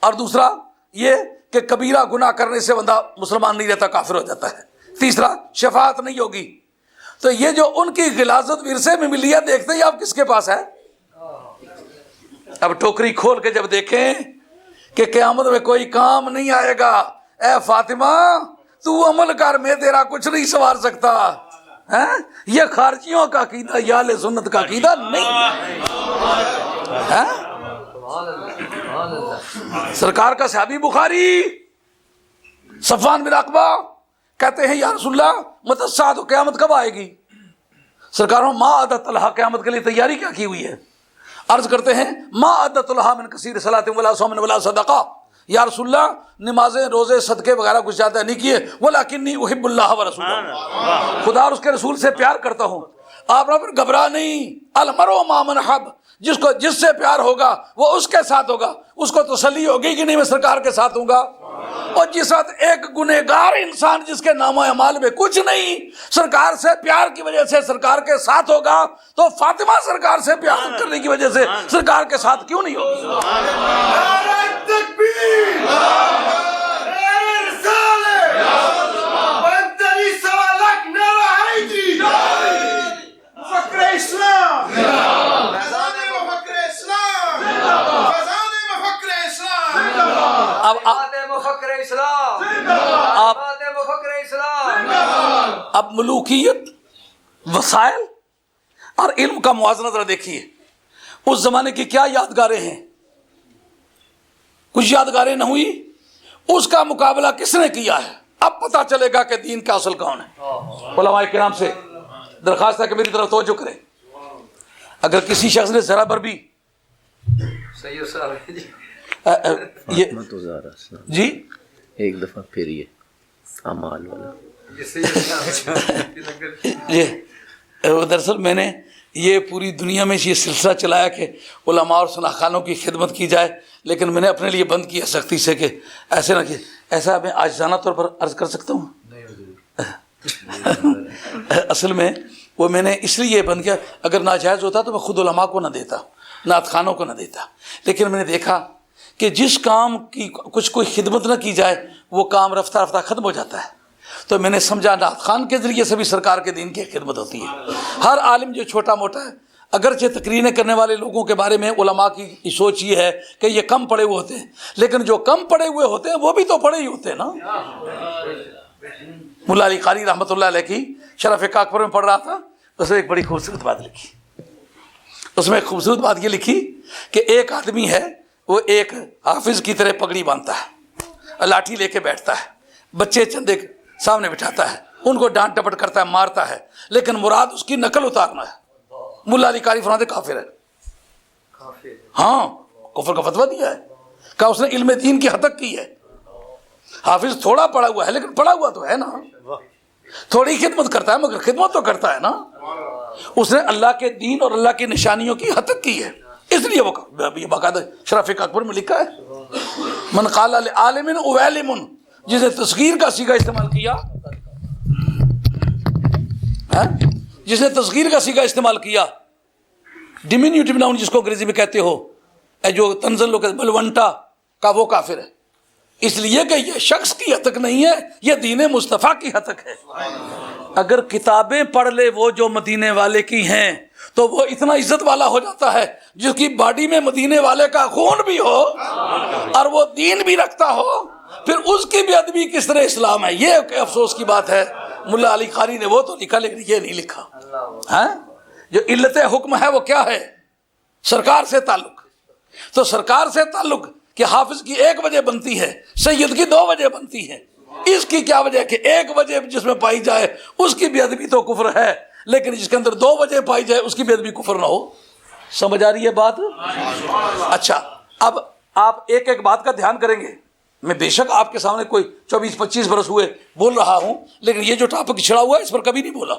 اور دوسرا یہ کہ کبیرہ گناہ کرنے سے بندہ مسلمان نہیں رہتا، کافر ہو جاتا ہے۔ تیسرا شفاعت نہیں ہوگی۔ تو یہ جو ان کی غلاظت ورثے میں ملی ہے، دیکھتے ہی آپ کس کے پاس ہے؟ اب ٹوکری کھول کے جب دیکھیں کہ قیامت میں کوئی کام نہیں آئے گا، اے فاطمہ تو عمل کر، میں تیرا کچھ نہیں سنوار سکتا، یہ خارجیوں کا عقیدہ یا اہل سنت کا عقیدہ نہیں ہے۔ سرکار کا صحابی بخاری صفوان بن عقبہ کہتے ہیں یا رسول اللہ متی الساعۃ، قیامت کب آئے گی؟ سرکار ما عدت لہا، قیامت کے لیے تیاری کیا کی ہوئی ہے؟ عرض کرتے ہیں ما عدت لہا من کثیر صلاۃ ولا صوم ولا صدقہ، یا رسول اللہ نمازیں روزے صدقے وغیرہ کچھ زیادہ نہیں کیے، ولکنی احب اللہ ورسولہ، خدا اور اس کے رسول سے پیار کرتا ہوں۔ آپ نے پھر گھبرا نہیں، المرء مع من احب، جس سے پیار ہوگا وہ اس کے ساتھ ہوگا، اس کو تسلی ہوگی کہ نہیں میں سرکار کے ساتھ ہوں گا۔ اور جس وقت ایک گنہگار انسان جس کے نام و اعمال میں کچھ نہیں سرکار سے پیار کی وجہ سے سرکار کے ساتھ ہوگا، تو فاطمہ سرکار سے پیار کرنے کی وجہ سے سرکار کے ساتھ کیوں نہیں ہوگی؟ نعرہ تکبیر، نعرہ رسالت، اسلام فیضان مفکر اسلام فیضان مفکر اسلام مفکر اسلام مفکر اسلام. اب ملوکیت، وسائل اور علم کا موازنہ ذرا دیکھیے. اس زمانے کی کیا یادگاریں ہیں؟ کچھ یادگاریں نہ ہوئی. اس کا مقابلہ کس نے کیا ہے؟ اب پتہ چلے گا کہ دین کا اصل کون ہے. علماء کرام سے درخواست ہے کہ میری طرف توجہ کریں. اگر کسی شخص نے ذرا بر بھی سید صاحب جی ایک دفعہ پھر یہ اعمال والا دراصل میں نے یہ پوری دنیا میں یہ سلسلہ چلایا کہ علماء اور سناخ خانوں کی خدمت کی جائے، لیکن میں نے اپنے لیے بند کیا سختی سے کہ ایسے نہ کہ ایسا میں عاجزانہ طور پر عرض کر سکتا ہوں. اصل میں وہ میں نے اس لیے بند کیا، اگر ناجائز ہوتا تو میں خود علماء کو نہ دیتا، نعت خانوں کو نہ دیتا. لیکن میں نے دیکھا کہ جس کام کی کچھ کوئی خدمت نہ کی جائے وہ کام رفتہ رفتہ ختم ہو جاتا ہے. تو میں نے سمجھا نعت خان کے ذریعے سے بھی سرکار کے دین کی خدمت ہوتی ہے. ہر عالم جو چھوٹا موٹا ہے، اگرچہ تقریریں کرنے والے لوگوں کے بارے میں علماء کی سوچ یہ ہے کہ یہ کم پڑھے ہوئے ہوتے ہیں، لیکن جو کم پڑھے ہوئے ہوتے ہیں وہ بھی تو پڑھے ہی ہوتے ہیں نا. ملا علی قاری رحمۃ اللہ علیہ کی شرف کاکپور میں پڑھ رہا تھا، اس نے ایک بڑی خوبصورت بات لکھی. اس میں ایک خوبصورت بات یہ لکھی کہ ایک آدمی ہے، وہ ایک حافظ کی طرح پگڑی باندھتا ہے، لاٹھی لے کے بیٹھتا ہے، بچے چندے سامنے بٹھاتا ہے، ان کو ڈانٹ ڈپٹ کرتا ہے، مارتا ہے، لیکن مراد اس کی نقل اتارنا ہے. ملا علی قاری فرماتے کافر ہے. ہاں، کفر کا فتویٰ دیا ہے، کہا اس نے علم دین کی حد تک کی ہے. حافظ تھوڑا پڑھا ہوا ہے لیکن پڑھا ہوا تو ہے نا، تھوڑی خدمت کرتا ہے مگر خدمت تو کرتا ہے نا. اس نے اللہ کے دین اور اللہ کی نشانیوں کی حد تک کی ہے، اس لیے وہ باقاعدہ شرف کاکپور میں لکھا ہے من قال لعالم اویلم، جس نے تصغیر کا صیغہ استعمال کیا، جس نے تصغیر کا صیغہ استعمال کیا، ڈیمینیوٹیو ناؤن جس کو انگریزی میں کہتے ہو، جو تنزل لوگ بلونٹا کا، وہ کافر ہے. اس لیے کہ یہ شخص کی حد تک نہیں ہے، یہ دین مصطفیٰ کی حد تک ہے. اگر کتابیں پڑھ لے وہ جو مدینے والے کی ہیں تو وہ اتنا عزت والا ہو جاتا ہے جس کی باڈی میں مدینے والے کا خون بھی ہو اور وہ دین بھی رکھتا ہو، پھر اس کی بھی ادبی کس طرح اسلام ہے. یہ افسوس کی بات ہے. ملا علی قاری نے وہ تو لکھا لیکن یہ نہیں لکھا. جو علت حکم ہے وہ کیا ہے؟ سرکار سے تعلق. تو سرکار سے تعلق کہ حافظ کی ایک وجہ بنتی ہے، سید کی 2 وجہ بنتی ہے. اس کی کیا وجہ ہے کہ ایک وجہ جس میں پائی جائے اس کی بے ادبی تو کفر ہے، لیکن جس کے اندر 2 وجہ پائی جائے اس کی بے ادبی کفر نہ ہو. سمجھ آ رہی ہے بات؟ اچھا، اب آپ ایک ایک بات کا دھیان کریں گے. میں بے شک آپ کے سامنے کوئی 24-25 برس ہوئے بول رہا ہوں، لیکن یہ جو ٹاپک چھڑا ہوا ہے اس پر کبھی نہیں بولا.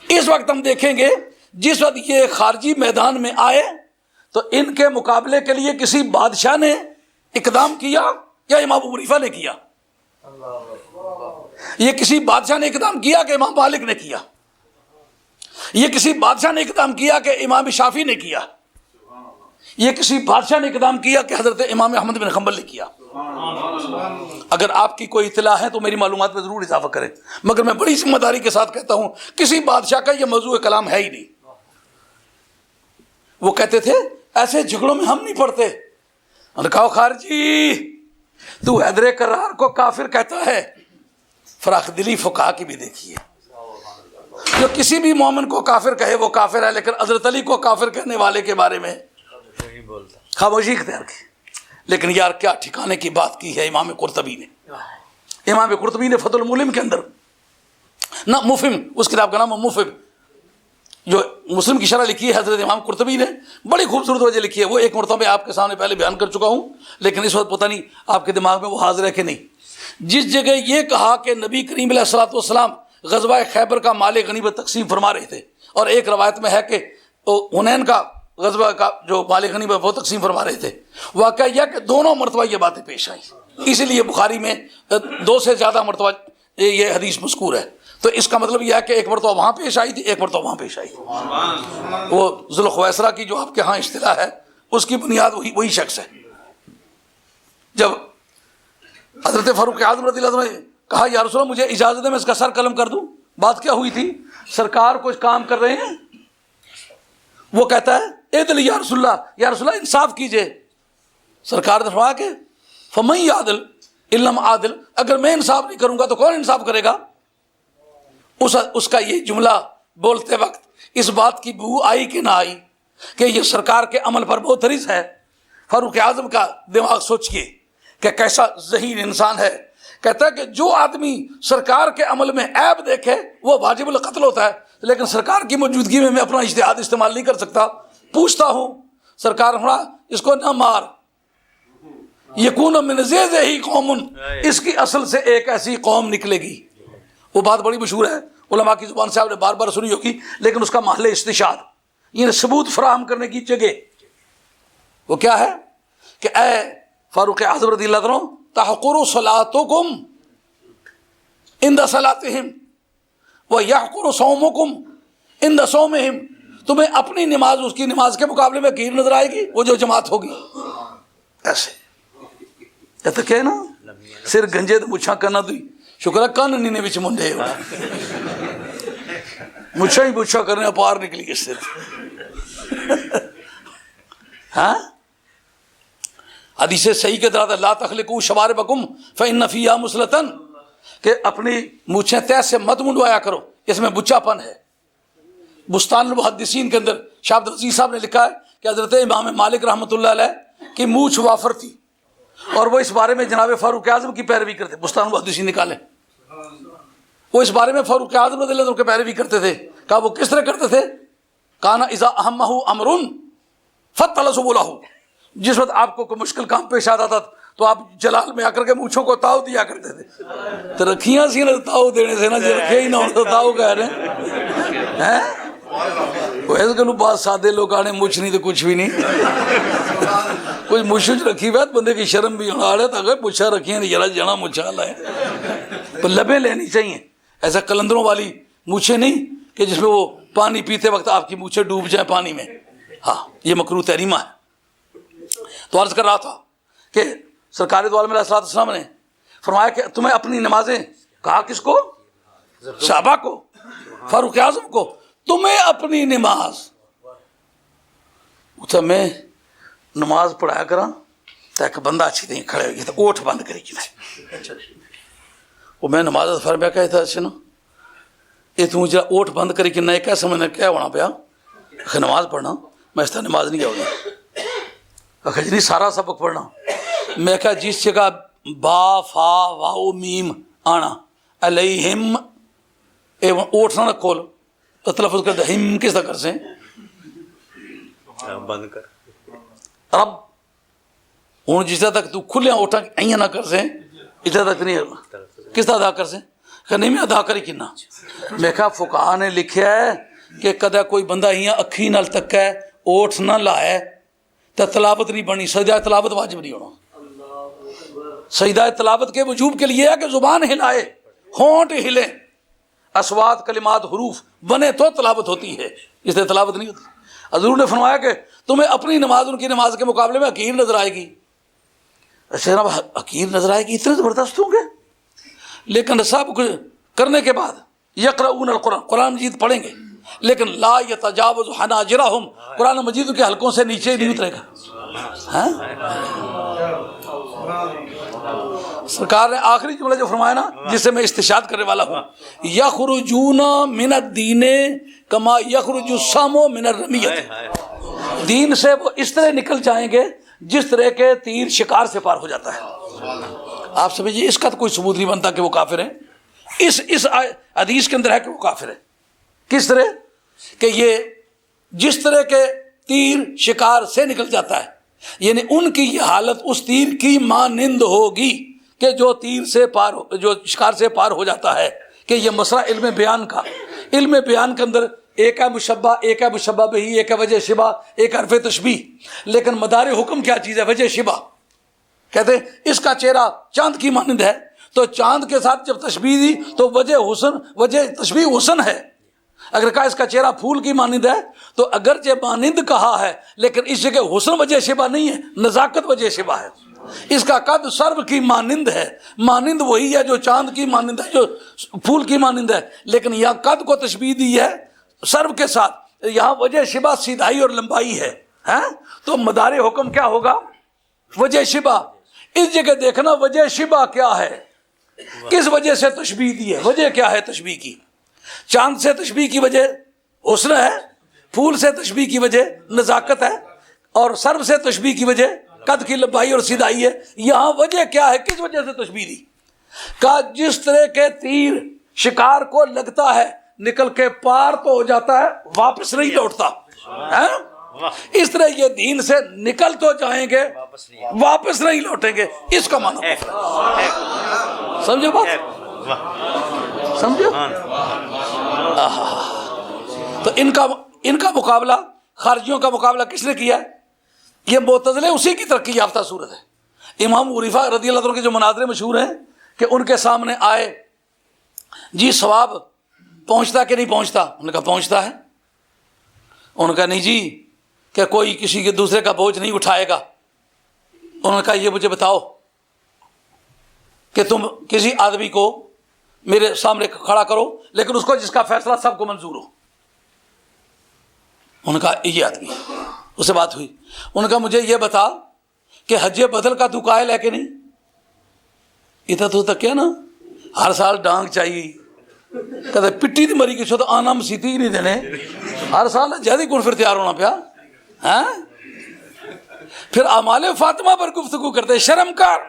اس وقت ہم دیکھیں گے جس وقت یہ خارجی میدان میں آئے تو ان کے مقابلے کے لیے کسی بادشاہ نے اقدام کیا یا امام ابو حنیفہ نے کیا؟ یہ کسی بادشاہ نے اقدام کیا کہ امام مالک نے کیا؟ یہ کسی بادشاہ نے اقدام کیا کہ امام شافعی نے کیا؟ یہ کسی بادشاہ نے اقدام کیا کہ حضرت امام احمد بن حنبل نے کیا؟ اگر آپ کی کوئی اطلاع ہے تو میری معلومات میں ضرور اضافہ کریں، مگر میں بڑی ذمہ داری کے ساتھ کہتا ہوں کسی بادشاہ کا یہ موضوع کلام ہے ہی نہیں. وہ کہتے تھے ایسے جھگڑوں میں ہم نہیں پڑتے. اور کہا خارجی تو حیدر کرار کو کافر کہتا ہے، فراخ دلی فقہا کی بھی دیکھیے. جو کسی بھی مومن کو کافر کہے وہ کافر ہے، لیکن حضرت علی کو کافر کہنے والے کے بارے میں خاموشی اختیار کی. لیکن یار کیا ٹھکانے کی بات کی ہے امام قرطبی نے. امام قرطبی نے فتح الملم کے اندر نہ مفہم، اس کتاب کا نام مفہم، جو مسلم کی شرح لکھی ہے حضرت امام قرطبی نے، بڑی خوبصورت وجہ لکھی ہے. وہ ایک مرتبہ آپ کے سامنے پہلے بیان کر چکا ہوں، لیکن اس وقت پتہ نہیں آپ کے دماغ میں وہ حاضر ہے کہ نہیں. جس جگہ یہ کہا کہ نبی کریم علیہ الصلوۃ والسلام غزوہ خیبر کا مال غنیمت تقسیم فرما رہے تھے، اور ایک روایت میں ہے کہ حنین کا غزوہ کا جو مال غنیمت وہ تقسیم فرما رہے تھے. واقعہ یہ کہ دونوں مرتبہ یہ باتیں پیش آئیں، اسی لیے بخاری میں 2 سے زیادہ مرتبہ یہ حدیث مذکور ہے. تو اس کا مطلب یہ ہے کہ ایک مرتبہ وہاں پیش آئی تھی، ایک مرتبہ وہاں پیش آئی تھی. وہ ذوالخویسرہ کی جو آپ کے ہاں اصطلاح ہے اس کی بنیاد وہی شخص ہے. جب حضرت فاروق اعظم رضی اللہ عنہ نے کہا یا رسول اللہ مجھے اجازت ہے میں اس کا سر قلم کر دوں، بات کیا ہوئی تھی؟ سرکار کچھ کام کر رہے ہیں وہ کہتا ہے اعدل یا رسول اللہ انصاف کیجئے. سرکار نے فرمایا کہ فمن یعدل ان لم عادل، اگر میں انصاف نہیں کروں گا تو کون انصاف کرے گا؟ اس کا یہ جملہ بولتے وقت اس بات کی بو آئی کہ نہ آئی کہ یہ سرکار کے عمل پر بہت حریص ہے. فاروق اعظم کا دماغ سوچئے کہ کیسا ذہین انسان ہے. کہتا ہے کہ جو آدمی سرکار کے عمل میں عیب دیکھے وہ واجب القتل ہوتا ہے، لیکن سرکار کی موجودگی میں اپنا اجتہاد استعمال نہیں کر سکتا. پوچھتا ہوں سرکار اس کو نہ مار، یکون من زیزہ ہی قوم، اس کی اصل سے ایک ایسی قوم نکلے گی. وہ بات بڑی مشہور ہے، علماء کی زبان سے آپ نے بار بار سنی ہوگی، لیکن اس کا محل استشہاد یعنی ثبوت فراہم کرنے کی جگہ وہ کیا ہے کہ اے فاروق اعظم رضی اللہ عنہ تحقر صلاتکم عند صلاتہم ویحقر صومکم عند صومہم، تمہیں اپنی نماز اس کی نماز کے مقابلے میں حقیر نظر آئے گی وہ جو جماعت ہوگی. ایسے کہتے کہ نا سر گنجے تو مچھاں کرنا تو شکر ہے کن نینے بچ منڈے مچھا ہی مچھا کرنے پار نکلی اس سے. ہاں حدیث صحیح کے درات لا تخلقوا شواربکم فإن فیہا مسلطن، کہ اپنی مونچھیں تیز سے مت منڈوایا کرو، اس میں بچا پن ہے. بستان المحدثین کے اندر شاہ عبد العزیز صاحب نے لکھا ہے کہ حضرت امام مالک رحمۃ اللہ علیہ کی مونچھ وافر تھی اور وہ اس بارے میں جناب فاروق اعظم کی پیروی کرتے. بستان المحدثین نکالے، وہ اس بارے میں فاروق اعظم رضی اللہ عنہ کی پیروی کرتے تھے. کہا وہ کس طرح کرتے تھے؟ کانا اذا اہمہ امر فطل سبلہ، جس وقت آپ کو کوئی مشکل کام پیش آتا تھا تو آپ جلال میں آ کر کے مونچھوں کو تاؤ دیا کرتے تھے. تو رکھیاں سی نا تاؤ دینے سے نا جو رکھے ہی نہ ہوتا تاؤ کہہ رہے ہیں. ایسے کہ بات سادے لوگ آنے مچھ نہیں تو کچھ بھی نہیں، کوئی مچھ رکھی ہوئی بندے کی شرم بھی ہونا آڑے تھا مچھا رکھی نہیں جلا جنا مچھا لائے تو لبیں لینی چاہیے. ایسا کلندروں والی مونچھیں نہیں کہ جس میں وہ پانی پیتے وقت آپ کی مونچھیں ڈوب جائیں پانی میں. ہاں یہ مکروہ تحریمہ ہے. تو عرض کر رہا تھا کہ سرکار دو عالم علیہ السلام نے فرمایا کہ تمہیں اپنی نمازیں، کہا کس کو؟ صحابہ کو، فاروق اعظم کو، تمہیں اپنی نماز. اچھا میں نماز پڑھایا کرا تو ایک بندہ اچھی طرح کھڑے ہو گیا تو اوٹھ بند کری گیا. وہ میں نماز فرمایا کہتا اچھا نا یہ تم جا اوٹھ بند کری کہ نہ کیسا میں نے کیا ہونا پیا نماز پڑھنا، میں اس طرح نماز نہیں کیا جی سارا سبق پڑھنا. میں کہا جس جگہ با فا واؤ میم آنا علیہم اوٹھ نہ کھول تو تلفظ کر دے ہم کس طرح کر سے بند کر رب ہوں جس طرح تک تو کھلے اوٹھا این نہ کر سے ادھر تک نہیں کس طرح ادا کر سے کہ نہیں میں ادا کری کنا. میں کہا فقہاء نے لکھیا ہے کہ کدا کوئی بندہ یہاں اکھی نال تک ہے اوٹھ نہ لائے تو تلاوت نہیں بنی. سجدہ تلاوت واجب نہیں ہونا. سجدہ تلاوت کے وجوب کے لیے ہے کہ زبان ہلائے، ہونٹ ہلے، اسوات کلمات حروف بنے تو تلاوت ہوتی ہے، اس سے تلاوت نہیں ہوتی. حضور نے فرمایا کہ تمہیں اپنی نماز ان کی نماز کے مقابلے میں حقیر نظر آئے گی. اچھا جناب حقیر نظر آئے گی اتنے زبردست ہوں گے، لیکن سب کچھ کرنے کے بعد یقرؤون القرآن، قرآن مجید پڑھیں گے لیکن لا یتجاوز حناجرہم، قرآن مجید کے حلقوں سے نیچے نہیں اترے گا. سرکار نے آخری جملہ جو فرمایا نا جس سے میں استشہاد کرنے والا ہوں، یخرجون من الدین کما یخرج السام من الرمیۃ، دین سے وہ اس طرح نکل جائیں گے جس طرح کے تیر شکار سے پار ہو جاتا ہے. آپ سمجھیے اس کا تو کوئی ثبوت نہیں بنتا کہ وہ کافر ہیں. اس حدیث کے اندر ہے کہ وہ کافر ہے. کس طرح کہ یہ جس طرح کے تیر شکار سے نکل جاتا ہے، یعنی ان کی یہ حالت اس تیر کی مانند ہوگی کہ جو تیر سے پار جو شکار سے پار ہو جاتا ہے. کہ یہ مسئلہ علم بیان کا، علم بیان کے اندر ایک ہے مشبہ، ایک ہے مشبہ بہی، ایک ہے وجہ شبہ، ایک حرف تشبیہ. لیکن مدار حکم کیا چیز ہے؟ وجہ شبہ. کہتے ہیں اس کا چہرہ چاند کی مانند ہے تو چاند کے ساتھ جب تشبیہ دی تو وجہ حسن، وجہ تشبیہ حسن ہے. اگر کہا اس کا چہرہ پھول کی مانند ہے تو اگرچہ مانند کہا ہے لیکن اس جگہ حسن وجہ شبہ نہیں ہے، نزاکت وجہ شبہ ہے. اس کا قد سرو کی مانند ہے، مانند وہی ہے جو چاند کی مانند ہے، جو پھول کی مانند ہے، لیکن یہاں قد کو تشبیہ دی ہے سرو کے ساتھ، یہاں وجہ شبہ سیدھائی اور لمبائی ہے، تو مدار حکم کیا ہوگا؟ وجہ شبہ۔ اس جگہ دیکھنا وجہ شبہ کیا ہے، کس وجہ سے تشبیہ دی ہے، وجہ کیا ہے تشبیہ کی؟ چاند سے تشبیہ کی وجہ حسن ہے، پھول سے تشبیہ کی وجہ نزاکت ہے، اور سرو سے تشبیہ کی وجہ قد کی لمبائی اور سیدھائی ہے۔ یہاں وجہ کیا ہے، کس وجہ سے تشبیہ دی؟ کہا جس طرح کے تیر شکار کو لگتا ہے نکل کے پار تو ہو جاتا ہے، واپس نہیں لوٹتا، اس طرح یہ دین سے نکل تو جائیں گے واپس نہیں لوٹیں گے، اس کا معنی سمجھو بات، سمجھو؟ تو ان کا مقابلہ، خارجیوں کا مقابلہ کس نے کیا ہے؟ یہ معتزلے اسی کی ترقی یافتہ صورت ہے۔ امام حنیفہ رضی اللہ عنہ کے جو مناظرے مشہور ہیں کہ ان کے سامنے آئے، جی ثواب پہنچتا کہ نہیں پہنچتا؟ انہوں نے کہا پہنچتا ہے۔ انہوں نے کہا نہیں جی کہ کوئی کسی کے دوسرے کا بوجھ نہیں اٹھائے گا۔ انہوں نے کہا یہ مجھے بتاؤ کہ تم کسی آدمی کو میرے سامنے کھڑا کرو لیکن اس کو جس کا فیصلہ سب کو منظور ہو۔ انہوں نے کہا یہ آدمی، اس سے بات ہوئی۔ انہوں نے کہا مجھے یہ بتا کہ حج بدل کا تو قائل ہے کہ نہیں؟ ادھر تو تک کیا نا ہر سال ڈانگ چاہیے، کہتے پٹی دی مری کسی تو آنا مسیتی ہی نہیں دینے، ہر سال جہدی کن پھر تیار ہونا پیا۔ پھر اعمال فاطمہ پر گفتگو کرتے شرم کار،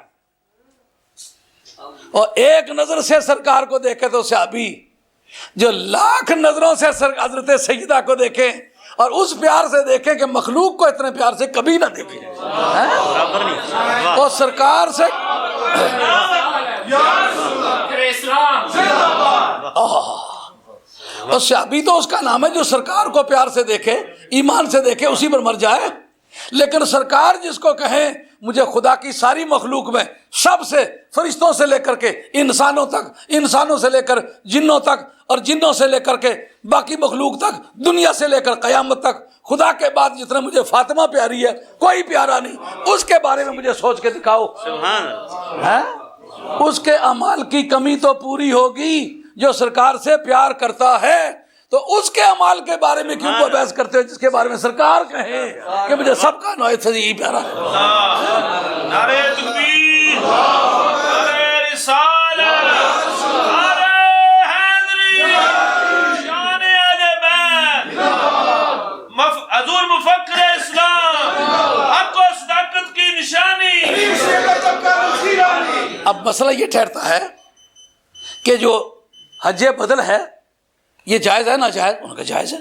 اور ایک نظر سے سرکار کو دیکھے تو صحابی جو لاکھ نظروں سے حضرت سیدہ کو دیکھیں اور اس پیار سے دیکھیں کہ مخلوق کو اتنے پیار سے کبھی نہ دیکھیں، اور سرکار سے اور صحابی تو اس کا نام ہے جو سرکار کو پیار سے دیکھے، ایمان سے دیکھے، اسی پر مر جائے۔ لیکن سرکار جس کو کہیں مجھے خدا کی ساری مخلوق میں سب سے، فرشتوں سے لے کر کے انسانوں تک، انسانوں سے لے کر جنوں تک، اور جنوں سے لے کر کے باقی مخلوق تک، دنیا سے لے کر قیامت تک، خدا کے بعد جتنا مجھے فاطمہ پیاری ہے کوئی پیارا نہیں، اس کے بارے میں مجھے سوچ کے دکھاؤ۔ اس کے اعمال کی کمی تو پوری ہوگی جو سرکار سے پیار کرتا ہے، تو اس کے اعمال کے بارے میں کیوں کو بحث کرتے ہو جس کے بارے میں سرکار کہے کہ مجھے سب کا نوعیت سے یہی پیارا ہے۔ نعرہ تکبیر، نعرہ رسالت، نعرہ حیدری، شان اہل بیت، حضور مفکر اسلام، حق و صداقت کی نشانی۔ اب مسئلہ یہ ٹھہرتا ہے کہ جو حج بدل ہے یہ جائز ہے ناجائز؟ انہوں نے کہا جائز ہے۔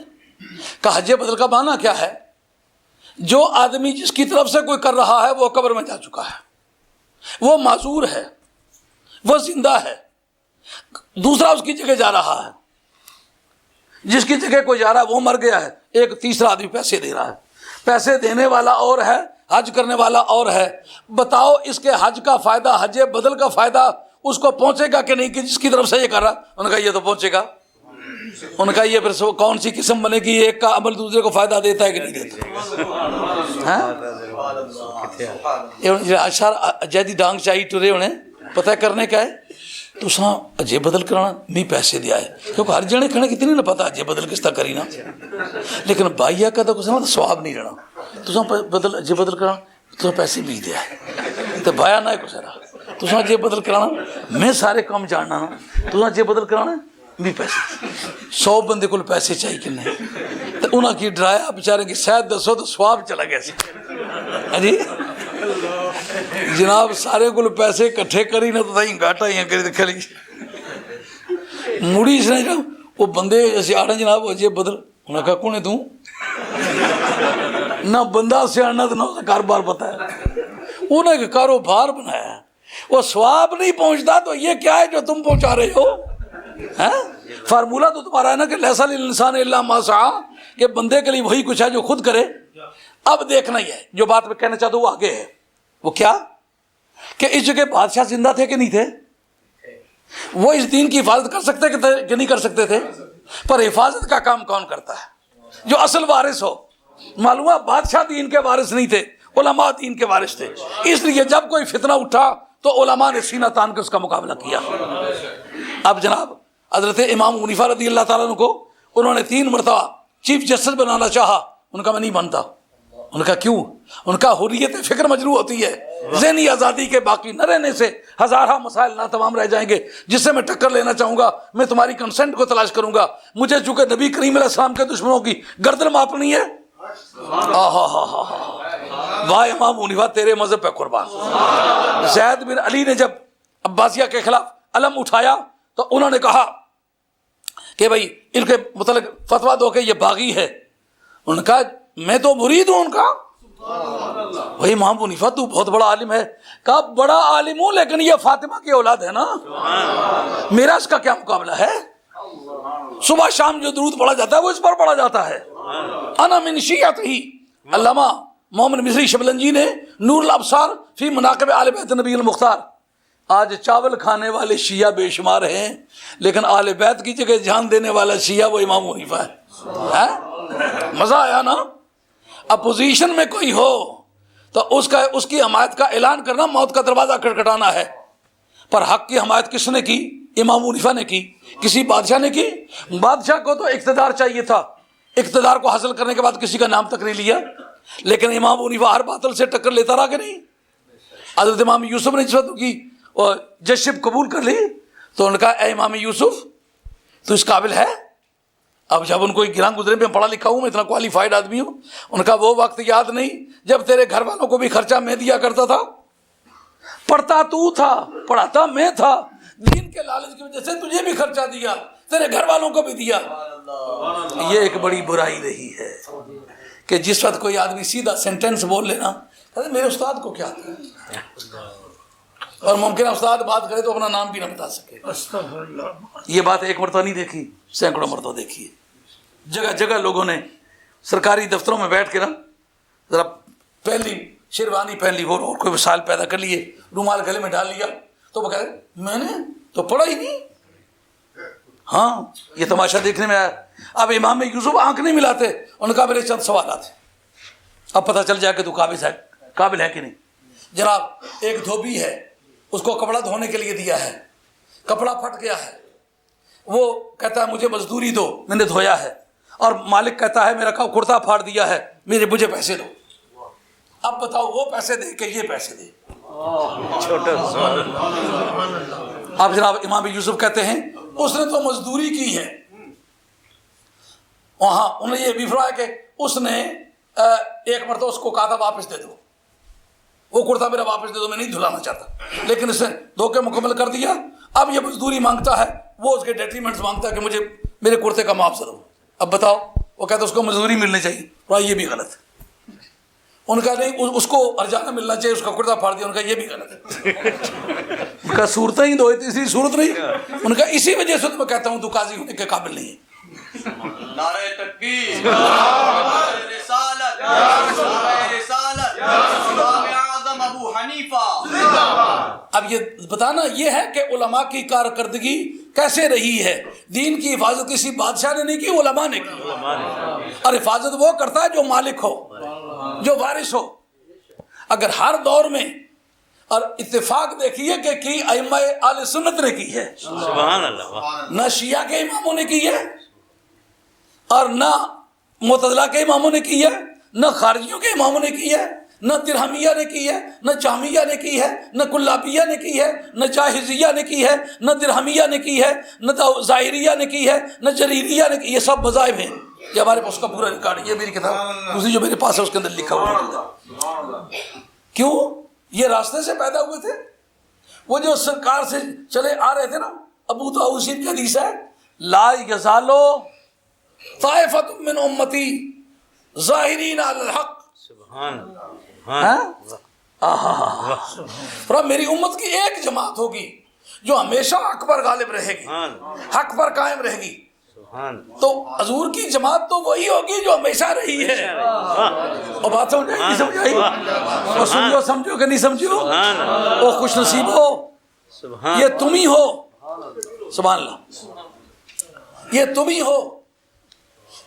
کہ حج بدل کا معنی کیا ہے؟ جو آدمی جس کی طرف سے کوئی کر رہا ہے وہ قبر میں جا چکا ہے، وہ معذور ہے، وہ زندہ ہے، دوسرا اس کی جگہ جا رہا ہے، جس کی جگہ کوئی جا رہا ہے وہ مر گیا ہے، ایک تیسرا آدمی پیسے دے رہا ہے، پیسے دینے والا اور ہے، حج کرنے والا اور ہے۔ بتاؤ اس کے حج کا فائدہ، حج بدل کا فائدہ اس کو پہنچے گا کہ نہیں کہ جس کی طرف سے یہ کر رہا؟ انہوں نے کہا یہ تو پہنچے گا۔ انہوں نے کہا یہ پھر کون سی قسم بنے گی، ایک کا عمل دوسرے کو فائدہ دیتا ہے کہ نہیں دیتا؟ اشار جیدی ڈانگ چاہیے ٹرے انہیں پتہ کرنے کا ہے تو ساں اجے بدل کرانا نہیں پیسے دیا ہے، کیونکہ ہر جنے کھڑے کتنی نہ پتا اجے بدل کس طرح کری نا، لیکن بھائیا کا تو کچھ نہ سواب نہیں رہنا، تو ساں بدل اجے بدل کرانا تو پیسے بھی دیا ہے تو بھایا نہ کچھ رہا، تو ساں اجے بدل کرانا میں سارے کام جاننا نا، تو ساں اجے بدل کرانا بھی پیسے 100 بندے کو پیسے چاہیے کہ نہیں، تو انہاں کی ڈرایا بیچارے کی شاید دسو تو سواب چلا گیا سی جی جناب، سارے کو پیسے کٹھے کری نہ تو گاٹا ہی کری دکھا لی مڑی اس نے وہ بندے سیاڑے جناب اجے بدل، انہوں نے کہا کون ہے تو؟ نہ بندہ سیاڑنا تو نہ اسے کاروبار پتا ہے، انہوں نے کاروبار بنایا، وہ سواب نہیں پہنچتا تو یہ کیا ہے جو تم پہنچا رہے ہو؟ فارمولہ تو تمہارا ہے نا کہ لیسا للانسان الا ما سعی، کہ بندے کے لیے وہی کچھ ہے جو خود کرے۔ اب دیکھنا ہی ہے جو بات میں کہنا چاہتا ہوں وہ آگے ہے، وہ کیا کہ اس جگہ بادشاہ زندہ تھے کہ نہیں تھے؟ وہ اس دین کی حفاظت کر سکتے کہ نہیں کر سکتے تھے؟ پر حفاظت کا کام کون کرتا ہے؟ جو اصل وارث ہو۔ معلوم ہے بادشاہ دین کے وارث نہیں تھے، علماء دین کے وارث تھے، اس لیے جب کوئی فتنہ اٹھا تو علماء نے سینہ تان کے اس کا مقابلہ کیا۔ اب جناب حضرت امام حنیفہ رضی اللہ تعالیٰ عنہ کو انہوں نے 3 مرتبہ چیف جسٹس بنانا چاہا، ان کا میں نہیں بنتا۔ ان کا کیوں؟ ان کا حریت فکر مجروح ہوتی ہے، ذہنی آزادی کے باقی نہ رہنے سے ہزارہ مسائل ناتمام رہ جائیں گے۔ جس سے میں ٹکر لینا چاہوں گا میں تمہاری کنسنٹ کو تلاش کروں گا، مجھے چونکہ نبی کریم علیہ السلام کے دشمنوں کی گردن ماپنی ہے۔ واہ امام حنیفہ تیرے مذہب پہ قربان۔ زید بن علی نے جب عباسیہ کے خلاف علم اٹھایا تو انہوں نے کہا کہ بھائی ان کے متعلق فتویٰ دو کہ یہ باغی ہے۔ انہوں نے کہا میں تو مرید ہوں ان کا۔ وہی امام حنیفہ تو بہت بڑا عالم ہے۔ کہا بڑا عالم ہوں لیکن یہ فاطمہ کی اولاد ہے نا، میرا اس کا کیا مقابلہ ہے؟ صبح شام جو درود پڑھا جاتا ہے وہ اس پر پڑھا جاتا ہے۔ انا من شیعتہ۔ علامہ محمد مصری شبلنجی نے نور الابصار فی مناقب اہل بیت نبی المختار، آج چاول کھانے والے شیعہ بے شمار ہیں لیکن اہل بیت کی جگہ جان دینے والا شیعہ وہ امام حنیفہ ہے۔ مزہ آیا نا؟ اپوزیشن میں کوئی ہو تو اس کی حمایت کا اعلان کرنا موت کا دروازہ کھٹکھٹانا ہے، پر حق کی حمایت کس نے کی؟ امام حنیفہ نے کی۔ کسی بادشاہ نے کی؟ بادشاہ کو تو اقتدار چاہیے تھا، اقتدار کو حاصل کرنے کے بعد کسی کا نام تک نہیں لیا، لیکن امام حنیفہ ہر باطل سے ٹکر لیتا رہا کہ نہیں؟ حضرت امام یوسف نے جس کی ججشپ قبول کر لی تو انہوں نے کہا اے امام یوسف تو اس قابل ہے؟ اب جب ان کو گراں گزرے میں پڑھا لکھا ہوں، میں اتنا کوالیفائڈ آدمی ہوں، ان کا وہ وقت یاد نہیں جب تیرے گھر والوں کو بھی خرچہ میں دیا کرتا تھا، پڑھتا تو تھا پڑھاتا میں تھا، دین کے لالچ کی وجہ سے تجھے بھی خرچہ دیا، تیرے گھر والوں کو بھی دیا۔ یہ ایک بڑی برائی رہی ہے کہ جس وقت کوئی آدمی سیدھا سینٹینس بول لینا میرے استاد کو کیا آتا ہے، اور ممکن ہے استاد بات کرے تو اپنا نام بھی نہ بتا سکے۔ یہ بات ایک مرتبہ نہیں دیکھی، سینکڑوں مرتبہ دیکھی ہے۔ جگہ جگہ لوگوں نے سرکاری دفتروں میں بیٹھ کے نا ذرا پہلی شیروانی پہن لی اور کوئی وسائل پیدا کر لیے، رومال گلے میں ڈال لیا، تو وہ کہہ رہے میں نے تو پڑھا ہی نہیں۔ ہاں یہ تماشا دیکھنے میں آیا۔ اب امام یوسف آنکھ نہیں ملاتے، انہوں نے کہا میرے چند سوالات ہیں، اب پتہ چل جائے کہ تو قابل ہے کہ نہیں۔ جناب ایک دھوبی ہے، اس کو کپڑا دھونے کے لیے دیا ہے، کپڑا پھٹ گیا ہے، وہ کہتا ہے مجھے مزدوری دو، میں نے دھویا ہے، اور مالک کہتا ہے میرا کرتا پھاڑ دیا ہے، مجھے پیسے دو۔ اب بتاؤ وہ پیسے دے کہ یہ پیسے دے؟ اب جناب امام یوسف کہتے ہیں اس نے تو مزدوری کی ہے، وہاں انہوں نے یہ بھی فرمایا کہ اس نے ایک مرتبہ اس کو کہا تھا واپس دے دو، وہ کرتا میرا واپس دے دو، میں نہیں دھلانا چاہتا، لیکن اس نے دھو کے مکمل کر دیا۔ اب یہ مزدوری مانگتا ہے، وہ اس کے ڈیٹریمنٹس مانگتا ہے کہ مجھے میرے کرتے کا معاوضہ دو۔ اب بتاؤ، وہ کہتا ہے اس کو مزدوری ملنی چاہیے، اور یہ بھی غلط ہے۔ ان کا نہیں، اس کو ارجانہ ملنا چاہیے، اس کا کرتا پھاڑ دیا، ان کا یہ بھی غلط ہے۔ ان کا صورتیں ہی دو، تیسری صورت نہیں۔ ان کا اسی وجہ سے میں کہتا ہوں تو قاضی ہونے کے قابل نہیں ہے۔ نعرہ تکبیر، نعرہ رسالت، نعرہ رسالت، امام اعظم ابو حنیفہ۔ اب یہ بتانا یہ ہے کہ علماء کی کارکردگی کیسے رہی ہے۔ دین کی حفاظت کسی بادشاہ نے نہیں کی، علماء نے کی، اور حفاظت وہ کرتا ہے جو مالک ہو، جو وارث ہو۔ اگر ہر دور میں، اور اتفاق دیکھیے کہ کی ائمہ اہل سنت نے کی ہے، سبحان اللہ، نہ شیعہ کے اماموں نے کی ہے، اور نہ معتزلہ کے اماموں نے کی ہے، نہ خارجیوں کے اماموں نے کی ہے، نہ درہمیہ نے کی ہے، نہ جہمیہ نے کی ہے، نہ کلابیہ نے کی ہے، نہ جاہزیہ نے کی ہے، نہ درہمیہ نے کی ہے، نہ ظاہریہ نے کی ہے، نہ جریریہ نے کی۔ یہ سب مذاہب ہیں، یہ ہمارے پاس کا پورا ریکارڈ، یہ میری کتاب دوسری جو میرے پاس ہے اس کے اندر لکھا ہوا ہے۔ کیوں؟ یہ راستے سے پیدا ہوئے تھے، وہ جو سرکار سے چلے آ رہے تھے نا۔ ابو داؤد کی حدیث ہے، لا یزالو طائفۃ من امتی ظاہرین علی الحق۔ سبحان اور میری امت کی ایک جماعت ہوگی جو ہمیشہ حق پر غالب رہے گی، حق پر قائم رہے گی۔ تو حضور کی جماعت تو وہی ہوگی جو ہمیشہ رہی ہے۔ اور بات سمجھ آئی نہیں سمجھ آئی؟ اور سمجھو سمجھو کہ نہیں سمجھو؟ او خوش نصیب ہو، یہ تم ہی ہو، سبحان اللہ، یہ تم ہی ہو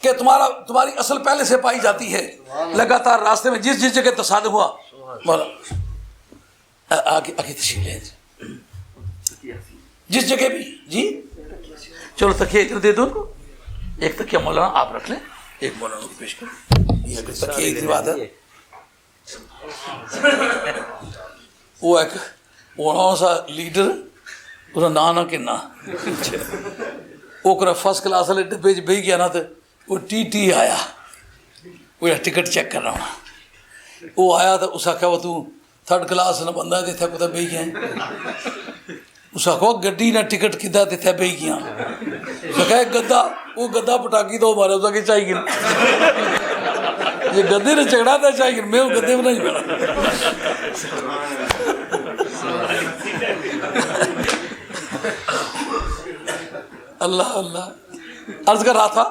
کہ تمہاری اصل پہلے سے پائی جاتی ہے۔ لگاتار راستے میں جس جگہ تصادم ہوا، مولا آگے تشریف لے، جس جگہ بھی، جی چلو تکیہ ادھر دے دو، ایک تکیہ مولانا آپ رکھ لیں۔ ایک مولانا کو پیش کر، یہ ابھی تک ایک ہی بات ہے. وہ ایک وہاں سا لیڈر اس نہ کنا وہ فرسٹ کلاس والے ڈبے چ بہی گیا نا، تو وہ ٹی آیا، وہ ٹکٹ چیک کر رہا ہوں، وہ آیا تو اس آخیا وہ تو تھرڈ کلاس نہ بندہ ہے اتنے کتنے بہی گیا، اس آخو گڈی نہ ٹکٹ کتا اتنے بہی گیا، اس آخیا گدا، وہ گدا پٹاکی تو مارے اس آگے چاہیے گن، یہ گدے نے جھگڑا تھا چاہیے گن، میں وہ گدے میں نہیں بیٹھا. اللہ اللہ. عرض کر رہا تھا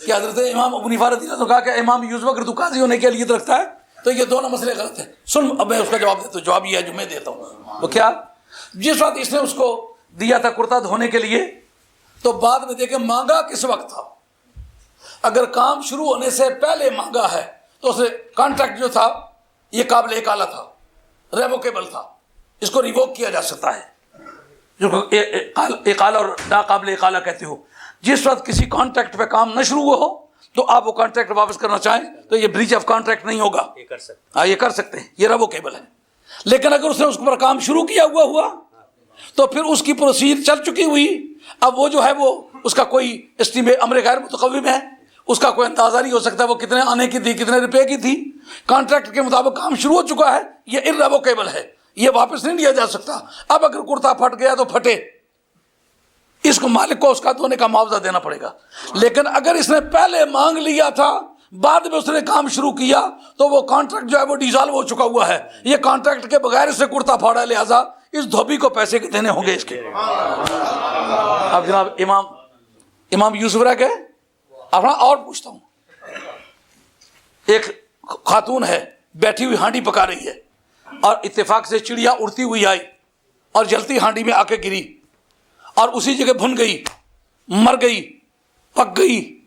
کہ حضرت امام ابو حنیفہ رضی اللہ عنہ نے کہا کہ امام یوسف اگر تو قاضی ہونے کے لیے رکھتا ہے تو یہ دونوں مسئلے غلط ہیں. سن اب میں اس کا جواب دیتا ہوں، جواب یہ ہے جو میں دیتا ہوں. وہ کیا؟ جس وقت اس نے اس کو دیا تھا کرتا دھونے کے لیے تو بعد میں دیکھیں مانگا کس وقت تھا. اگر کام شروع ہونے سے پہلے مانگا ہے تو اس نے کانٹریکٹ جو تھا یہ قابل اقالہ تھا، ریووکیبل تھا، اس کو ریووک کیا جا سکتا ہے، جو اقالہ اور ناقابل اقالہ کہتے ہو. جس وقت کسی کانٹریکٹ پہ کام نہ شروع ہو تو آپ وہ کانٹریکٹ واپس کرنا چاہیں تو یہ بریچ آف کانٹریکٹ نہیں ہوگا، یہ کر سکتے ہیں، یہ ریووکیبل ہے. لیکن اگر اس نے اس پر کام شروع کیا ہوا تو پھر اس کی پروسیجر چل چکی ہوئی، اب وہ جو ہے وہ اس کا کوئی اسٹیمیٹ امر غیر متقوم ہے، اس کا کوئی اندازہ نہیں ہو سکتا وہ کتنے آنے کی تھی، کتنے روپے کی تھی. کانٹریکٹ کے مطابق کام شروع ہو چکا ہے، یہ irrevocable ہے، یہ واپس نہیں لیا جا سکتا. اب اگر کرتا پھٹ گیا تو پھٹے، اس کو مالک کو اس کا دھونے کا معاوضہ دینا پڑے گا. لیکن اگر اس نے پہلے مانگ لیا تھا بعد میں اس نے کام شروع کیا تو وہ کانٹریکٹ جو ہے وہ ڈیزالو ہو چکا ہوا ہے، یہ کانٹریکٹ کے بغیر اس نے کرتا پھاڑا، لہٰذا اس دھوبی کو پیسے دینے ہوں گے اس کے. اب جناب امام یوسف رہ گئے. اپنا اور پوچھتا ہوں، ایک خاتون ہے بیٹھی ہوئی ہانڈی پکا رہی ہے اور اتفاق سے چڑیا اڑتی ہوئی آئی اور جلتی ہانڈی میں آ کے گری اور اسی جگہ بھن گئی، مر گئی، پک گئی.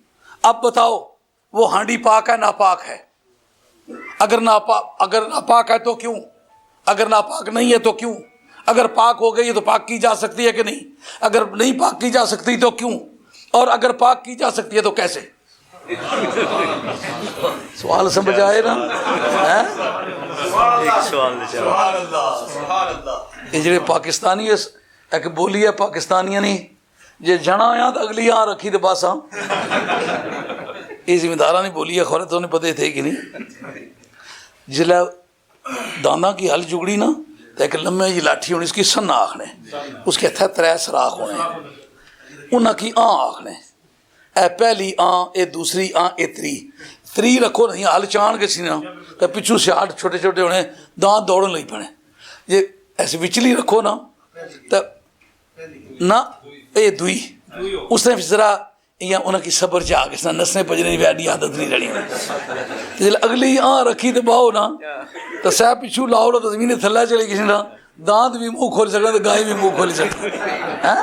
اب بتاؤ وہ ہانڈی پاک ہے ناپاک ہے؟ اگر ناپاک ہے تو کیوں؟ اگر ناپاک نہیں ہے تو کیوں؟ اگر پاک ہو گئی تو پاک کی جا سکتی ہے کہ نہیں؟ اگر نہیں پاک کی جا سکتی تو کیوں؟ اور اگر پاک کی جا سکتی ہے تو کیسے؟ سوال سمجھ آئے نا؟ یہ جڑے پاکستانی ایک بولی ہے پاکستانیاں نہیں جے جنا آیا تو اگلی آن رکھی تو بس. یہ ذمہ دارہ نہیں بولی ہے، خورے تو نہیں پتے تھے کہ نہیں. جلے دانا کی ہل جگڑی نا تو ایک لمبے جی لاٹھی ہونی، اس کی سن آخنے، اس کے ہتھے 3 سراخ ہونے، انہاں کی آخنے، اے پہلی اے دوسری اے تری رکھو نہیں ہل چان کے سینا پچھو سے 8 چھوٹے چھوٹے ہونے دانت دوڑن لگ پڑے. یہ ایسے وچلی رکھو نا تو نہ اے دوئی اس نے ذرا یا انہاں کی صبر جا کے نسنے پجنے کی ایڈی عادت نہیں رہی. جب اگلی رکھی تو باؤ نا تو سہ پچھو لاؤ تو زمین تھلے چلے کسی نا دانت بھی منہ کھول سکتا تو گائے بھی منہ کھول سکتا.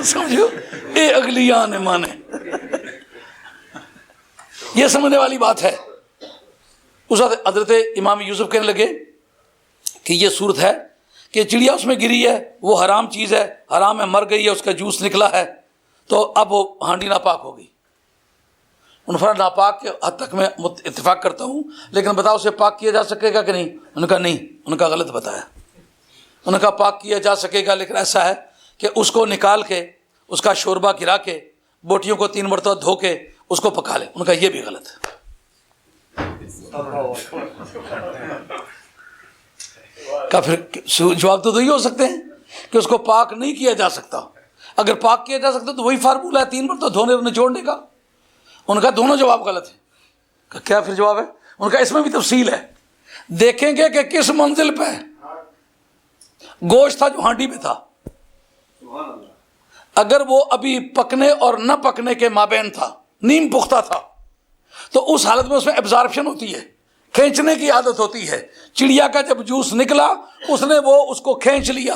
سمجھو اے اگلی نے مانے. یہ سمجھنے والی بات ہے. اس وقت حضرت امام یوسف کہنے لگے کہ یہ صورت ہے کہ چڑیا اس میں گری ہے، وہ حرام چیز ہے، حرام ہے، مر گئی ہے، اس کا جوس نکلا ہے، تو اب وہ ہانڈی ناپاک ہوگی. انہوں نے فرمایا ناپاک کے حد تک میں اتفاق کرتا ہوں، لیکن بتاؤ اسے پاک کیا جا سکے گا کہ نہیں؟ انہوں نے کہا نہیں. انہوں نے کہا غلط بتایا. انہوں نے کہا پاک کیا جا سکے گا، لیکن ایسا ہے کہ اس کو نکال کے اس کا شوربہ گرا کے بوٹیوں کو 3 مرتبہ دھو کے اس کو پکا لے. انہوں نے کہا یہ بھی غلط ہے. کا پھر جواب تو ہی ہو سکتے ہیں کہ اس کو پاک نہیں کیا جا سکتا. اگر پاک کیا جا سکتا تو وہی فارمولہ ہے 3 مرتبہ دھونے اور نچوڑنے کا. ان کا دونوں جواب غلط ہے. کیا پھر جواب ہے؟ ان کا اس میں بھی تفصیل ہے. دیکھیں گے کہ کس منزل پہ گوشت تھا جو ہانڈی میں تھا. اگر وہ ابھی پکنے اور نہ پکنے کے مابین تھا، نیم پختہ تھا، تو اس حالت میں اس میں ایبزارپشن ہوتی ہے، کھینچنے کی عادت ہوتی ہے. چڑیا کا جب جوس نکلا اس نے وہ اس کو کھینچ لیا،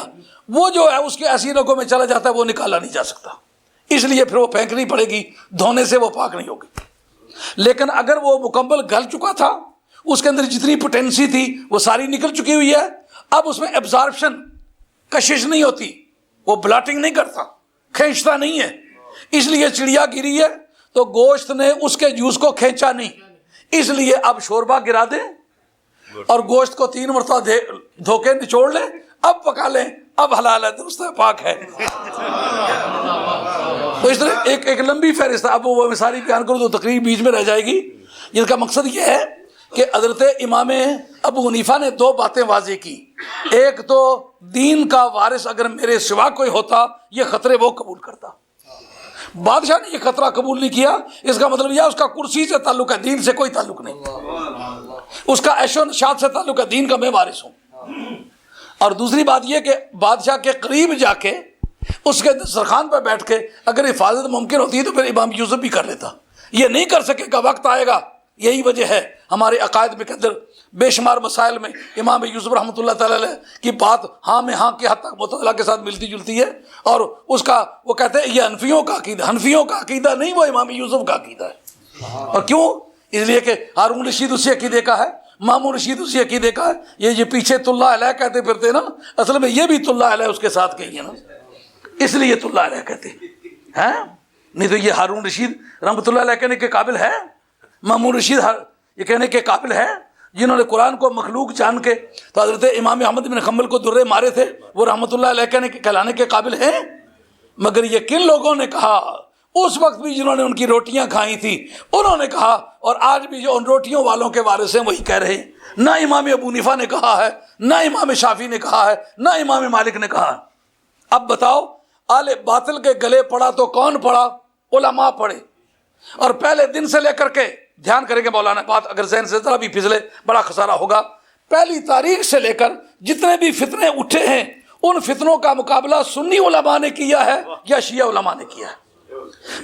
وہ جو ہے اس کے ایسی رگوں میں چلا جاتا ہے، وہ نکالا نہیں جا سکتا. اس لیے پھر وہ پھینکنی پڑے گی، دھونے سے وہ پاک نہیں ہوگی. لیکن اگر وہ مکمل گل چکا تھا، اس کے اندر جتنی پوٹینسی تھی وہ ساری نکل چکی ہوئی ہے، اب اس میں ایبزارپشن، کشش نہیں ہوتی، وہ بلاٹنگ نہیں کرتا، کھینچتا نہیں ہے. اس لیے چڑیا گری ہے تو گوشت نے اس کے جوس کو کھینچا نہیں، اس لیے اب شوربہ گرا دیں اور گوشت کو 3 مرتبہ دھو کے نچوڑ لیں، اب پکا لیں، اب حلال ہے، درست ہے، پاک ہے۔ تو اس طرح ایک لمبی فہرست ہے، اب وہ میں ساری بیان کروں تو تقریر بیچ میں رہ جائے گی، جس کا مقصد یہ ہے کہ حضرت امام ابو حنیفہ نے 2 باتیں واضح کی۔ ایک تو دین کا وارث اگر میرے سوا کوئی ہوتا یہ خطرے وہ قبول کرتا، بادشاہ نے یہ خطرہ قبول نہیں کیا، اس کا مطلب یہ اس کا کرسی سے تعلق ہے، دین سے کوئی تعلق نہیں، اس کا عیش و نشاط سے تعلق ہے، دین کا میں وارث ہوں۔ اور دوسری بات یہ کہ بادشاہ کے قریب جا کے اس کے دسترخوان پہ بیٹھ کے اگر حفاظت ممکن ہوتی ہے تو پھر امام یوسف بھی کر لیتا، یہ نہیں کر سکے گا، وقت آئے گا۔ یہی وجہ ہے ہمارے عقائد میں کے اندر بے شمار مسائل میں امام یوسف رحمۃ اللہ تعالی علیہ کی بات ہاں میں ہاں کی حد تک معتزلہ کے ساتھ ملتی جلتی ہے، اور اس کا وہ کہتے ہیں یہ حنفیوں کا عقیدہ نہیں، وہ امام یوسف کا عقیدہ ہے۔ اور کیوں؟ اس لیے کہ ہارون رشید اسی عقیدے کا ہے، مامون رشید اسی عقیدے کا ہے، یہ پیچھے طلّہ علیہ کہتے پھرتے نا، اصل میں یہ بھی طلّہ علیہ اس کے ساتھ کہی ہے نا، اس لیے طلّہ علیہ کہتے ہیں، نہیں تو یہ ہارون رشید رحمۃ اللہ علیہ کہنے کے قابل ہے، مامون رشید یہ کہنے کے قابل ہے جنہوں نے قرآن کو مخلوق جان کے تو حضرت امام احمد بن حنبل کو درے مارے تھے، وہ رحمۃ اللہ علیہ کہلانے کے قابل ہیں؟ مگر یہ کن لوگوں نے کہا اس وقت بھی جنہوں نے ان کی روٹیاں کھائی تھی، انہوں نے کہا، اور آج بھی جو ان روٹیوں والوں کے وارث ہیں وہی کہہ رہے ہیں۔ نہ امام ابو حنیفہ نے کہا ہے، نہ امام شافعی نے کہا ہے، نہ امام مالک نے کہا۔ اب بتاؤ آل باطل کے گلے پڑا تو کون پڑا؟ علماء پڑے، اور پہلے دن سے لے کر کے دھیان کریں گے مولانا، بات اگر ذہن سے ذرا بھی پھسلے بڑا خسارہ ہوگا، پہلی تاریخ سے لے کر جتنے بھی فتنے اٹھے ہیں ان فتنوں کا مقابلہ سنی علماء نے کیا ہے یا شیعہ علماء نے کیا ہے،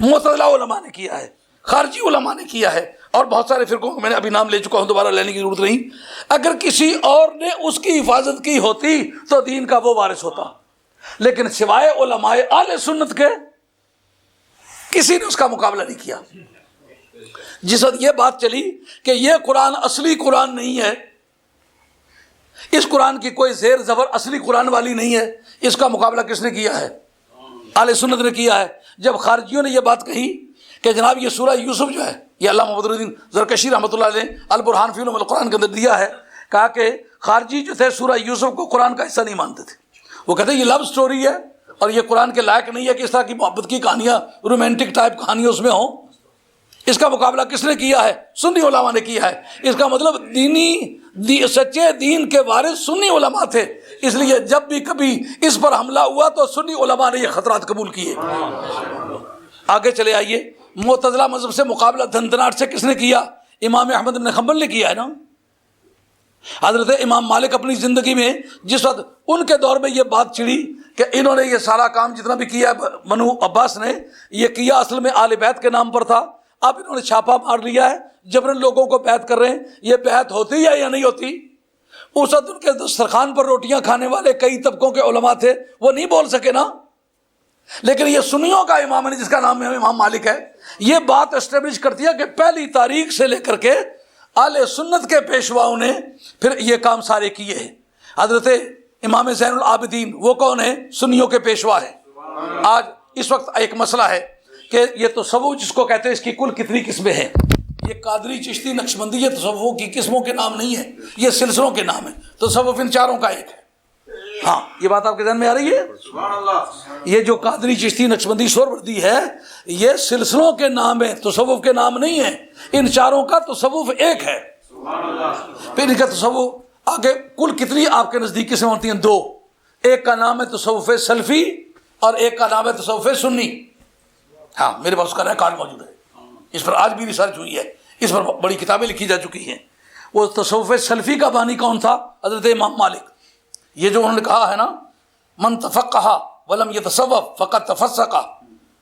معتزلہ علماء نے کیا ہے، خارجی علماء نے کیا ہے، اور بہت سارے فرقوں کو میں نے ابھی نام لے چکا ہوں، دوبارہ لینے کی ضرورت نہیں۔ اگر کسی اور نے اس کی حفاظت کی ہوتی تو دین کا وہ وارث ہوتا، لیکن سوائے علماء اہل سنت کے کسی نے اس کا مقابلہ نہیں کیا۔ جس وقت یہ بات چلی کہ یہ قرآن اصلی قرآن نہیں ہے، اس قرآن کی کوئی زیر زبر اصلی قرآن والی نہیں ہے، اس کا مقابلہ کس نے کیا ہے؟ اہل سنت نے کیا ہے۔ جب خارجیوں نے یہ بات کہی کہ جناب یہ سورہ یوسف جو ہے، یہ علامہ بدر الدین زرکشی رحمۃ اللہ علیہ البرہان فی علوم القرآن کے اندر دیا ہے، کہا کہ خارجی جو تھے سورہ یوسف کو قرآن کا حصہ نہیں مانتے تھے، وہ کہتے ہیں یہ لو سٹوری ہے اور یہ قرآن کے لائق نہیں ہے کہ اس طرح کی محبت کی کہانیاں، رومانٹک ٹائپ کہانیاں اس میں ہوں۔ اس کا مقابلہ کس نے کیا ہے؟ سنی علماء نے کیا ہے۔ اس کا مطلب سچے دین کے وارث سنی علماء تھے، اس لیے جب بھی کبھی اس پر حملہ ہوا تو سنی علماء نے یہ خطرات قبول کیے۔ آگے چلے آئیے، معتزلہ مذہب سے مقابلہ دھندناٹ سے کس نے کیا؟ امام احمد بن حنبل نے کیا ہے نا۔ حضرت امام مالک اپنی زندگی میں جس وقت ان کے دور میں یہ بات چڑھی کہ انہوں نے یہ سارا کام جتنا بھی کیا بنو عباس نے یہ کیا اصل میں آل بیت کے نام پر تھا، اب انہوں نے چھاپا مار لیا ہے، جبرن لوگوں کو بیعت کر رہے ہیں، یہ بیعت ہوتی ہے یا نہیں ہوتی؟ اس وقت ان کے دسترخوان پر روٹیاں کھانے والے کئی طبقوں کے علماء تھے، وہ نہیں بول سکے نا، لیکن یہ سنیوں کا امام ہے جس کا نام امام مالک ہے، یہ بات اسٹیبلش کرتی ہے کہ پہلی تاریخ سے لے کر کے اہل سنت کے پیشواؤں نے پھر یہ کام سارے کیے ہیں۔ حضرت امام زین العابدین وہ کون ہیں؟ سنیوں کے پیشوا ہیں۔ آج اس وقت ایک مسئلہ ہے کہ یہ تصوف جس کو کہتے ہیں اس کی کل کتنی قسمیں ہیں؟ یہ قادری، چشتی، نقشبندی، یہ تصوف کی قسموں کے نام نہیں ہے، یہ سلسلوں کے نام ہیں۔ تصوف ان چاروں کا ایک ہے۔ ہاں یہ بات آپ کے ذہن میں آ رہی ہے؟ یہ جو قادری، چشتی، نقشبندی، سہروردی ہے یہ سلسلوں کے نام ہیں، تصوف کے نام نہیں ہیں۔ ان چاروں کا تصوف ایک ہے۔ پھر ان کا تصوف آگے کل کتنی آپ کے نزدیک قسمیں ہوتی ہیں؟ 2۔ ایک کا نام ہے تصوف سلفی اور ایک کا نام ہے تصوف سنی۔ ہاں میرے پاس اس کا ریکارڈ موجود ہے، اس پر آج بھی ریسرچ ہوئی ہے، اس پر بڑی کتابیں لکھی جا چکی ہیں۔ وہ تصوف سلفی کا بانی کون تھا؟ حضرت امام مالک۔ یہ جو انہوں نے کہا ہے نا، من تفقہ ولم یتصوف فقد تفسق،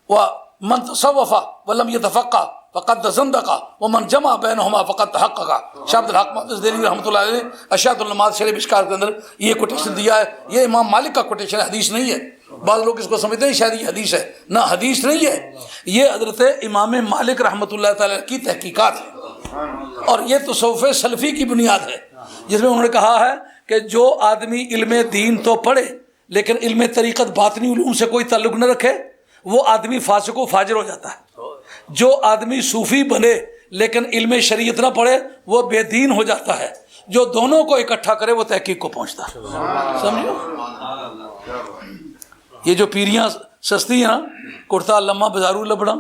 ومن تصوف ولم یتفقہ فقد زندق، ومن جمع بینہما فقد تحقق۔ شاہ عبد الحق محدث دہلوی رحمۃ اللہ علیہ نے اشاعۃ النماز شرح مشکات کے اندر یہ کوٹیشن دیا ہے۔ یہ امام مالک کا کوٹیشن ہے، حدیث نہیں ہے۔ بعض لوگ اس کو سمجھتے ہیں شاید یہ حدیث ہے، نہ حدیث نہیں ہے، یہ حضرت امام مالک رحمۃ اللہ تعالی کی تحقیقات ہے، اور یہ تصوف سلفی کی بنیاد ہے، جس میں انہوں نے کہا ہے کہ جو آدمی علم دین تو پڑھے لیکن علم طریقت باطنی علوم سے کوئی تعلق نہ رکھے وہ آدمی فاسق و فاجر ہو جاتا ہے۔ جو آدمی صوفی بنے لیکن علم شریعت نہ پڑھے وہ بے دین ہو جاتا ہے، جو دونوں کو اکٹھا کرے وہ تحقیق کو پہنچتا ہے. سمجھو، یہ جو پیریاں سستی ہیں نا، کرتا لما بازارو لبڑا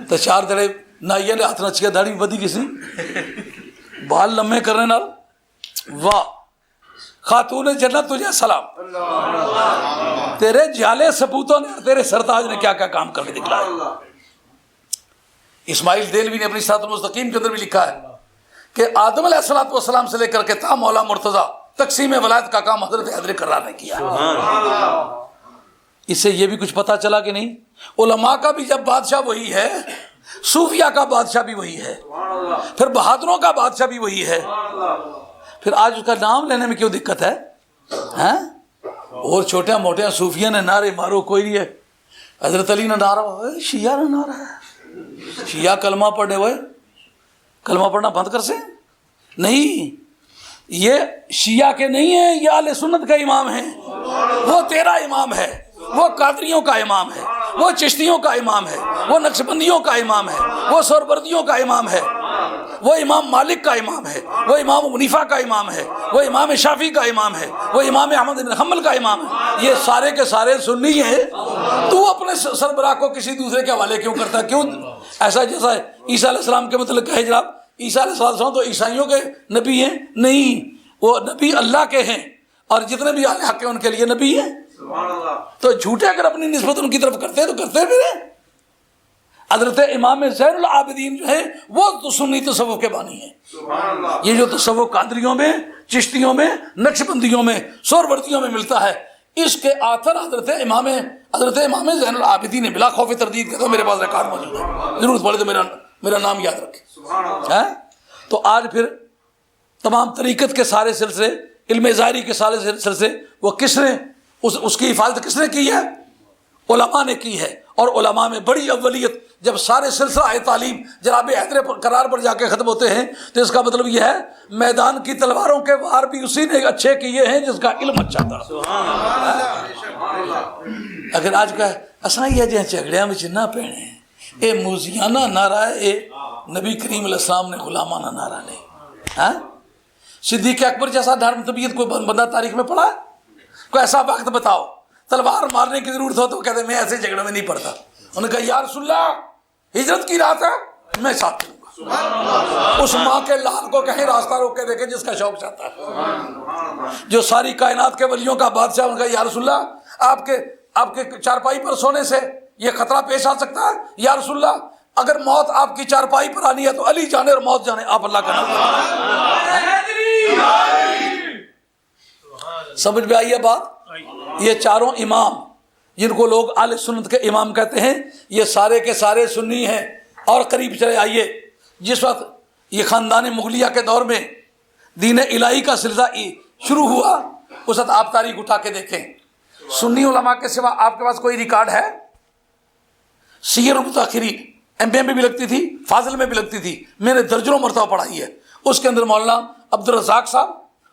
تو 4 دڑے نائیے نے ہاتھ نچیا داڑھی بدی کسی بال لمے کرنے نال. واہ خاتون جنت تجھے سلام، تیرے جالے سپوتوں نے تیرے سرتاج نے کیا کیا کام کر کے دکھلایا. اسماعیل دہلوی نے اپنی صراط المستقیم کے اندر بھی لکھا ہے کہ آدم علیہ الصلوۃ والسلام سے لے کر کے تا مولا مرتضیٰ تقسیم ولایت کا کام حضرت حیدر کرار نے کیا. اس سے یہ بھی کچھ پتا چلا کہ نہیں، علماء کا بھی جب بادشاہ وہی ہے، صوفیہ کا بادشاہ بھی وہی ہے، پھر بہادروں کا بادشاہ بھی وہی ہے. پھر آج اس کا نام لینے میں کیوں دقت ہے؟ اور چھوٹے موٹے صوفیہ نے نعرے مارو کوئی ہے، حضرت علی نے نعرہ، شیعہ نے نعرہ ہے، شیعہ کلمہ پڑھنے ہوئے کلمہ پڑھنا بند کر سے نہیں، یہ شیعہ کے نہیں ہیں، یہ اہل سنت کا امام ہے. وہ تیرا امام ہے، وہ قادریوں کا امام ہے، وہ چشتیوں کا امام ہے، وہ نقشبندیوں کا امام ہے، وہ سہروردیوں کا امام ہے، وہ امام مالک کا امام ہے، وہ امام حنیفہ کا امام ہے، وہ امام شافعی کا امام ہے، وہ امام احمد بن حنبل کا امام ہے. یہ سارے کے سارے سنی ہیں. تو اپنے سربراہ کو کسی دوسرے کے حوالے کیوں کرتا ہے؟ کیوں ایسا جیسا ہے عیسیٰ علیہ السلام کے متعلق کہے جناب عیسیٰ علیہ السلام تو عیسائیوں کے نبی ہیں؟ نہیں، وہ نبی اللہ کے ہیں، اور جتنے بھی اہل حق ہیں ان کے لیے نبی ہیں. تو جھوٹے اگر اپنی نسبت ان کی طرف کرتے ہیں تو کرتے پھریں. حضرت امام زین العابدین جو ہے وہ تو سنی تصوف کے بانی ہیں. یہ جو تصوف قادریوں میں، چشتیوں میں، نقشبندیوں میں، سہروردیوں میں ملتا ہے، اس کے آثر حضرت امام زین العابدین نے بلا خوف تردید کہتا ہوں میرے پاس ریکارڈ موجود ہے، ضرورت پڑے تو میرا نام یاد رکھے. تو آج پھر تمام طریقت کے سارے سلسلے، علم ظاہری کے سارے سلسلے، وہ کس نے اس کی حفاظت کس نے کی ہے؟ علماء نے کی ہے. اور علماء میں بڑی اولیت جب سارے سلسلہ تعلیم جناب حیدر قرار پر جا کے ختم ہوتے ہیں تو اس کا مطلب یہ ہے میدان کی تلواروں کے وار بھی اسی نے اچھے کیے ہیں جس کا علم اچھا تھا. اگر آج کا اساں یہ جہاں جھگڑیاں میں نہ پینے اے موزیانہ نعرہ ہے، اے نبی کریم علیہ السلام نے غلامانہ نعرہ نہیں. صدیق اکبر جیسا دھارم طبیعت کوئی بندہ تاریخ میں پڑھا ہے؟ کوئی ایسا وقت بتاؤ تلوار مارنے کی ضرورت ہو تو کہتے ہیں میں ایسے جھگڑے میں نہیں پڑتا. انہوں نے کہا یا رسول اللہ ہجرت کی رات ہے میں ساتھ دوں گا. اس ماں کے لال کو کہیں راستہ روک کے دیکھیں جس کا شوق چاہتا ہے، جو ساری کائنات کے ولیوں کا بادشاہ. ان کا یا رسول اللہ آپ کے چارپائی پر سونے سے یہ خطرہ پیش آ سکتا ہے. یا رسول اللہ اگر موت آپ کی چارپائی پر آنی ہے تو علی جانے اور موت جانے، آپ اللہ کا نام. سمجھ میں آئی ہے بات؟ یہ چاروں امام جن کو لوگ اہل سنت کے امام کہتے ہیں یہ سارے کے سارے سنی ہیں. اور قریب چلے آئیے، جس وقت یہ خاندان مغلیہ کے دور میں دین الہی کا سلسلہ شروع ہوا اس وقت آپ تاریخ اٹھا کے دیکھیں سنی علماء کے سوا آپ کے پاس کوئی ریکارڈ ہے؟ سیر المتاخرین MA میں بھی لگتی تھی، فاضل میں بھی لگتی تھی، میں نے درجنوں مرتبہ پڑھائی ہے. اس کے اندر مولانا عبد الرزاق صاحب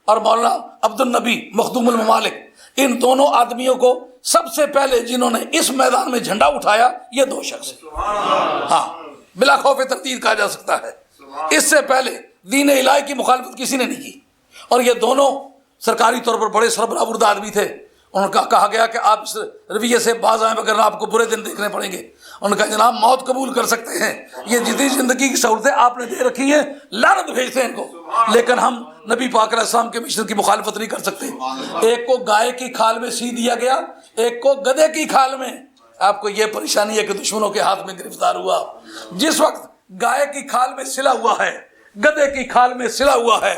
اور مولانا عبد النبی مخدوم الممالک، ان دونوں آدمیوں کو سب سے پہلے جنہوں نے اس میدان میں جھنڈا اٹھایا یہ 2 شخص ہیں. ہاں بلا خوف تردید کہا جا سکتا ہے. اس سے پہلے دین الہی کی مخالفت کسی نے نہیں کی، اور یہ دونوں سرکاری طور پر بڑے سربراہ آدمی تھے. ان کا کہا گیا کہ آپ اس رویے سے باز آئیں وگرنہ آپ کو برے دن دیکھنے پڑیں گے. ان کا جناب موت قبول کر سکتے ہیں، یہ جدید زندگی کی سہولتیں آپ نے دے رکھی ہیں، لعنت بھیجتے ہیں ان کو، لیکن ہم نبی پاک علیہ السلام کے مشن کی مخالفت نہیں کر سکتے. ایک کو گائے کی کھال میں سی دیا گیا، ایک کو گدھے کی کھال میں. آپ کو یہ پریشانی ہے کہ دشمنوں کے ہاتھ میں گرفتار ہوا. جس وقت گائے کی کھال میں سلا ہوا ہے، گدھے کی کھال میں سلا ہوا ہے،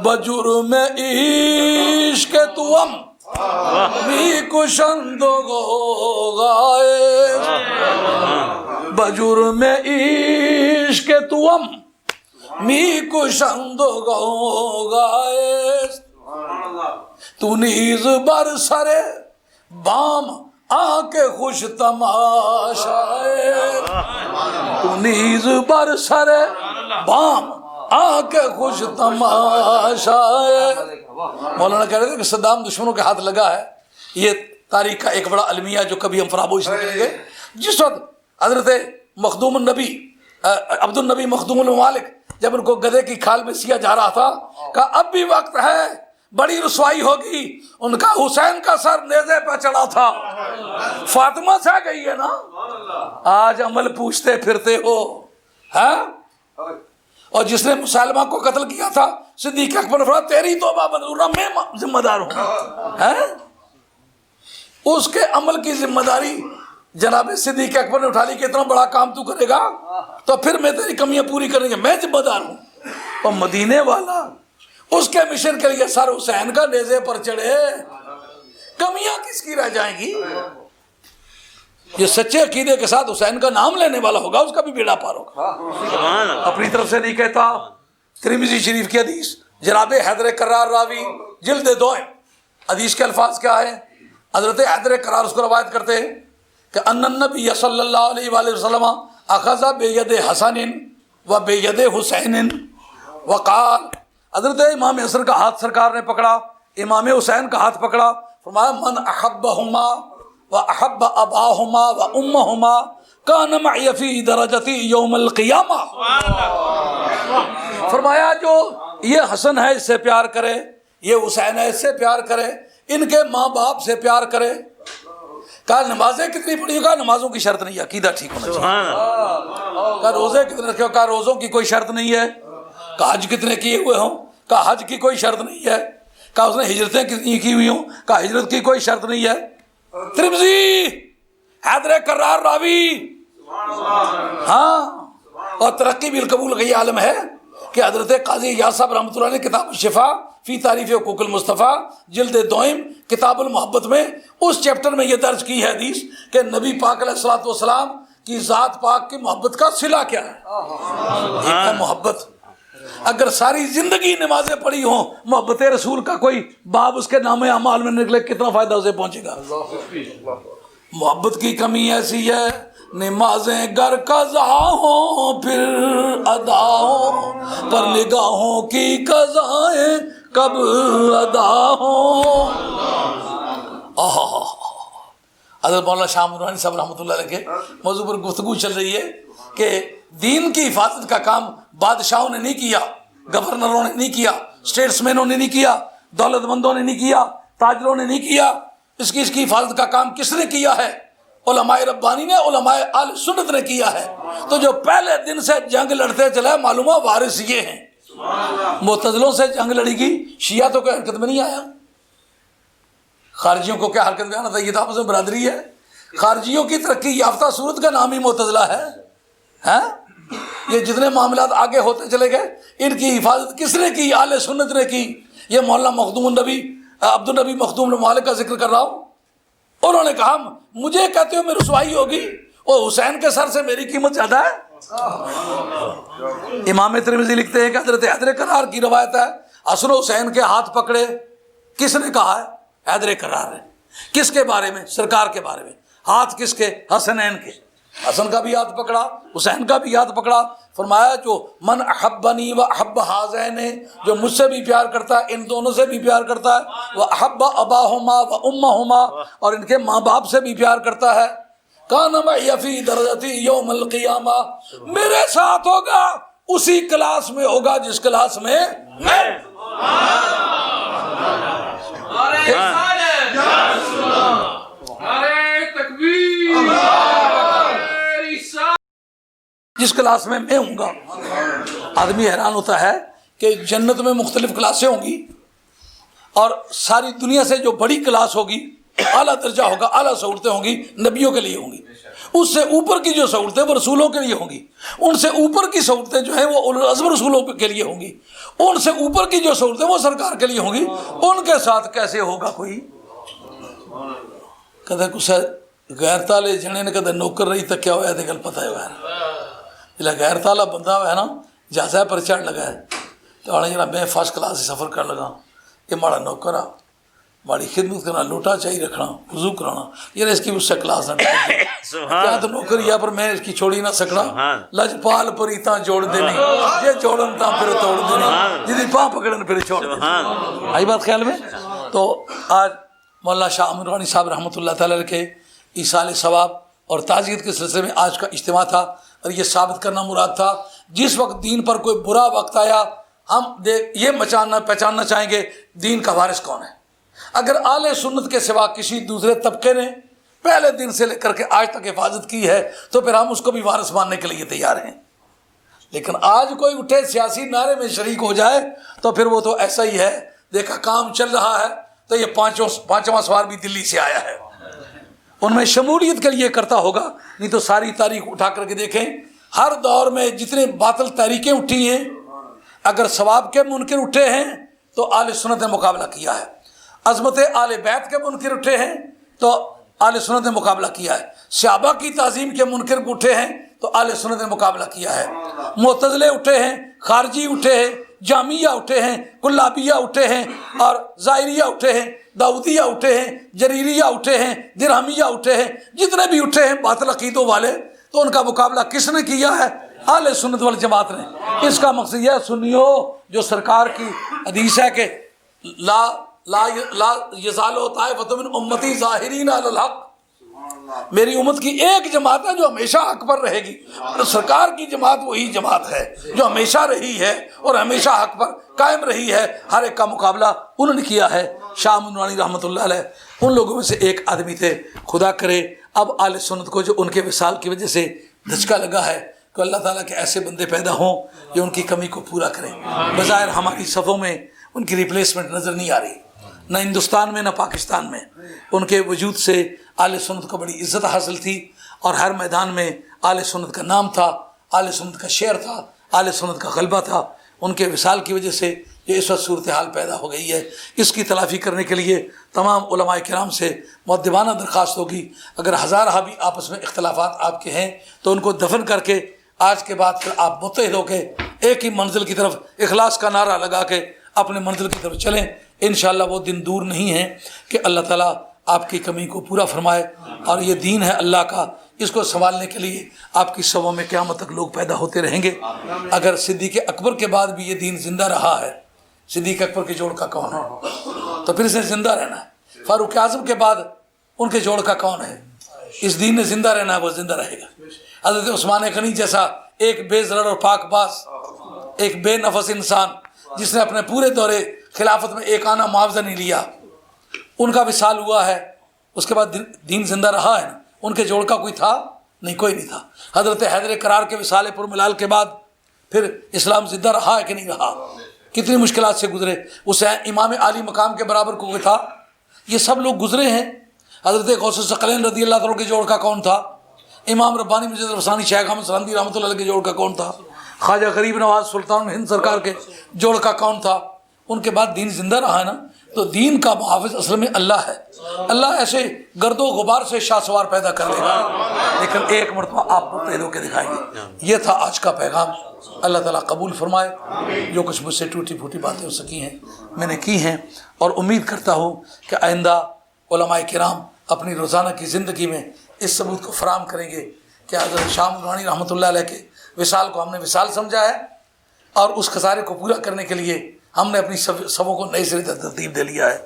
بجرم عشق توام می کشند گائے، بجرم عشق توام می کشند گائے، تو نیز بر سر بام آنکھ خوش تماشائے، تو نیز بر سر بام آنکھ خوش تماشائے. مولانا کہہ رہے تھے کہ صدام دشمنوں کے ہاتھ لگا ہے. یہ تاریخ کا ایک بڑا المیہ جو کبھی ہم فراموش نہیں کریں گے. جس وقت حضرت مخدوم النبی عبد النبی مخدوم الممالک جب ان کو گدھے کی کھال میں سیا جا رہا تھا، کہا اب بھی وقت ہے، بڑی رسوائی ہوگی. ان کا حسین کا سر نیزے پہ چڑھا تھا، فاطمہ سے گئی ہے نا، آج عمل پوچھتے پھرتے ہو. ہاں، اور جس نے مسلمہ کو قتل کیا تھا صدیق اکبر نے فرمایا تیری توبہ منظور نہ، میں ذمہ دار ہوں. اس کے عمل کی ذمہ داری جناب صدیق اکبر نے اٹھا لی کہ اتنا بڑا کام تو کرے گا تو پھر میں تیری کمیاں پوری کریں گے، میں ذمہ دار ہوں. اور مدینے والا اس کے مشن کے لیے سر حسین کا نیزے پر چڑھے، کمیاں کس کی رہ جائیں گی؟ یہ سچے عقیدے کے ساتھ حسین کا نام لینے والا ہوگا اس کا بھی بیڑا پار ہوگا. اپنی طرف سے نہیں کہتا. ترمذی شریف کی حدیث، جناب حیدر کرار راوی جلد 2 حدیث کے الفاظ کیا ہے؟ حضرت حیدر کرار اس کو روایت کرتے ہیں کہ ان النبی صلی اللہ علیہ وآلہ وسلم اخذ بید حسن و بید حسین وقال، حضرت امام حسن کا ہاتھ سرکار نے پکڑا، امام حسین کا ہاتھ پکڑا، فرمایا من احبہما و احب اباہما و امہما کان معی فی درجتی یوم القیامہ. فرمایا جو یہ حسن ہے اس سے پیار کرے، یہ حسین ہے اس سے پیار کرے، ان کے ماں باپ سے پیار کرے. کہا نمازیں کتنی پڑھی؟ کہا نمازوں کی شرط نہیں ہے، عقیدہ ٹھیک ہونا چاہیے. کہا روزے کتنے رکھے ہو؟ کہا روزوں کی کوئی شرط نہیں ہے. کہا حج کتنے کیے ہوئے ہوں؟ کہا حج کی کوئی شرط نہیں ہے. کہا اس نے ہجرتیں کتنی کی ہوئی ہوں؟ کہا ہجرت کی کوئی شرط نہیں ہے. ترمذی حیدر کرار راوی. ہاں، اور ترقی بالقبول کا یہ عالم ہے کہ حضرت قاضی ایاز صاحب رحمۃ اللہ نے کتاب الشفا فی تعریف حقوق المصطفیٰ جلد 2 کتاب المحبت میں اس چیپٹر میں یہ درج کی ہے حدیث کہ نبی پاک علیہ الصلوۃ والسلام کی ذات پاک کی محبت کا صلہ کیا ہے؟ ایک ہے محبت. اگر ساری زندگی نمازیں پڑھی ہوں، محبت رسول کا کوئی باب اس کے نام اعمال میں نکلے، کتنا فائدہ اسے پہنچے گا؟ محبت کی کمی ایسی ہے، نمازیں گر قضا ہوں پھر ادا ہوں، پر نگاہوں کی قضائیں کب ادا ہوں. حضرت مولانا شاہ نورانی صاحب رحمۃ اللہ علیہ کے موضوع پر گفتگو چل رہی ہے کہ دین کی حفاظت کا کام بادشاہوں نے نہیں کیا، گورنروں نے نہیں کیا، اسٹیٹس مینوں نے نہیں کیا، دولت مندوں نے نہیں کیا، تاجروں نے نہیں کیا. اس کی حفاظت کا کام کس نے کیا ہے؟ علماء ربانی نے، علماء اہل سنت نے کیا ہے. تو جو پہلے دن سے جنگ لڑتے چلے معلوم ہے وارث یہ ہیں. معتزلوں سے جنگ لڑی گی، شیعہ تو کوئی حرکت میں نہیں آیا. خارجیوں کو کیا حرکت میں آنا تھا؟ یہ تو آپس میں برادری ہے. خارجیوں کی ترقی یافتہ صورت کا نام ہی معتزلہ ہے. یہ جتنے معاملات آگے ہوتے چلے گئے، ان کی حفاظت کس نے کی؟ اہل سنت نے کی. یہ مولانا مخدوم النبی عبد النبی مخدوم الممالک کا ذکر کر رہا ہوں. انہوں نے کہا مجھے کہتے ہو میں رسوائی ہوگی، اور حسین کے سر سے میری قیمت زیادہ ہے. امام ترمذی لکھتے ہیں کہ حضرت حیدر کرار کی روایت ہے، حسن و حسین کے ہاتھ پکڑے. کس نے کہا ہے؟ حیدر کرار نے. کس کے بارے میں؟ سرکار کے بارے میں. ہاتھ کس کے؟ حسنین کے. حسن کا بھی ہاتھ پکڑا، حسین کا بھی ہاتھ پکڑا. فرمایا جو من احبنی و احب ہذین، جو مجھ سے بھی پیار کرتا ہے، ان دونوں سے بھی پیار کرتا ہے، وہ احب اباہما و امہما، اور ان کے ماں باپ سے بھی پیار کرتا ہے، کان معی فی درجتی یوم القیامہ، میرے ساتھ ہوگا اسی کلاس میں ہوگا جس کلاس میں میں. جس کلاس میں میں ہوں گا. آدمی حیران ہوتا ہے کہ جنت میں مختلف کلاسیں ہوں گی، اور ساری دنیا سے جو بڑی کلاس ہوگی، اعلیٰ درجہ ہوگا، اعلیٰ سہولتیں ہوں گی، نبیوں کے لیے ہوں گی. اس سے اوپر کی جو سہولتیں وہ رسولوں کے لیے ہوں گی. ان سے اوپر کی سہولتیں جو ہیں وہ اولو العزم رسولوں کے لیے ہوں گی. ان سے اوپر کی جو سہولتیں وہ سرکار کے لیے ہوں گی. ان کے ساتھ کیسے ہوگا کوئی؟ کدے کچھ غیر تالے جنے نے کدے نوکر رہی تک کیا ہوا ہے گل پتہ ہے. غیر تالا بندہ ہے نا، جہازہ پر چڑھ لگا ہے تو جنا میں فرسٹ کلاس سفر کر لگا، یہ ماڑا نوکر آ، ماڑی خدمت کرنا، لوٹا چاہیے رکھنا، وضو کرانا، یہ اس کی اس سے کلاس نہ کیا تو نوکر یا پر میں اس کی چھوڑی نہ سکنا. لجپال پری تاں جوڑ دینی، یہ جوڑن تاں پھر توڑ دینی، جدی پاں پکڑن پھر چھوڑ دینی. آئی بات خیال میں؟ تو آج مولانا شاہ نورانی صاحب رحمۃ اللہ تعالی کے ایصال ثواب اور تعزیت کے سلسلے میں آج کا اجتماع تھا. اور یہ ثابت کرنا مراد تھا جس وقت دین پر کوئی برا وقت آیا ہم یہ پہچاننا چاہیں گے دین کا وارث کون ہے. اگر اہل سنت کے سوا کسی دوسرے طبقے نے پہلے دن سے لے کر کے آج تک حفاظت کی ہے تو پھر ہم اس کو بھی وارث ماننے کے لیے تیار ہیں. لیکن آج کوئی اٹھے سیاسی نعرے میں شریک ہو جائے تو پھر وہ تو ایسا ہی ہے. دیکھا کام چل رہا ہے تو یہ پانچواں سوار بھی دلی سے آیا ہے, ان میں شمولیت کے لیے کرتا ہوگا. نہیں تو ساری تاریخ اٹھا کر کے دیکھیں, ہر دور میں جتنے باطل تحریکیں اٹھی ہیں اگر ثواب کے منکر اٹھے ہیں تو اہل سنت نے مقابلہ کیا ہے. عظمت اہل بیت کے منکر اٹھے ہیں تو اہل سنت نے مقابلہ کیا ہے. صحابہ کی تعظیم کے منکر اٹھے ہیں تو اہل سنت نے مقابلہ کیا ہے. معتزلے اٹھے ہیں, خارجی اٹھے ہیں, جامعہ اٹھے ہیں, کلابیہ اٹھے ہیں, اور ظاہریہ اٹھے ہیں, داؤدیہ اٹھے ہیں, جریریہ اٹھے ہیں, درہمیہ اٹھے ہیں, جتنے بھی اٹھے ہیں باطل عقیدوں والے, تو ان کا مقابلہ کس نے کیا ہے؟ اہل سنت والجماعت نے. اس کا مقصد یہ سنیو جو سرکار کی حدیث ہے کہ لا یزال طائفۃ من امتی ظاہرین علی الحق, میری امت کی ایک جماعت ہے جو ہمیشہ حق پر رہے گی. اور سرکار کی جماعت وہی جماعت ہے جو ہمیشہ رہی ہے اور ہمیشہ حق پر قائم رہی ہے. ہر ایک کا مقابلہ انہوں نے کیا ہے. شاہ منوانی رحمۃ اللہ علیہ ان لوگوں میں سے ایک آدمی تھے. خدا کرے اب اہل سنت کو جو ان کے وصال کی وجہ سے دھچکا لگا ہے کہ اللہ تعالیٰ کے ایسے بندے پیدا ہوں جو ان کی کمی کو پورا کریں. بظاہر ہماری صفوں میں ان کی ریپلیسمنٹ نظر نہیں آ رہی, نہ ہندوستان میں نہ پاکستان میں. ان کے وجود سے اہل سنت کو بڑی عزت حاصل تھی اور ہر میدان میں اہل سنت کا نام تھا, اہل سنت کا شعر تھا, اہل سنت کا غلبہ تھا. ان کے وصال کی وجہ سے یہ اس وقت صورتحال پیدا ہو گئی ہے. اس کی تلافی کرنے کے لیے تمام علماء کرام سے مؤدبانہ درخواست ہوگی, اگر ہزارہ بھی آپس میں اختلافات آپ کے ہیں تو ان کو دفن کر کے آج کے بعد پھر آپ متحد ہو کے ایک ہی منزل کی طرف اخلاص کا نعرہ لگا کے اپنے منزل کی طرف چلیں. انشاءاللہ وہ دن دور نہیں ہے کہ اللہ تعالیٰ آپ کی کمی کو پورا فرمائے. اور یہ دین ہے اللہ کا, اس کو سنبھالنے کے لیے آپ کی صفوں میں قیامت تک لوگ پیدا ہوتے رہیں گے. اگر صدیق اکبر کے بعد بھی یہ دین زندہ رہا ہے, صدیق اکبر کے جوڑ کا کون ہے تو پھر اس نے زندہ رہنا ہے. فاروق اعظم کے بعد ان کے جوڑ کا کون ہے, اس دین نے زندہ رہنا ہے, وہ زندہ رہے گا. حضرت عثمان غنی جیسا ایک بے ضرر اور پاک باز, ایک بے نفس انسان جس نے اپنے پورے دورے خلافت میں ایک آنا معاوضہ نہیں لیا, ان کا وصال ہوا ہے. اس کے بعد دین زندہ رہا ہے نا. ان کے جوڑ کا کوئی تھا نہیں, کوئی نہیں تھا. حضرت حیدر کرار کے وصال پر ملال کے بعد پھر اسلام زندہ رہا ہے کہ نہیں رہا, کتنی مشکلات سے گزرے. اسے امام عالی مقام کے برابر کوئی تھا, یہ سب لوگ گزرے ہیں. حضرت غوث الثقلین رضی اللہ عنہ کے جوڑ کا کون تھا, امام ربانی مجد رفسانی شیخ احمد سرہندی رحمۃ اللہ علیہ کے جوڑ کا کون تھا, خواجہ غریب نواز سلطان ہند سرکار کے جوڑ کا کون تھا. ان کے بعد دین زندہ رہا ہے نا. تو دین کا محافظ اصل میں اللہ ہے. اللہ ایسے گرد و غبار سے شاہ سوار پیدا کر لے گا, لیکن ایک مرتبہ آپ متحد ہو کے دکھائیں گے. یہ تھا آج کا پیغام. اللہ تعالیٰ قبول فرمائے. جو کچھ مجھ سے ٹوٹی پھوٹی باتیں ہو سکی ہیں میں نے کی ہیں, اور امید کرتا ہوں کہ آئندہ علماء کرام اپنی روزانہ کی زندگی میں اس ثبوت کو فراہم کریں گے کہ حضرت شاہ منوانی رحمۃ اللہ علیہ کے وصال کو ہم نے وصال سمجھا ہے, اور اس خسارے کو پورا کرنے کے لیے ہم نے اپنی صفوں کو نئی سرے ترتیب دے لیا ہے.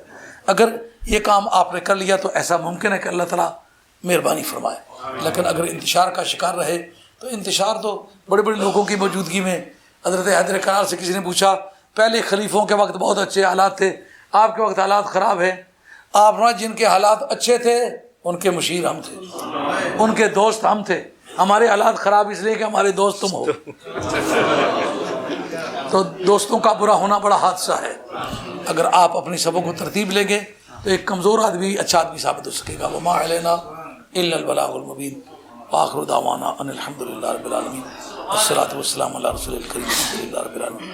اگر یہ کام آپ نے کر لیا تو ایسا ممکن ہے کہ اللہ تعالیٰ مہربانی فرمائے. لیکن اگر انتشار کا شکار رہے تو انتشار تو بڑے بڑے لوگوں کی موجودگی میں. حضرت حیدر کرار سے کسی نے پوچھا, پہلے خلیفوں کے وقت بہت اچھے حالات تھے, آپ کے وقت حالات خراب ہیں. آپ نا جن کے حالات اچھے تھے ان کے مشیر ہم تھے, ان کے دوست ہم تھے. ہمارے حالات خراب اس لیے کہ ہمارے دوست تم ہو. تو دوستوں کا برا ہونا بڑا حادثہ ہے. اگر آپ اپنی صفوں کو ترتیب لیں گے تو ایک کمزور آدمی اچھا آدمی ثابت ہو سکے گا. وما علینا الا البلاغ المبین. وآخر دعوانا ان الحمد للہ رب العالمین والصلاۃ والسلام علی رسول الکریم الحمد للہ رب العالمین.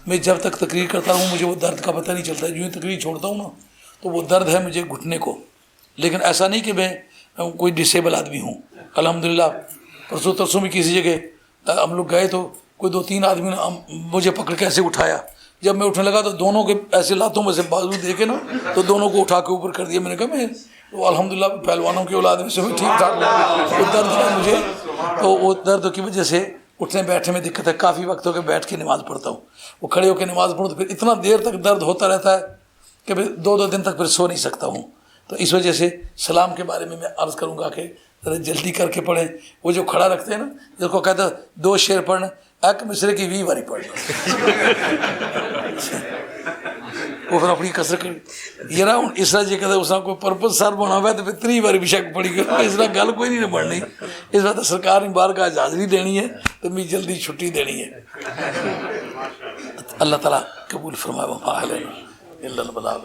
میں جب تک تقریر کرتا ہوں مجھے وہ درد کا پتہ نہیں چلتا. جو ہی تقریر چھوڑتا ہوں نا تو وہ درد ہے مجھے گھٹنے کو. لیکن ایسا نہیں کہ میں کوئی ڈسیبل آدمی ہوں. الحمدللہ پرسوں ترسوں میں کسی جگہ ہم لوگ گئے تو کوئی 2-3 آدمی نے مجھے پکڑ کے ایسے اٹھایا. جب میں اٹھنے لگا تو دونوں کے ایسے لاتوں میں سے بازو دیکھے نا تو دونوں کو اٹھا کے اوپر کر دیا. میں نے کہا میں الحمدللہ پہلوانوں کی اولاد میں سے میں ٹھیک ٹھاک ہوں. وہ درد ہے مجھے, تو وہ درد کی وجہ سے اٹھنے بیٹھنے میں دقت ہے. کافی وقت ہو کے بیٹھ کے نماز پڑھتا ہوں. وہ کھڑے ہو کے نماز پڑھوں تو پھر اتنا دیر تک درد ہوتا رہتا ہے کہ پھر 2 دن تک پھر سو نہیں سکتا ہوں. تو اس وجہ سے سلام کے بارے میں عرض کروں گا کہ ذرا جلدی کر کے پڑھیں. وہ جو کھڑا رکھتے ہیں نا جس کو کہتے ہیں 2 شعر پڑھنا ایک مصرے کی 20 باری پڑھنا, وہ پھر اپنی کسر کر یہ نا ہوں اس طرح جی کہتے اس طرح کوئی پرپز سر بنا ہوا ہے تو پھر 3 باری بھی شک پڑی گئی. اس طرح گل کوئی نہیں پڑھنی. اس وقت سرکار نے بار کا حاضری دینی ہے تو میں جلدی چھٹی دینی ہے. اللہ تعالیٰ قبول فرمائے. وما علینا الا البلاغ.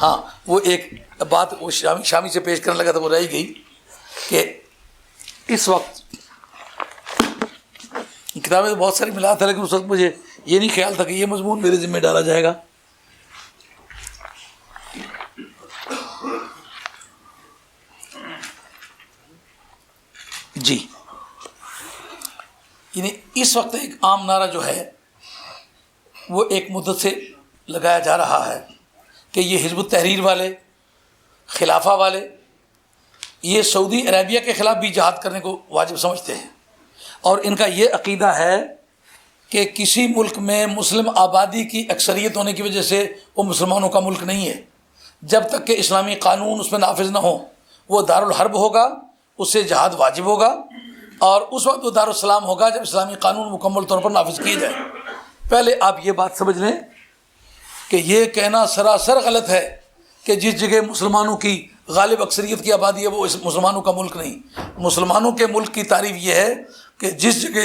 ہاں وہ ایک بات وہ شامی سے پیش کرنے لگا تو وہ رہ گئی کہ اس وقت کتابیں تو بہت ساری ملا تھا لیکن اس وقت مجھے یہ نہیں خیال تھا کہ یہ مضمون میرے ذمہ ڈالا جائے گا. جی یعنی اس وقت ایک عام نعرہ جو ہے وہ ایک مدت سے لگایا جا رہا ہے کہ یہ حزب التحریر والے, خلافہ والے, یہ سعودی عربیہ کے خلاف بھی جہاد کرنے کو واجب سمجھتے ہیں, اور ان کا یہ عقیدہ ہے کہ کسی ملک میں مسلم آبادی کی اکثریت ہونے کی وجہ سے وہ مسلمانوں کا ملک نہیں ہے. جب تک کہ اسلامی قانون اس میں نافذ نہ ہو وہ دارالحرب ہوگا, اس سے جہاد واجب ہوگا, اور اس وقت وہ دارالسلام ہوگا جب اسلامی قانون مکمل طور پر نافذ کیے جائے. پہلے آپ یہ بات سمجھ لیں کہ یہ کہنا سراسر غلط ہے کہ جس جگہ مسلمانوں کی غالب اکثریت کی آبادی ہے وہ مسلمانوں کا ملک نہیں. مسلمانوں کے ملک کی تعریف یہ ہے کہ جس جگہ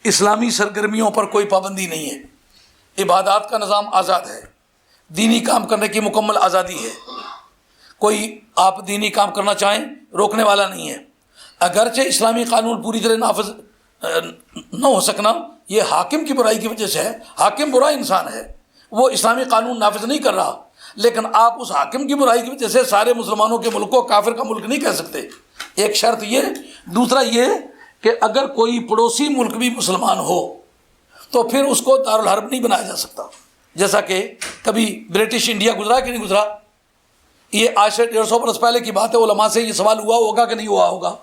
اسلامی سرگرمیوں پر کوئی پابندی نہیں ہے, عبادات کا نظام آزاد ہے, دینی کام کرنے کی مکمل آزادی ہے, کوئی آپ دینی کام کرنا چاہیں روکنے والا نہیں ہے. اگرچہ اسلامی قانون پوری طرح نافذ نہ ہو سکنا یہ حاکم کی برائی کی وجہ سے ہے. حاکم برا انسان ہے, وہ اسلامی قانون نافذ نہیں کر رہا, لیکن آپ اس حاکم کی برائی کی وجہ سے سارے مسلمانوں کے ملک کو کافر کا ملک نہیں کہہ سکتے. ایک شرط یہ. دوسرا یہ کہ اگر کوئی پڑوسی ملک بھی مسلمان ہو تو پھر اس کو دارالحرب نہیں بنایا جا سکتا. جیسا کہ کبھی برٹش انڈیا گزرا کہ نہیں گزرا, یہ آج سے 150 برس پہلے کی بات ہے. علماء سے یہ سوال ہوا ہوگا کہ نہیں ہوا ہوگا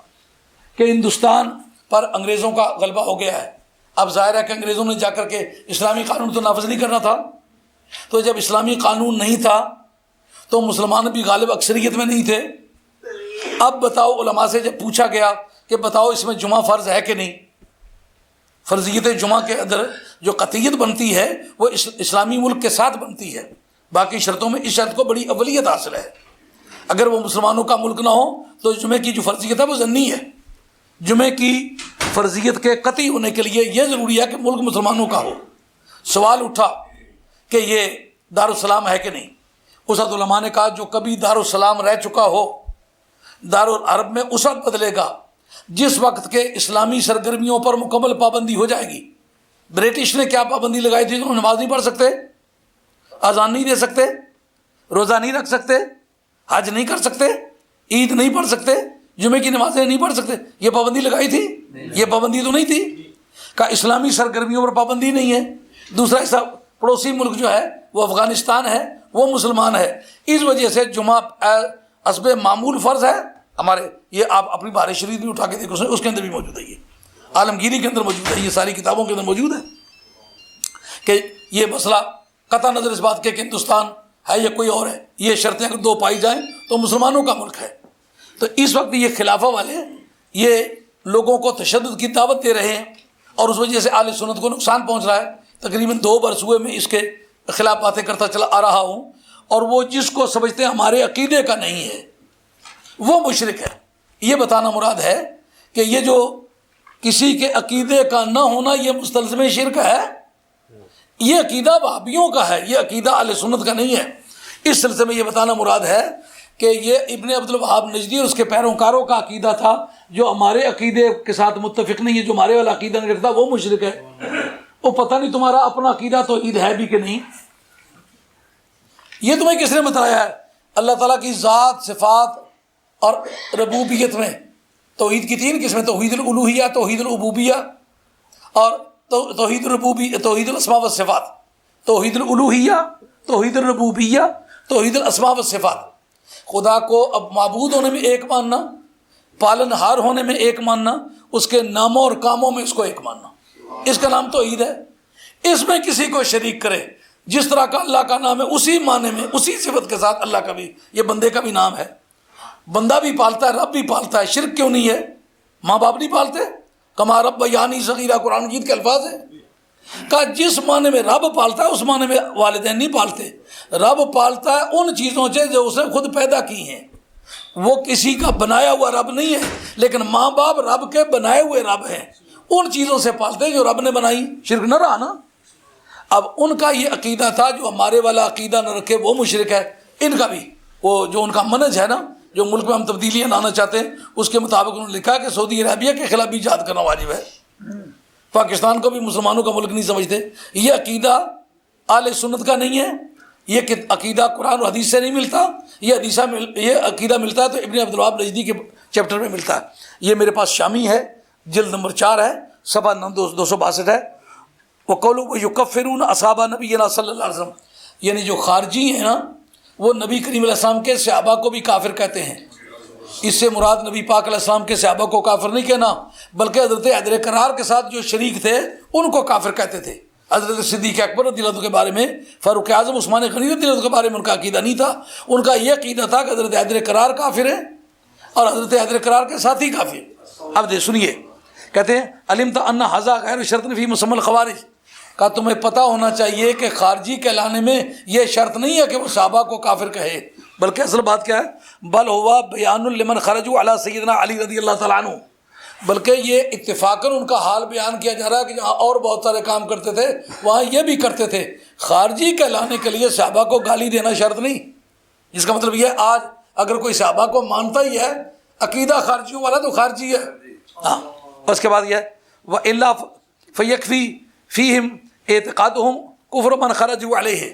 کہ ہندوستان پر انگریزوں کا غلبہ ہو گیا ہے. اب ظاہر ہے کہ انگریزوں نے جا کر کے اسلامی قانون تو نافذ نہیں کرنا تھا, تو جب اسلامی قانون نہیں تھا تو مسلمان بھی غالب اکثریت میں نہیں تھے. اب بتاؤ, علماء سے جب پوچھا گیا کہ بتاؤ اس میں جمعہ فرض ہے کہ نہیں, فرضیت جمعہ کے اندر جو قطعیت بنتی ہے وہ اسلامی ملک کے ساتھ بنتی ہے. باقی شرطوں میں اس شرط کو بڑی اولیت حاصل ہے. اگر وہ مسلمانوں کا ملک نہ ہو تو جمعے کی جو فرضیت ہے وہ ضمنی ہے. جمعے کی فرضیت کے قطعی ہونے کے لیے یہ ضروری ہے کہ ملک مسلمانوں کا ہو. سوال اٹھا کہ یہ دارالسلام ہے کہ نہیں. اس وقت علماء نے کہا جو کبھی دارالسلام رہ چکا ہو دارالحرب میں اس وقت بدلے گا جس وقت کے اسلامی سرگرمیوں پر مکمل پابندی ہو جائے گی. برٹش نے کیا پابندی لگائی تھی؟ انہوں نماز نہیں پڑھ سکتے, اذان نہیں دے سکتے, روزہ نہیں رکھ سکتے, حج نہیں کر سکتے, عید نہیں پڑھ سکتے, جمعے کی نمازیں نہیں پڑھ سکتے. یہ پابندی لگائی تھی؟ یہ پابندی تو نہیں تھی. کہ اسلامی سرگرمیوں پر پابندی نہیں ہے. دوسرا ایسا پڑوسی ملک جو ہے وہ افغانستان ہے, وہ مسلمان ہے. اس وجہ سے جمعہ حسب معمول فرض ہے ہمارے. یہ آپ اپنی بہار شریف بھی اٹھا کے دیکھو, اس کے اندر بھی موجود ہے, یہ عالمگیری کے اندر موجود ہے, یہ ساری کتابوں کے اندر موجود ہے کہ یہ مسئلہ قطع نظر اس بات کے کہ ہندوستان ہے یا کوئی اور ہے, یہ شرطیں اگر 2 پائی جائیں تو مسلمانوں کا ملک ہے. تو اس وقت یہ خلافہ والے یہ لوگوں کو تشدد کی دعوت دے رہے ہیں اور اس وجہ سے اہل سنت کو نقصان پہنچ رہا ہے. تقریباً 2 برس ہوئے میں اس کے خلاف باتیں کرتا چلا آ رہا ہوں, اور وہ جس کو سمجھتے ہیں ہمارے عقیدے کا نہیں ہے وہ مشرک ہے. یہ بتانا مراد ہے کہ یہ جو کسی کے عقیدے کا نہ ہونا یہ مستلزم شرک ہے. یہ عقیدہ وہابیوں کا ہے, یہ عقیدہ اہل سنت کا نہیں ہے. اس سلسلے میں یہ بتانا مراد ہے کہ یہ ابن عبد الوہاب نجدی اور اس کے پیروکاروں کا عقیدہ تھا جو ہمارے عقیدے کے ساتھ متفق نہیں ہے. جو ہمارے والا عقیدہ نہیں رکھتا وہ مشرک ہے. وہ پتہ نہیں تمہارا اپنا عقیدہ توحید ہے بھی کہ نہیں. یہ تمہیں کس نے بتایا ہے؟ اللہ تعالیٰ کی ذات, صفات اور ربوبیت میں توحید کی 3 قسمیں, توحید الالوہیہ, توحید العبوبیہ اور توحید الربوبیہ, توحید الاسماء والصفات. توحید الالوہیہ, توحید الربوبیہ, توحید الاسماء والصفات. خدا کو اب معبود ہونے میں ایک ماننا, پالن ہار ہونے میں ایک ماننا, اس کے ناموں اور کاموں میں اس کو ایک ماننا, اس کا نام توحید ہے. اس میں کسی کو شریک کرے جس طرح کا اللہ کا نام ہے اسی معنی میں اسی صفت کے ساتھ اللہ کا بھی, یہ بندے کا بھی نام ہے. بندہ بھی پالتا ہے، رب بھی پالتا ہے، شرک کیوں نہیں ہے؟ ماں باپ نہیں پالتے؟ کما رب یعنی صغیرہ قرآن مجید کے الفاظ ہیں. کہا جس معنی میں رب پالتا ہے اس معنی میں والدین نہیں پالتے. رب پالتا ہے ان چیزوں سے جو اس نے خود پیدا کی ہیں، وہ کسی کا بنایا ہوا رب نہیں ہے، لیکن ماں باپ رب کے بنائے ہوئے رب ہیں، ان چیزوں سے پالتے ہیں جو رب نے بنائی. شرک نہ رہا نا. اب ان کا یہ عقیدہ تھا، جو ہمارے والا عقیدہ نہ رکھے وہ مشرک ہے. ان کا بھی وہ جو ان کا منہج ہے نا، جو ملک میں ہم تبدیلیاں لانا چاہتے ہیں، اس کے مطابق انہوں نے لکھا کہ سعودی عربیہ کے خلاف بھی جہاد کرنا واجب ہے. پاکستان کو بھی مسلمانوں کا ملک نہیں سمجھتے. یہ عقیدہ اہل سنت کا نہیں ہے، یہ عقیدہ قرآن اور حدیث سے نہیں ملتا. یہ عقیدہ ملتا ہے تو ابن عبدالوہاب نجدی کے چیپٹر میں ملتا ہے. یہ میرے پاس شامی ہے، جلد نمبر 4 ہے، صفحہ 262 ہے. وقولوا ويكفرون اصحاب نبینا صلی اللہ علیہ وسلم، یعنی جو خارجی ہیں نا، وہ نبی کریم علیہ السلام کے صحابہ کو بھی کافر کہتے ہیں. اس سے مراد نبی پاک علیہ السلام کے صحابہ کو کافر نہیں کہنا، بلکہ حضرت حیدر کرار کے ساتھ جو شریک تھے ان کو کافر کہتے تھے. حضرت صدیق اکبر رضی اللہ عنہ کے بارے میں، فاروق اعظم، عثمان غنی رضی اللہ عنہ کے بارے میں ان کا عقیدہ نہیں تھا. ان کا یہ عقیدہ تھا کہ حضرت حیدر کرار کافر ہے اور حضرت حیدر کرار کے ساتھی کافر. اب سنیے، کہتے ہیں علمت ان ھذا غیر شرط فی مسمى الخوارج. کہا تمہیں پتہ ہونا چاہیے کہ خارجی کہلانے میں یہ شرط نہیں ہے کہ وہ صحابہ کو کافر کہے، بلکہ اصل بات کیا ہے؟ بل ہوا بیان لمن خرجوا علی سیدنا علی رضی اللہ تعالیٰ عنہ، بلکہ یہ اتفاقاً ان کا حال بیان کیا جا رہا ہے کہ جہاں اور بہت سارے کام کرتے تھے وہاں یہ بھی کرتے تھے. خارجی کہلانے کے لیے صحابہ کو گالی دینا شرط نہیں. جس کا مطلب یہ آج اگر کوئی صحابہ کو مانتا ہی ہے، عقیدہ خارجیوں والا، تو خارجی ہے. ہاں، اس کے بعد یہ وَإِلَّا فَيَكْفِي فِيهِمْ اعتقادهم کفر من خرجوا علیہ،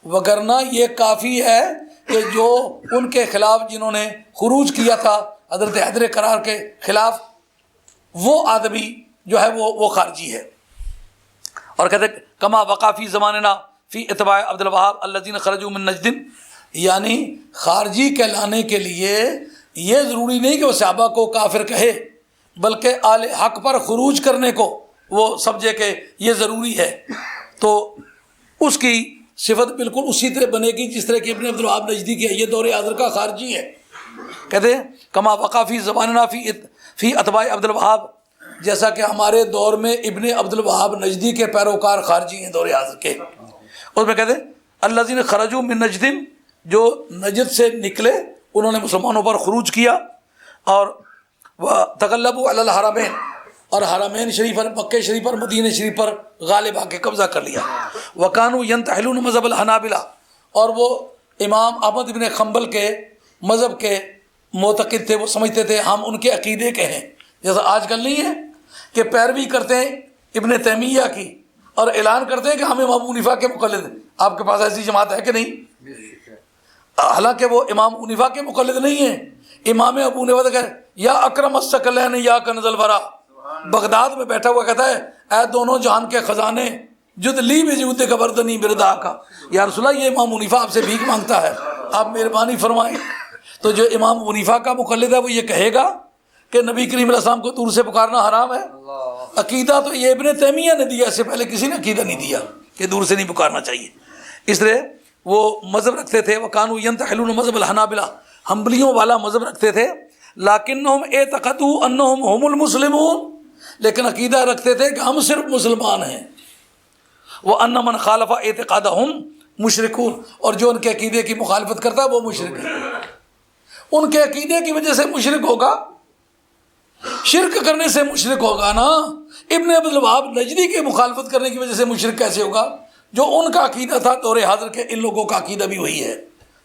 وگرنہ یہ کافی ہے کہ جو ان کے خلاف جنہوں نے خروج کیا تھا حضرت حیدر کرار کے خلاف، وہ آدمی جو ہے وہ خارجی ہے. اور کہتے کما وقع فی زماننا فی اتباع عبد الوہاب الذین خرجوا من نجد، یعنی خارجی کہلانے کے لیے یہ ضروری نہیں کہ وہ صحابہ کو کافر کہے، بلکہ آل حق پر خروج کرنے کو وہ سمجھے کہ یہ ضروری ہے، تو اس کی صفت بالکل اسی طرح بنے گی جس طرح کہ ابن عبدالوہاب نجدی کی ہے. یہ دور حاضر کا خارجی ہے. کہتے ہیں کما وقع فی زماننا فی اتباع عبد الوہاب، جیسا کہ ہمارے دور میں ابن عبدالوہاب نجدی کے پیروکار خارجی ہیں دور حاضر کے. اس میں کہتے ہیں الذین خرجوا من نجد، جو نجد سے نکلے انہوں نے مسلمانوں پر خروج کیا اور تغلبوا علی الحرمین، اور حرمین شریف پر، مکہ شریف پر، مدینہ شریف پر غالب آ کے قبضہ کر لیا. وکانوا ینتحلون مذہب الحنابلہ، اور وہ امام احمد بن حنبل کے مذہب کے معتقد تھے. وہ سمجھتے تھے ہم ان کے عقیدے کے ہیں، جیسا آج کل نہیں ہے کہ پیروی کرتے ہیں ابن تیمیہ کی اور اعلان کرتے ہیں کہ ہم امام حنیفہ کے مقلد ہیں. آپ کے پاس ایسی جماعت ہے کہ نہیں؟ حالانکہ وہ امام حنیفہ کے مقلد نہیں ہیں. امام ابو حنیفہ کہ یا اکرم الثقلین یا کنز الورا، بغداد میں بیٹھا ہوا کہتا ہے اے دونوں جہان کے خزانے، جد لی بجود کا بردنی بردا کا. یا رسول اللہ، یہ امام حنیفہ آپ سے بھیک مانگتا ہے، آپ مہربانی فرمائیں. تو جو امام حنیفہ کا مقلد ہے وہ یہ کہے گا کہ نبی کریم علیہ السلام کو دور سے پکارنا حرام ہے. عقیدہ تو یہ ابن تیمیہ نے دیا، اس سے پہلے کسی نے عقیدہ نہیں دیا کہ دور سے نہیں پکارنا چاہیے. اس لیے وہ مذہب رکھتے تھے. وکانوا ینتحلون مذہب الحنابلہ، حنبلیوں والا مذہب رکھتے تھے. لیکنہم اعتقدوا انہم هم المسلمون، لیکن عقیدہ رکھتے تھے کہ ہم صرف مسلمان ہیں. وَأَنَّ مَنْ خَالَفَ اعتقادَهُمْ مشرکون، اور جو ان کے عقیدے کی مخالفت کرتا ہے وہ مشرک ہے. ان کے عقیدے کی وجہ سے مشرک ہوگا، شرک کرنے سے مشرک ہوگا نا. ابن عبدالوہاب نجدی کی مخالفت کرنے کی وجہ سے مشرک کیسے ہوگا؟ جو ان کا عقیدہ تھا دور حاضر کے، ان لوگوں کا عقیدہ بھی وہی ہے.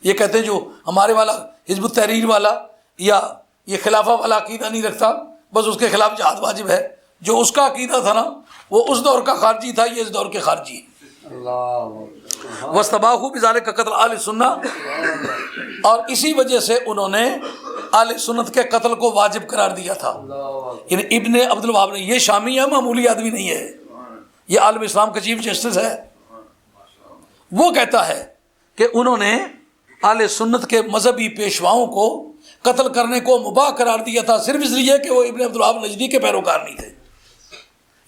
یہ کہتے ہیں جو ہمارے والا حزب التحریر والا یا یہ خلافہ والا عقیدہ نہیں رکھتا، بس اس کے خلاف جہاد واجب ہے. جو اس کا عقیدہ تھا نا وہ اس دور کا خارجی تھا، یہ اس دور کے خارجی ہے. واستباحوا بذلک قتل اہل سنہ، اور اسی وجہ سے انہوں نے اہل سنت کے قتل کو واجب قرار دیا تھا. یعنی ابن عبدالوہاب نے، یہ شامی ہے، معمولی آدمی نہیں ہے، یہ عالم اسلام کا چیف جسٹس ہے. وہ کہتا ہے کہ انہوں نے اہل سنت کے مذہبی پیشواؤں کو قتل کرنے کو مباح قرار دیا تھا، صرف اس لیے کہ وہ ابن عبدالوہاب نجدی کے پیروکار نہیں تھے.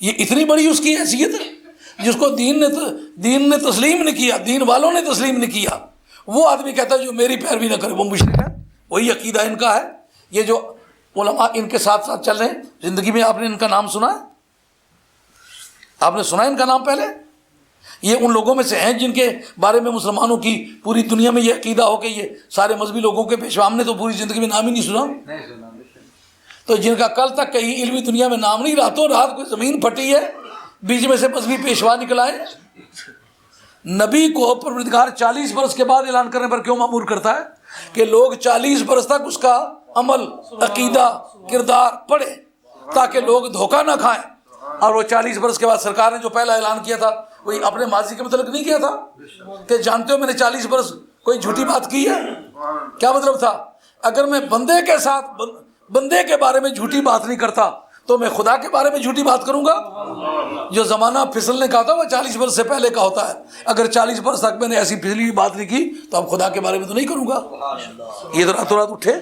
یہ اتنی بڑی اس کی حیثیت ہے جس کو دین نے تسلیم نہیں کیا، دین والوں نے تسلیم نہیں کیا. وہ آدمی کہتا ہے جو میری پیروی نہ کرے وہ مشرک ہے، وہی عقیدہ ان کا ہے. یہ جو علماء ان کے ساتھ ساتھ چل رہے ہیں, زندگی میں آپ نے ان کا نام سنا ہے؟ آپ نے سنا ہے ان کا نام پہلے؟ یہ ان لوگوں میں سے ہیں جن کے بارے میں مسلمانوں کی پوری دنیا میں یہ عقیدہ ہو کہ یہ سارے مذہبی لوگوں کے پیشوا. ہم نے تو پوری زندگی میں نام ہی نہیں سنا. تو جن کا کل تک کہیں علمی دنیا میں نام نہیں, راتوں رات کوئی زمین پھٹی ہے, بیچ میں سے مذہبی پیشوا نکل آئے. نبی کو پروردگار 40 برس کے بعد اعلان کرنے پر کیوں مأمور کرتا ہے؟ کہ لوگ 40 برس تک اس کا عمل, عقیدہ, کردار پڑھے تاکہ لوگ دھوکہ نہ کھائیں. اور وہ 40 برس کے بعد سرکار نے جو پہلا اعلان کیا تھا وہی اپنے ماضی کے متعلق نہیں کیا تھا کہ جانتے ہو میں نے 40 برس کوئی جھوٹی بات کی ہے. کیا مطلب تھا؟ اگر میں بندے کے ساتھ بندے کے بارے میں جھوٹی بات نہیں کرتا تو میں خدا کے بارے میں جھوٹی بات کروں گا؟ جو زمانہ پھسلنے کا تھا وہ 40 برس سے پہلے کا ہوتا ہے. اگر 40 برس تک میں نے ایسی پھسلی بات نہیں کی تو اب خدا کے بارے میں تو نہیں کروں گا. یہ تو راتوں رات اٹھے.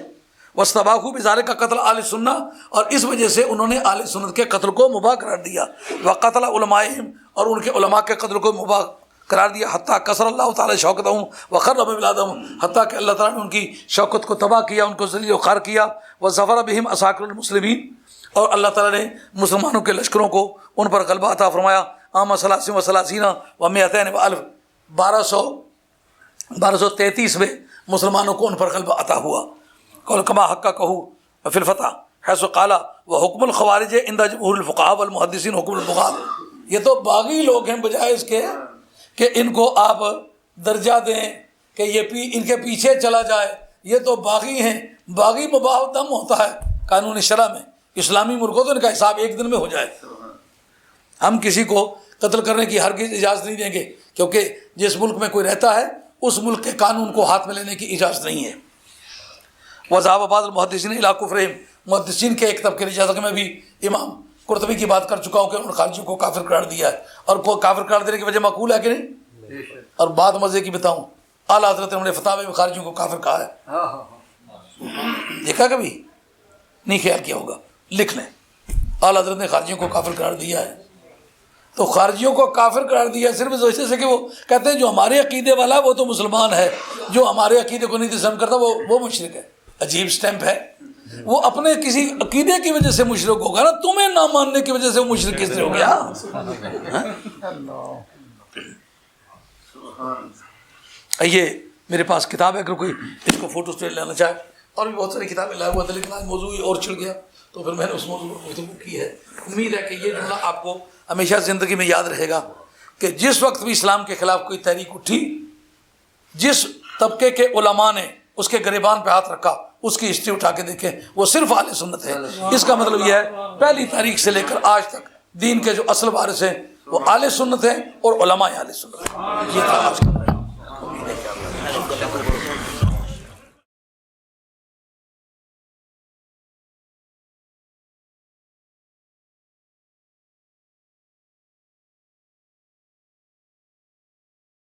وَاسْتَبَاحُوا بِذَلِكَ قتل اہل سنہ, اور اس وجہ سے انہوں نے اہل سنت کے قتل کو مباح قرار دیا. وَقَتَلَ عُلَمَائِهِمْ, اور ان کے علماء کے قتل کو مباح قرار دیا. حتیٰ کسر اللہ تعالیٰ شوکتہم وخرب بلادہم, حتیٰ کہ اللہ تعالیٰ نے ان کی شوکت کو تباہ کیا, ان کو ذلیل و خوار کیا. وَظَفَرَ بِهِمْ عَسَاكِرُ الْمُسْلِمِينَ, اور اللہ تعالیٰ نے مسلمانوں کے لشکروں کو ان پر غلبہ عطا فرمایا. عام 33 و 200 و 1233 میں مسلمانوں کو ان پر غلبہ عطا ہوا. کما حق کا کہو فی الفتح حیث قال وحکم الخوارج عند جمہور الفقہاء والمحدثین حکم البغاة. یہ تو باغی لوگ ہیں, بجائے اس کے کہ ان کو آپ درجہ دیں کہ یہ ان کے پیچھے چلا جائے. یہ تو باغی ہیں. باغی مباح دم ہوتا ہے قانون شرع میں. اسلامی ملکوں تو ان کا حساب ایک دن میں ہو جائے. ہم کسی کو قتل کرنے کی ہرگز اجازت نہیں دیں گے, کیونکہ جس ملک میں کوئی رہتا ہے اس ملک کے قانون کو ہاتھ میں لینے کی اجازت نہیں ہے. وذهب بعض المحدثین الی کفرہم, محدثین کے ایک طبقے نے, جیسا کہ میں بھی امام قرطبی کی بات کر چکا ہوں کہ انہوں نے خارجیوں کو کافر قرار دیا ہے. اور کافر قرار دینے کی وجہ معقول ہے کہ نہیں؟ اور بات مزے کی بتاؤں, اعلیٰ حضرت نے فتاوی میں خارجیوں کو کافر کہا ہے. دیکھا کبھی؟ نہیں خیال کیا ہوگا, لکھ لیں. اعلیٰ حضرت نے خارجیوں کو کافر قرار دیا ہے. تو خارجیوں کو کافر قرار دیا صرف اس وجہ سے کہ وہ کہتے ہیں جو ہمارے عقیدے والا ہے وہ تو مسلمان ہے, جو ہمارے عقیدے کو نہیں تسلیم کرتا وہ مشرک ہے. عجیب سٹیمپ ہے. وہ اپنے کسی عقیدے کی وجہ سے مشرک ہوگا نا, تمہیں نہ ماننے کی وجہ سے وہ مشرک کس طرح ہو گیا؟ یہ میرے پاس کتاب ہے, اگر کوئی اس کو فوٹو اسٹیٹ لینا چاہے. اور بھی بہت ساری کتابیں لایا ہوا تھا, لیکن آج موضوع اور چڑھ گیا تو پھر میں نے اس موضوع پر گفتگو کی ہے. امید ہے کہ یہ جملہ آپ کو ہمیشہ زندگی میں یاد رہے گا کہ جس وقت بھی اسلام کے خلاف کوئی تحریک اٹھی, جس طبقے کے علماء نے اس کے گریبان پہ ہاتھ رکھا, اس کی ہسٹری اٹھا کے دیکھیں, وہ صرف اہل سنت ہے. اس کا مطلب یہ ہے پہلی تاریخ سے لے کر آج تک دین کے جو اصل وارث ہیں وہ اہل سنت ہیں اور علماء اہل سنت ہیں. یہ تھا آج کا.